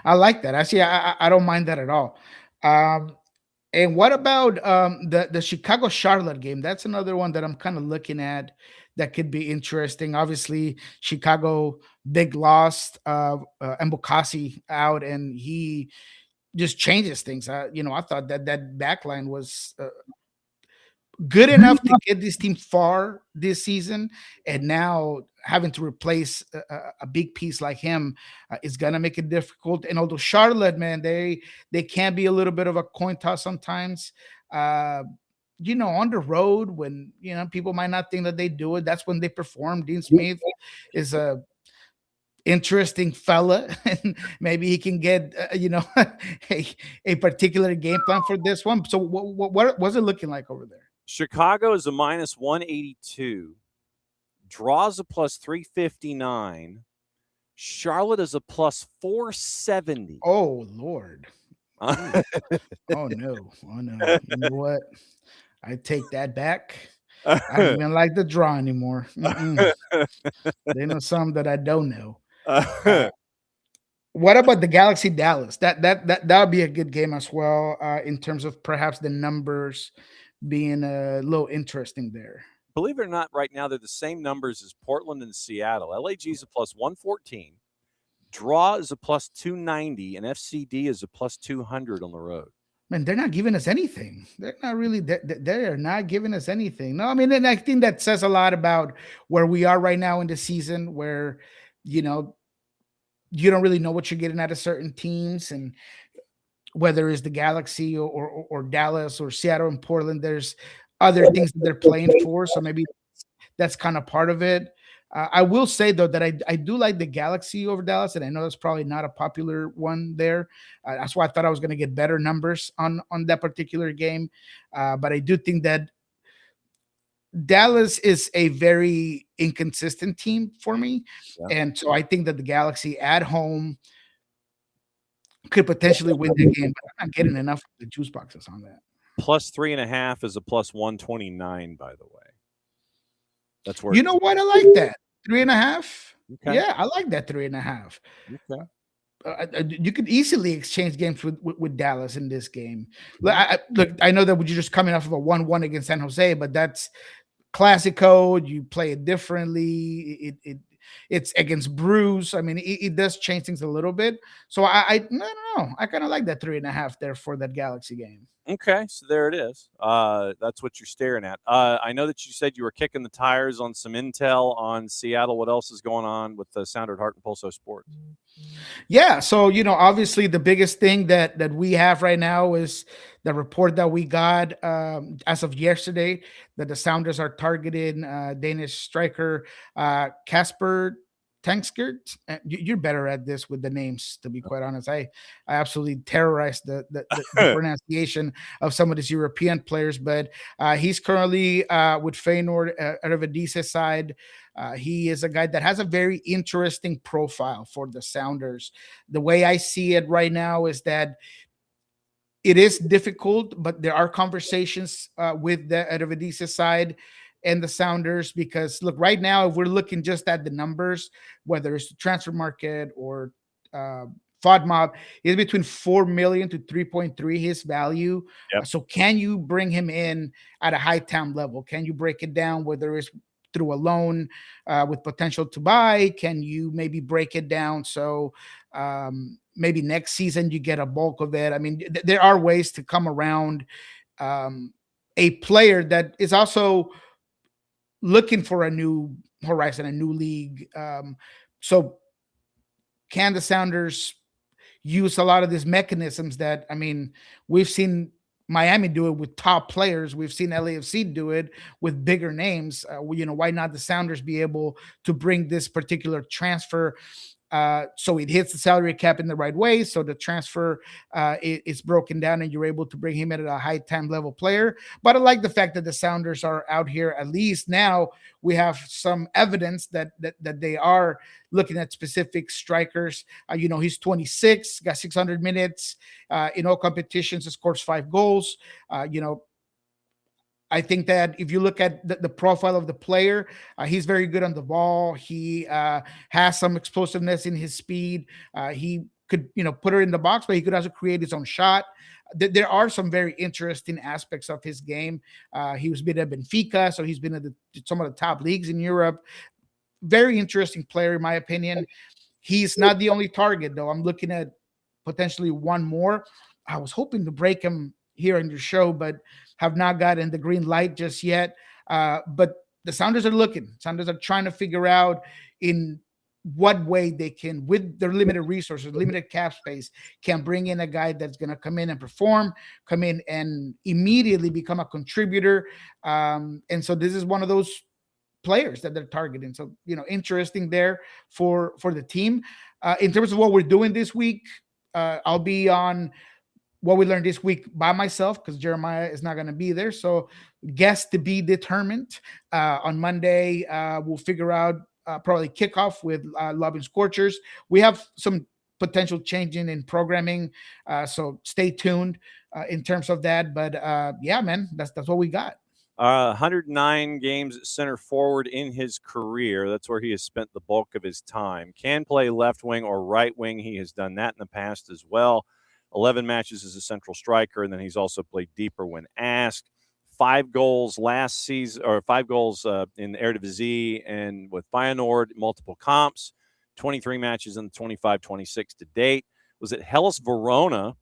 I like that. Actually, I don't mind that at all. And what about the Chicago Charlotte game? That's another one that I'm kind of looking at that could be interesting. Obviously, Chicago big loss, Mbokasi out, and he just changes things. I thought that back line was good enough to get this team far this season, and now having to replace a big piece like him is gonna make it difficult. And although Charlotte, man, they can be a little bit of a coin toss sometimes. On the road when people might not think that they do it, that's when they perform. Dean Smith is a interesting fella, and maybe he can get a particular game plan for this one. So what was it looking like over there? Chicago is a minus 182. Draws a plus 359. Charlotte is a plus 470. Oh, Lord. Oh, no. You know what? I take that back. I don't even like the draw anymore. They know something that I don't know. What about the Galaxy Dallas? That would be a good game as well, in terms of perhaps the numbers being a little interesting there. Believe it or not, right now they're the same numbers as Portland and Seattle. LAG is a plus 114. Draw is a plus 290, and FCD is a plus 200 on the road. Man, they're not giving us anything. They're not really. They're not giving us anything. No, and I think that says a lot about where we are right now in the season, where you don't really know what you're getting out of certain teams, and whether it's the Galaxy or Dallas or Seattle and Portland, there's other things that they're playing for. So maybe that's kind of part of it. I will say, though, that I do like the Galaxy over Dallas, and I know that's probably not a popular one there. That's why I thought I was going to get better numbers on that particular game. But I do think that Dallas is a very inconsistent team for me. Yeah. And so I think that the Galaxy at home could potentially win the game, but I'm not getting enough of the juice boxes on that. Plus 3.5 is a plus 129, by the way. That's where you know what? I like that 3.5. Okay. Yeah, I like that 3.5. Okay. You could easily exchange games with Dallas in this game. Look, I know that you're just coming off of a 1-1 against San Jose, but that's Classico. You play it differently. It's against Bruce. I mean, it does change things a little bit. So I don't know. I kind of like that 3.5 there for that Galaxy game. Okay, so there it is. That's what you're staring at. I know that you said you were kicking the tires on some intel on Seattle. What else is going on with the Sounder, Hart, and Pulso Sports? Yeah, so obviously the biggest thing that we have right now is the report that we got as of yesterday that the Sounders are targeting Danish striker Kasper Tankskert. You're better at this with the names, to be quite honest. I absolutely terrorized the pronunciation of some of these European players, but he's currently with Feyenoord Eredivisie side. He is a guy that has a very interesting profile for the Sounders. The way I see it right now is that it is difficult, but there are conversations with the Eredivisie side and the Sounders, because look, right now, if we're looking just at the numbers, whether it's the transfer market or FODMAP, is between 4 million to 3.3 his value. Yep. So can you bring him in at a high town level? Can you break it down, whether it's through a loan with potential to buy? Can you maybe break it down so maybe next season you get a bulk of it? I mean, there are ways to come around a player that is also looking for a new horizon, a new league. So can the Sounders use a lot of these mechanisms that, I mean, we've seen Miami do it with top players. We've seen LAFC do it with bigger names. Why not the Sounders be able to bring this particular transfer So it hits the salary cap in the right way. So the transfer is broken down and you're able to bring him in at a high time level player. But I like the fact that the Sounders are out here. At least now we have some evidence that they are looking at specific strikers. He's 26, got 600 minutes in all competitions, scores 5 goals. I think that if you look at the profile of the player, he's very good on the ball. He has some explosiveness in his speed. He could, put her in the box, but he could also create his own shot. There are some very interesting aspects of his game. He was been at Benfica, so he's been at some of the top leagues in Europe. Very interesting player, in my opinion. He's not the only target, though. I'm looking at potentially one more. I was hoping to break him here in your show, but have not gotten the green light just yet. But the Sounders are looking. Sounders are trying to figure out in what way they can, with their limited resources, limited cap space, can bring in a guy that's going to come in and perform, come in and immediately become a contributor. And so this is one of those players that they're targeting. So, interesting there for the team. In terms of what we're doing this week, I'll be on what we learned this week by myself because Jeremiah is not going to be there. So guests to be determined. On Monday, we'll figure out probably kickoff with Love and Scorchers. We have some potential changing in programming. So stay tuned in terms of that. But yeah, man, that's what we got. 109 games at center forward in his career. That's where he has spent the bulk of his time. Can play left wing or right wing. He has done that in the past as well. 11 matches as a central striker, and then he's also played deeper when asked. 5 goals last season, or 5 goals in the Eredivisie and with Feyenoord, multiple comps. 23 matches in the 25-26 to date. Was at Hellas Verona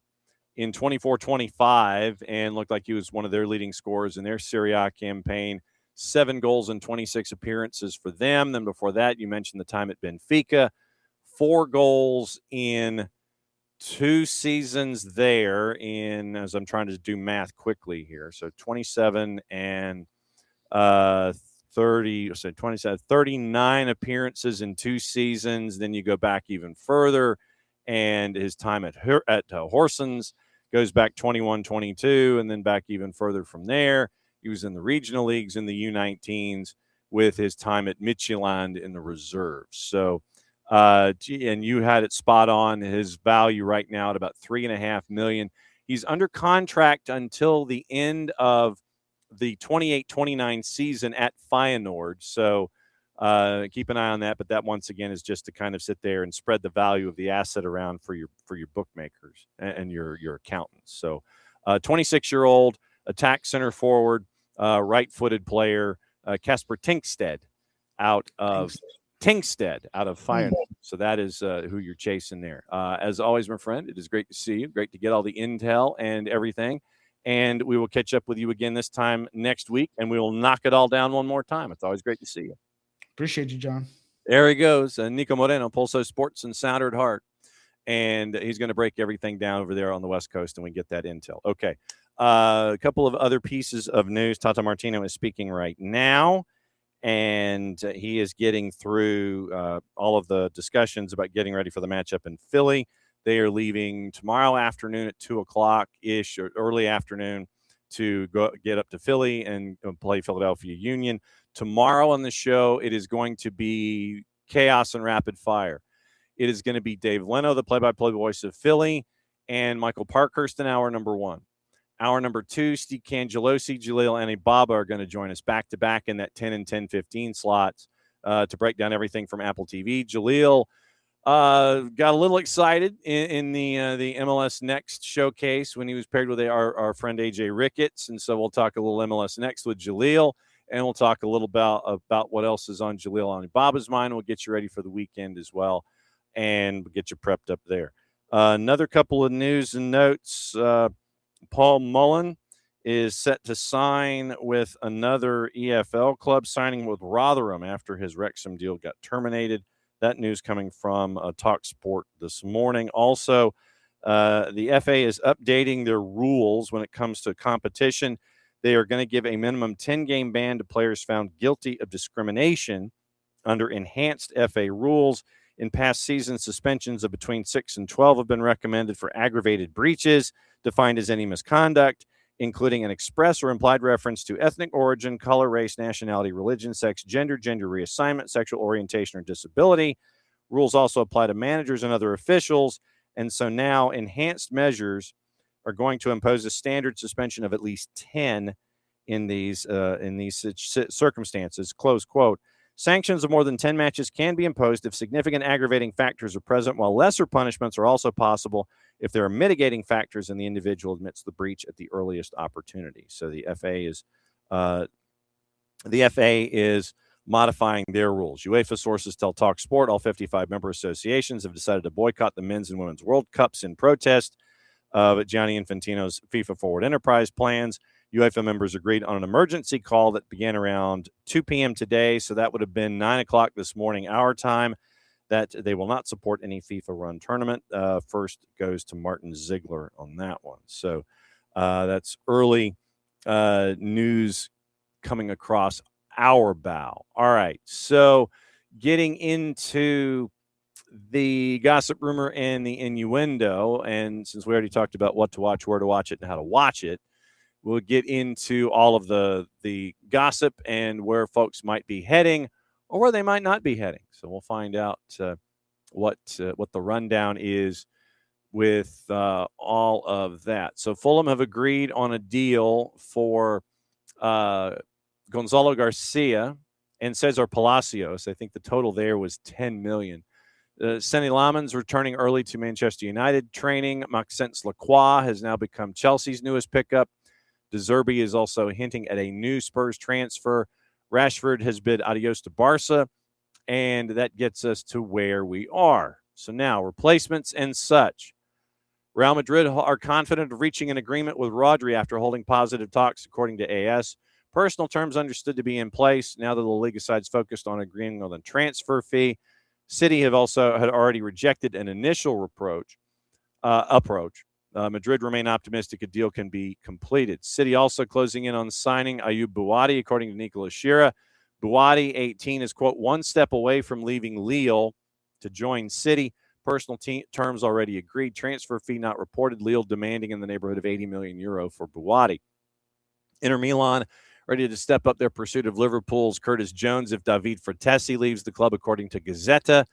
in 24-25 and looked like he was one of their leading scorers in their Serie A campaign. 7 goals and 26 appearances for them. Then before that, you mentioned the time at Benfica. 4 goals in 2 seasons there in, as I'm trying to do math quickly here. So 27 and 39 appearances in 2 seasons. Then you go back even further, and his time at Horsens goes back 21-22, and then back even further from there. He was in the regional leagues in the U19s with his time at Midtjylland in the reserves. So, and you had it spot on. His value right now at about $3.5 million. He's under contract until the end of the 28-29 season at Feyenoord. So keep an eye on that. But that once again is just to kind of sit there and spread the value of the asset around for your bookmakers and your accountants. So 26-year-old attack center forward, right-footed player, Kasper Tingsted out of Feyenoord. So that is who you're chasing there. As always, my friend, it is great to see you. Great to get all the intel and everything. And we will catch up with you again this time next week, and we will knock it all down one more time. It's always great to see you. Appreciate you, John. There he goes, Niko Moreno, Pulso Sports and Sounder at heart. And he's going to break everything down over there on the West Coast, and we get that intel. Okay. A couple of other pieces of news. Tata Martino is speaking right now. And he is getting through all of the discussions about getting ready for the matchup in Philly. They are leaving tomorrow afternoon at 2 o'clock-ish or early afternoon to go get up to Philly and play Philadelphia Union. Tomorrow on the show, it is going to be chaos and rapid fire. It is going to be Dave Leno, the play-by-play voice of Philly, and Michael Parkhurst in hour number 1. Hour number 2, Steve Cangelosi, Jaleel Anibaba are going to join us back-to-back in that 10 and 10:15 slots to break down everything from Apple TV. Jaleel got a little excited in the MLS Next showcase when he was paired with our friend AJ Ricketts, and so we'll talk a little MLS Next with Jaleel, and we'll talk a little about what else is on Jaleel Anibaba's mind. We'll get you ready for the weekend as well, and we'll get you prepped up there. Another couple of news and notes. Paul Mullen is set to sign with another EFL club, signing with Rotherham after his Wrexham deal got terminated. That news coming from TalkSport this morning. Also, the FA is updating their rules when it comes to competition. They are going to give a minimum 10-game ban to players found guilty of discrimination under enhanced FA rules. In past seasons, suspensions of between 6 and 12 have been recommended for aggravated breaches, defined as any misconduct, including an express or implied reference to ethnic origin, color, race, nationality, religion, sex, gender reassignment, sexual orientation, or disability. Rules also apply to managers and other officials. And so now enhanced measures are going to impose a standard suspension of at least 10 in these circumstances, close quote. Sanctions of more than 10 matches can be imposed if significant aggravating factors are present, while lesser punishments are also possible if there are mitigating factors and the individual admits the breach at the earliest opportunity. So the FA is modifying their rules. UEFA sources tell TalkSport all 55 member associations have decided to boycott the men's and women's World Cups in protest of Gianni Infantino's FIFA Forward Enterprise plans. UEFA members agreed on an emergency call that began around 2 p.m. today, so that would have been 9 o'clock this morning, our time, that they will not support any FIFA-run tournament. First goes to Martin Ziegler on that one. So that's early news coming across our bow. All right, so getting into the gossip, rumor, and the innuendo, and since we already talked about what to watch, where to watch it, and how to watch it, we'll get into all of the gossip and where folks might be heading or where they might not be heading. So we'll find out what the rundown is with all of that. So Fulham have agreed on a deal for Gonzalo Garcia and Cesar Palacios. I think the total there was $10 million. Senny Laman's returning early to Manchester United training. Maxence Lacroix has now become Chelsea's newest pickup. De Zerbi is also hinting at a new Spurs transfer. Rashford has bid adios to Barca, and that gets us to where we are. So now, replacements and such. Real Madrid are confident of reaching an agreement with Rodri after holding positive talks, according to AS. Personal terms understood to be in place. Now that the La Liga side's focused on agreeing on the transfer fee. City had already rejected an initial approach. Madrid remain optimistic a deal can be completed. City also closing in on signing Ayub Buwadi, according to Nicolas Shira. Buwadi, 18, is, quote, one step away from leaving Lille to join City. Personal terms already agreed. Transfer fee not reported. Lille demanding in the neighborhood of €80 million for Buwadi. Inter Milan ready to step up their pursuit of Liverpool's Curtis Jones if David Fratesi leaves the club, according to Gazzetta.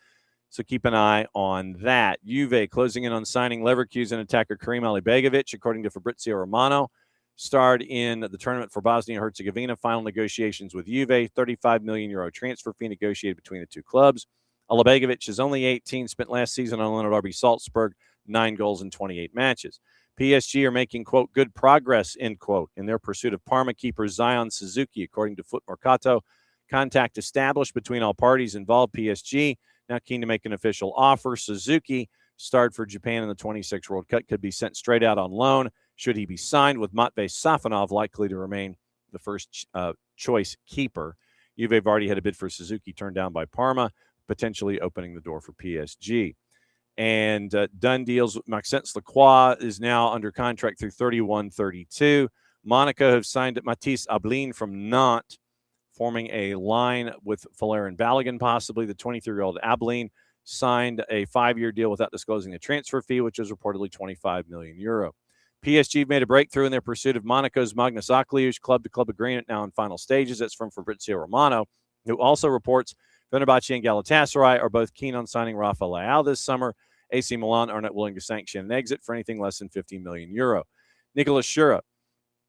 So keep an eye on that. Juve closing in on signing Leverkusen attacker Karim Alibegovic, according to Fabrizio Romano. Starred in the tournament for Bosnia-Herzegovina. Final negotiations with Juve. €35 million transfer fee negotiated between the two clubs. Alibegovic is only 18, spent last season on Leonard RB Salzburg, 9 goals in 28 matches. PSG are making, quote, good progress, end quote, in their pursuit of Parma keeper Zion Suzuki, according to Foot Mercato. Contact established between all parties involved. PSG now keen to make an official offer. Suzuki, starred for Japan in the 26 World Cup, could be sent straight out on loan should he be signed, with Matvei Safonov likely to remain the first choice keeper. Juve have already had a bid for Suzuki turned down by Parma, potentially opening the door for PSG. And done deals. Maxence Lacroix is now under contract through 31-32. Monaco have signed Matisse Ablin from Nantes, forming a line with Valerian Balogun, possibly. The 23-year-old Ablin signed a 5-year deal without disclosing the transfer fee, which is reportedly €25 million. PSG made a breakthrough in their pursuit of Monaco's Magnus Akliush. Club-to-club agreement now in final stages. That's from Fabrizio Romano, who also reports Fenerbahce and Galatasaray are both keen on signing Rafa Leao this summer. AC Milan are not willing to sanction an exit for anything less than €50 million. Nicolas Shura.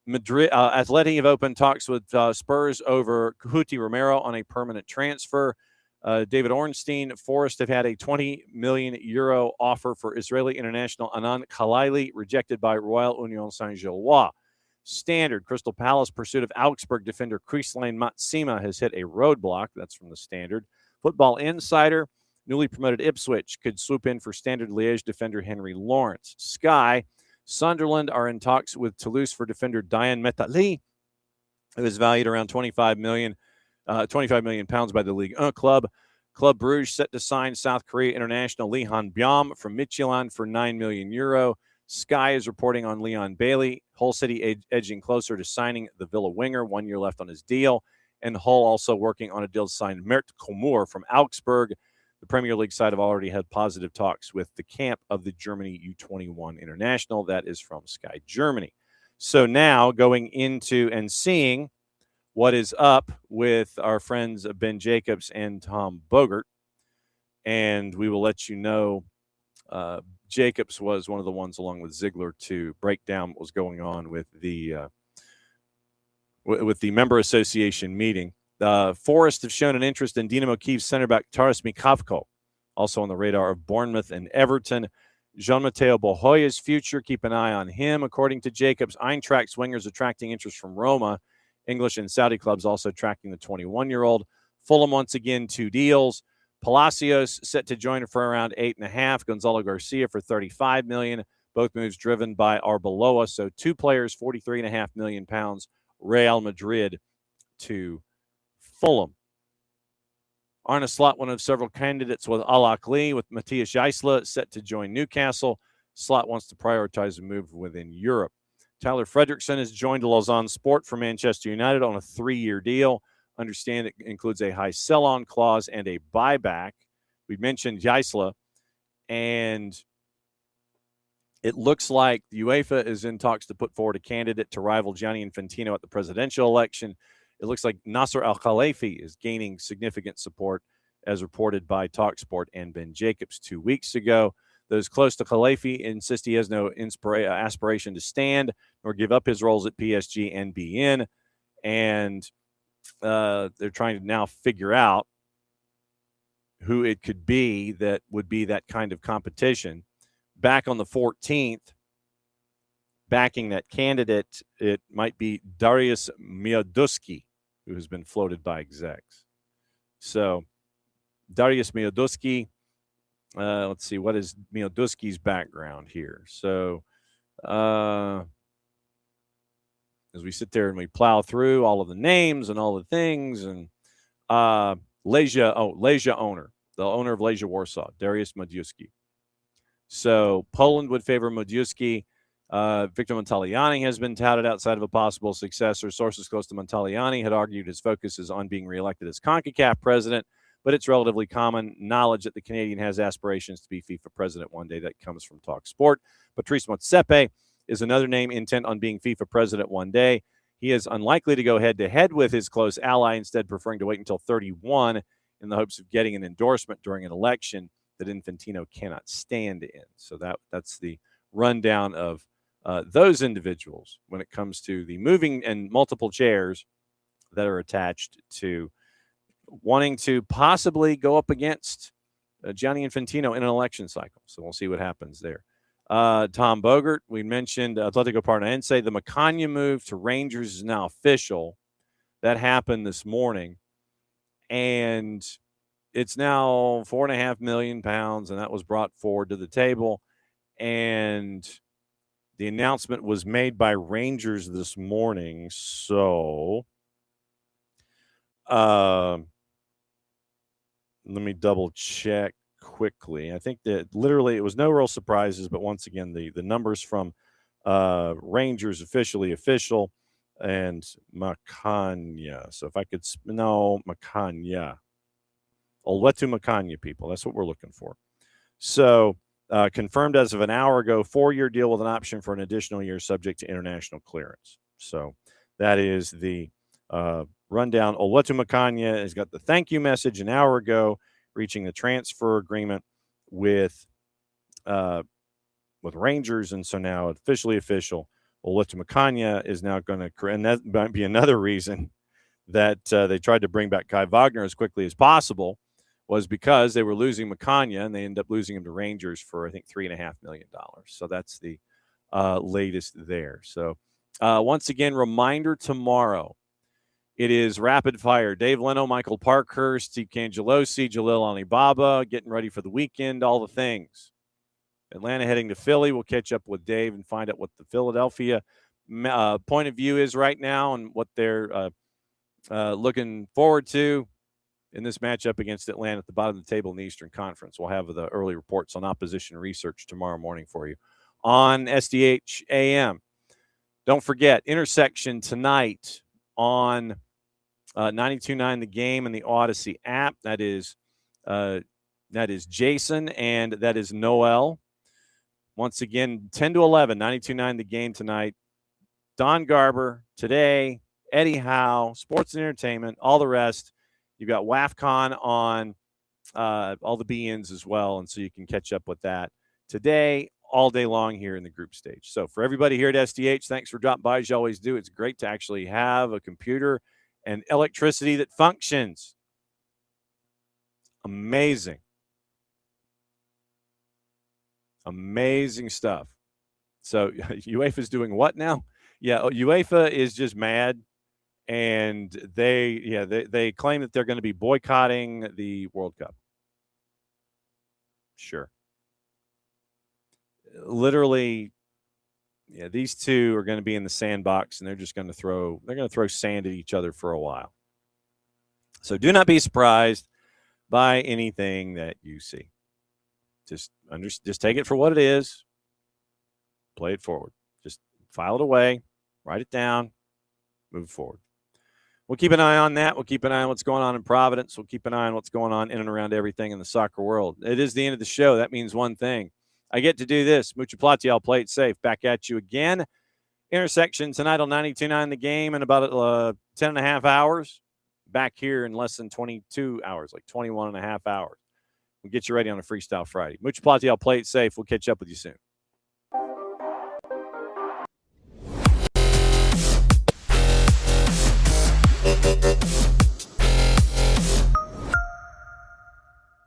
Madrid, Atleti have opened talks with Spurs over Cuti Romero on a permanent transfer. David Ornstein, Forest have had a €20 million offer for Israeli international Anand Khalaili, rejected by Royal Union Saint-Gilloise. Standard, Crystal Palace pursuit of Augsburg defender Krislain Matsima has hit a roadblock. That's from the Standard. Football Insider, newly promoted Ipswich could swoop in for Standard Liège defender Henry Lawrence. Sky, Sunderland are in talks with Toulouse for defender Diane Metali, who is valued around £25 million by the Ligue 1 club. Club Brugge set to sign South Korea international Lee Han-byum from Midtjylland for €9 million. Sky is reporting on Leon Bailey. Hull City edging closer to signing the Villa winger, 1 year left on his deal. And Hull also working on a deal to sign Mert Komur from Augsburg. The Premier League side have already had positive talks with the camp of the Germany U21 International. That is from Sky Germany. So now going into and seeing what is up with our friends Ben Jacobs and Tom Bogert. And we will let you know Jacobs was one of the ones along with Ziegler to break down what was going on with the member association meeting. Forest have shown an interest in Dynamo Kyiv center back Taras Mikhavko, also on the radar of Bournemouth and Everton. Jean-Mateo Bohoya's future, keep an eye on him. According to Jacobs, Eintracht swingers attracting interest from Roma. English and Saudi clubs also tracking the 21-year-old. Fulham once again 2 deals. Palacios set to join for around 8.5. Gonzalo Garcia for 35 million. Both moves driven by Arbeloa. So 2 players, 43.5 million pounds. Real Madrid to Fulham. Arne Slot, one of several candidates with Al Ahly, with Matthias Geisler set to join Newcastle. Slot wants to prioritize a move within Europe. Tyler Fredrickson has joined Lausanne Sport for Manchester United on a 3-year deal. Understand it includes a high sell-on clause and a buyback. We mentioned Geisler, and it looks like the UEFA is in talks to put forward a candidate to rival Gianni Infantino at the presidential election. It looks like Nasser Al-Khelaïfi is gaining significant support, as reported by TalkSport and Ben Jacobs 2 weeks ago. Those close to Khelaïfi insist he has no aspiration to stand nor give up his roles at PSG and BN. And they're trying to now figure out who it could be that would be that kind of competition. Back on the 14th, backing that candidate, it might be Darius Mioduski, who has been floated by execs. So Darius Mioduski, let's see, what is Mioduski's background here? So as we sit there and we plow through all of the names and all the things, and Legia owner, the owner of Legia Warsaw, Darius Mioduski. So Poland would favor Mioduski. Victor Montaliani has been touted outside of a possible successor. Sources close to Montaliani had argued his focus is on being reelected as CONCACAF president, but it's relatively common knowledge that the Canadian has aspirations to be FIFA president one day. That comes from TalkSport. Patrice Motsepe is another name intent on being FIFA president one day. He is unlikely to go head-to-head with his close ally, instead preferring to wait until 31 in the hopes of getting an endorsement during an election that Infantino cannot stand in. So that's the rundown of those individuals when it comes to the moving and multiple chairs that are attached to wanting to possibly go up against Gianni Infantino in an election cycle. So we'll see what happens there. Tom Bogert, we mentioned Atletico Paranaense. The Macania move to Rangers is now official. That happened this morning. And it's now 4.5 million pounds, and that was brought forward to the table. And the announcement was made by Rangers this morning. So let me double check quickly. I think that literally it was no real surprises, but once again, the numbers from Rangers official and Macania. So if I could, Macania. Olwetu Macania, people. That's what we're looking for. So confirmed as of an hour ago, 4-year deal with an option for an additional year subject to international clearance. So that is the rundown. Olwetu Macania has got the thank you message an hour ago, reaching the transfer agreement with Rangers, and so now officially official. Olwetu Macania is now going to, and that might be another reason that they tried to bring back Kai Wagner as quickly as possible, was because they were losing Macania, and they ended up losing him to Rangers for, I think, $3.5 million. So that's the latest there. So once again, reminder tomorrow. It is rapid fire. Dave Leno, Michael Parkhurst, Steve Cangelosi, Jalil Alibaba, getting ready for the weekend, all the things. Atlanta heading to Philly. We'll catch up with Dave and find out what the Philadelphia point of view is right now and what they're looking forward to in this matchup against Atlanta at the bottom of the table in the Eastern Conference. We'll have the early reports on opposition research tomorrow morning for you on SDH AM. Don't forget, Intersection tonight on 92.9 The Game and the Odyssey app. That is That is Jason, and that is Noel. Once again, 10 to 11, 92.9 the game tonight. Don Garber, today, Eddie Howe, Sports and Entertainment, all the rest. You've got WAFCON on all the BNs as well, and so you can catch up with that today, all day long here in the group stage. So for everybody here at SDH, thanks for dropping by as you always do. It's great to actually have a computer and electricity that functions. Amazing. Amazing stuff. So UEFA is doing what now? Yeah, UEFA is just mad, and they claim that they're going to be boycotting the World Cup. Sure. Literally, yeah, these two are going to be in the sandbox, and they're just going to throw sand at each other for a while. So do not be surprised by anything that you see. Just take it for what it is. Play it forward. Just file it away, write it down, move forward. We'll keep an eye on that. We'll keep an eye on what's going on in Providence. We'll keep an eye on what's going on in and around everything in the soccer world. It is the end of the show. That means one thing. I get to do this. Mucho Plati, I'll play it safe. Back at you again. Intersection tonight on 92.9 the game in about 10 and a half hours. Back here in less than 22 hours, like 21 and a half hours. We'll get you ready on a Freestyle Friday. Mucho Plati, I'll play it safe. We'll catch up with you soon.